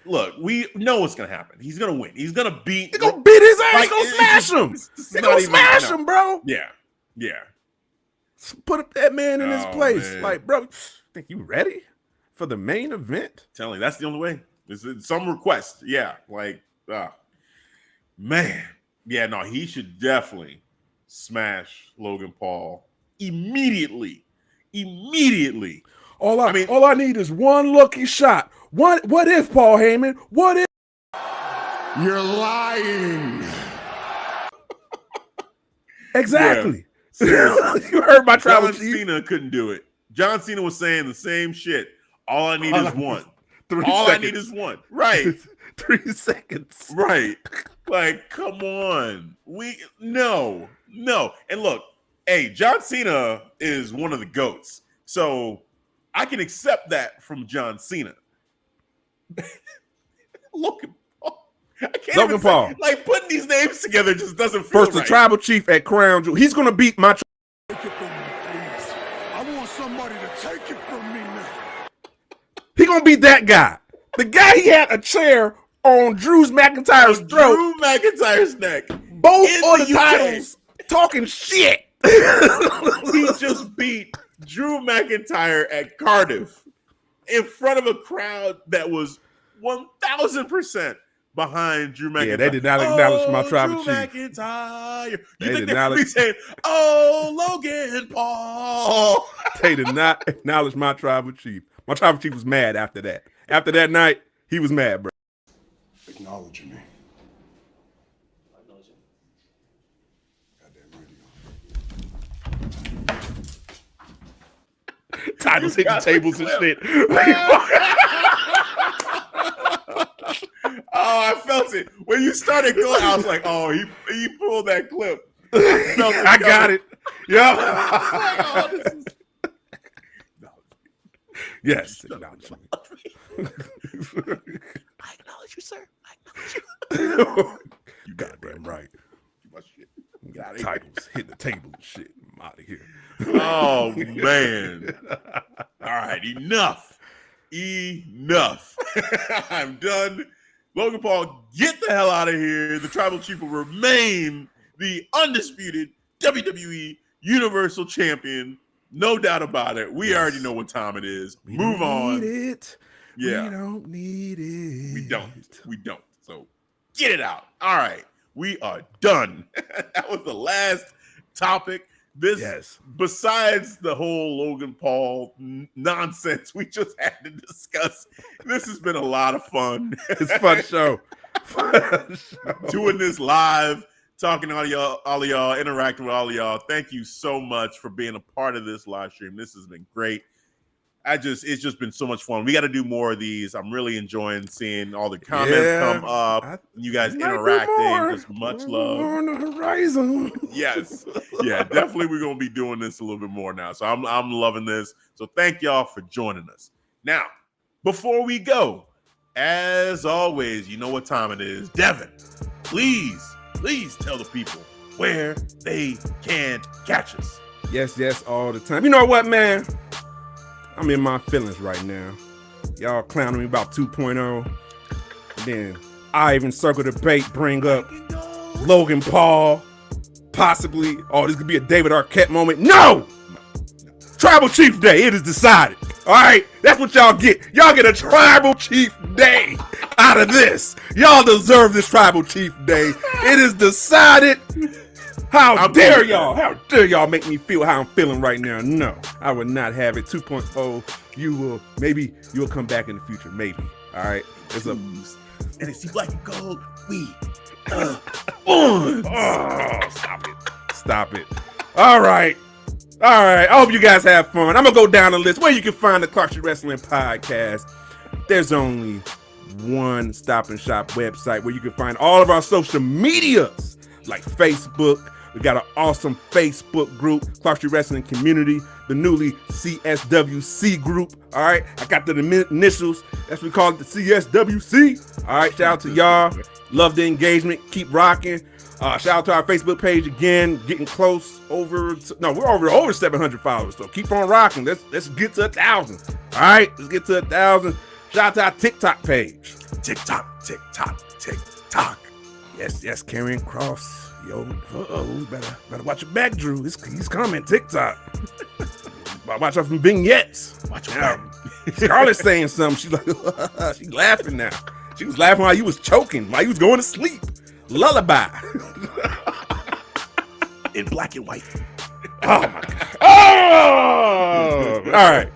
Look, we know what's gonna happen. He's gonna win. He's gonna beat. He's gonna beat his ass. He's gonna smash him. He's gonna smash him, bro. Yeah. Put that man in his place. Man. Like, bro, think you ready for the main event? Telling you, that's the only way. It's some request. Yeah, like, man. Yeah, no, he should definitely smash Logan Paul immediately. All I need is one lucky shot. What if, Paul Heyman? What if? You're lying. Exactly. Yeah. You heard my Tribal Chief. John Cena couldn't do it. John Cena was saying the same shit. All I need is one. I need is one. Right. 3 seconds. Right. Like, come on. No. And look, hey, John Cena is one of the GOATs. So I can accept that from John Cena. Logan Paul. Logan Paul. Like, putting these names together just doesn't feel First, the Tribal Chief at Crown Jewel. He's going to beat my... Take it from me, please. I want somebody to take it from me now. He going to beat that guy. The guy he had a chair on Drew McIntyre's throat. Drew McIntyre's neck. Both on the titles. Talking shit. He just beat Drew McIntyre at Cardiff in front of a crowd that was 1,000% behind Drew McIntyre. Yeah, they did not acknowledge my Tribal Drew Chief. McIntyre. You They think did they not would be saying, "Oh, Logan Paul"? They did not acknowledge my Tribal Chief. My Tribal Chief was mad after that. After that night, he was mad, bro. Acknowledge me. Titles hitting tables and shit. Oh, I felt it. When you started going, I was like, oh, he pulled that clip. I got it. Yeah. Yes. Acknowledge me. I acknowledge you, sir. I acknowledge you. You goddamn right. My shit. Titles hitting the table and shit. I'm out of here. Oh, man. All right, enough. I'm done. Logan Paul, get the hell out of here. The Tribal Chief will remain the undisputed WWE Universal Champion. No doubt about it. We already know what time it is. Move on. Need it. Yeah. We don't need it. We don't. So get it out. All right. We are done. That was the last topic. Besides the whole Logan Paul nonsense we just had to discuss, this has been a lot of fun. It's a fun show. Doing this live, talking to all of y'all, interacting with all of y'all. Thank you so much for being a part of this live stream. This has been great. it's just been so much fun. We got to do more of these. I'm really enjoying seeing all the comments come up. You guys interacting. Just much love on the horizon. Yes, yeah, definitely. We're gonna be doing this a little bit more now. So I'm loving this. So thank y'all for joining us. Now, before we go, as always, you know what time it is. Devin, please tell the people where they can catch us. Yes, all the time. You know what, man? I'm in my feelings right now. Y'all clowning me about 2.0. Then I even circle the bait, bring up Logan Paul. Possibly, this could be a David Arquette moment. No! Tribal Chief Day, it is decided. All right, that's what y'all get. Y'all get a Tribal Chief Day out of this. Y'all deserve this Tribal Chief Day. It is decided. How dare y'all? How dare y'all make me feel how I'm feeling right now? No, I would not have it. 2.0. You'll come back in the future, maybe. All right, it's a NXT Black and Gold. Stop it. All right. I hope you guys have fun. I'm gonna go down the list where you can find the Clark Street Wrestling Podcast. There's only one stop and shop website where you can find all of our social medias, like Facebook. We got an awesome Facebook group, Clark Street Wrestling Community, the newly CSWC group. All right, I got the initials. That's what we call it, the CSWC. All right, shout out to y'all. Love the engagement. Keep rocking. Shout out to our Facebook page again. Getting close we're over 700 followers. So keep on rocking. Let's get to 1,000. All right, let's get to 1,000. Shout out to our TikTok page. TikTok. Yes, Karrion Kross. Yo, better watch your back, Drew. He's coming. TikTok. Watch out from vignettes. Watch your back. Scarlett's saying something. She's like, she's laughing now. She was laughing while you was choking, while you was going to sleep. Lullaby. In black and white. Oh my God. Oh! All right.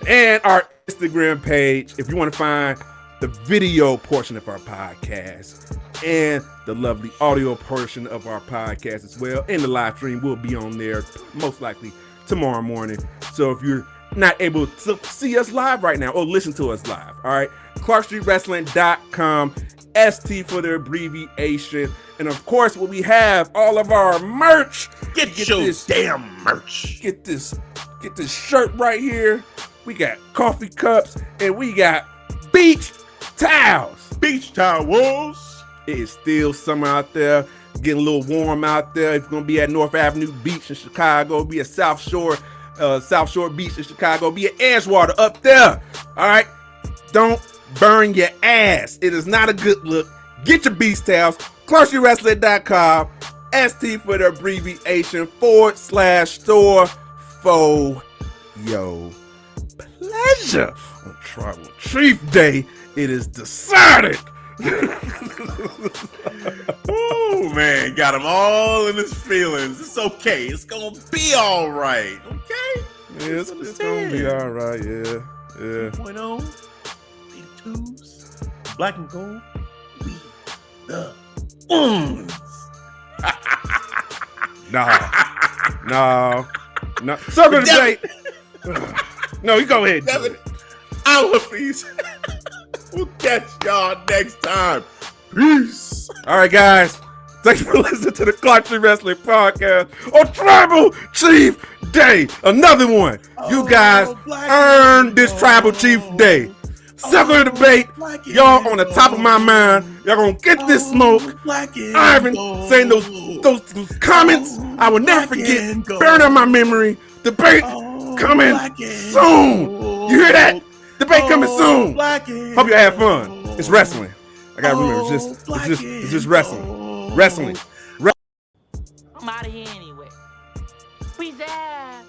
And our Instagram page, if you want to find the video portion of our podcast and the lovely audio portion of our podcast as well, and the live stream will be on there most likely tomorrow morning. So if you're not able to see us live right now or listen to us live, all right, ClarkStreetWrestling.com, ST for the abbreviation. And of course, when we have all of our merch, get your damn merch. Get this shirt right here. We got coffee cups and we got beach towels. Beach towels. It is still summer out there, getting a little warm out there. If you're gonna be at North Avenue Beach in Chicago, be at South Shore Beach in Chicago, be at Edgewater up there. All right, don't burn your ass. It is not a good look. Get your beach towels. ClarkStreetWrestling.com, ST for the abbreviation, /store for your pleasure. On Tribal Chief Day, it is decided. Oh man, got him all in his feelings. It's okay. It's gonna be all right. Okay. Yeah, it's gonna be all right. Yeah. 2.0, big twos, black and gold. We the ones. No. Circle the date. No, you go ahead. Devin, I'm Hafeez. We'll catch y'all next time. Peace. All right, guys. Thanks for listening to the Clark Street Wrestling Podcast on Tribal Chief Day. Another one. You guys earned this Tribal Chief Day. Circle the debate. Y'all on the top of my mind. Y'all gonna get this smoke. Ivan saying those comments I will never forget. Burn on my memory. Debate coming soon. You hear that? Debate coming soon. Hope you have fun. It's wrestling. I gotta remember, it's just wrestling. Wrestling. I'm out of here anyway. Peace out.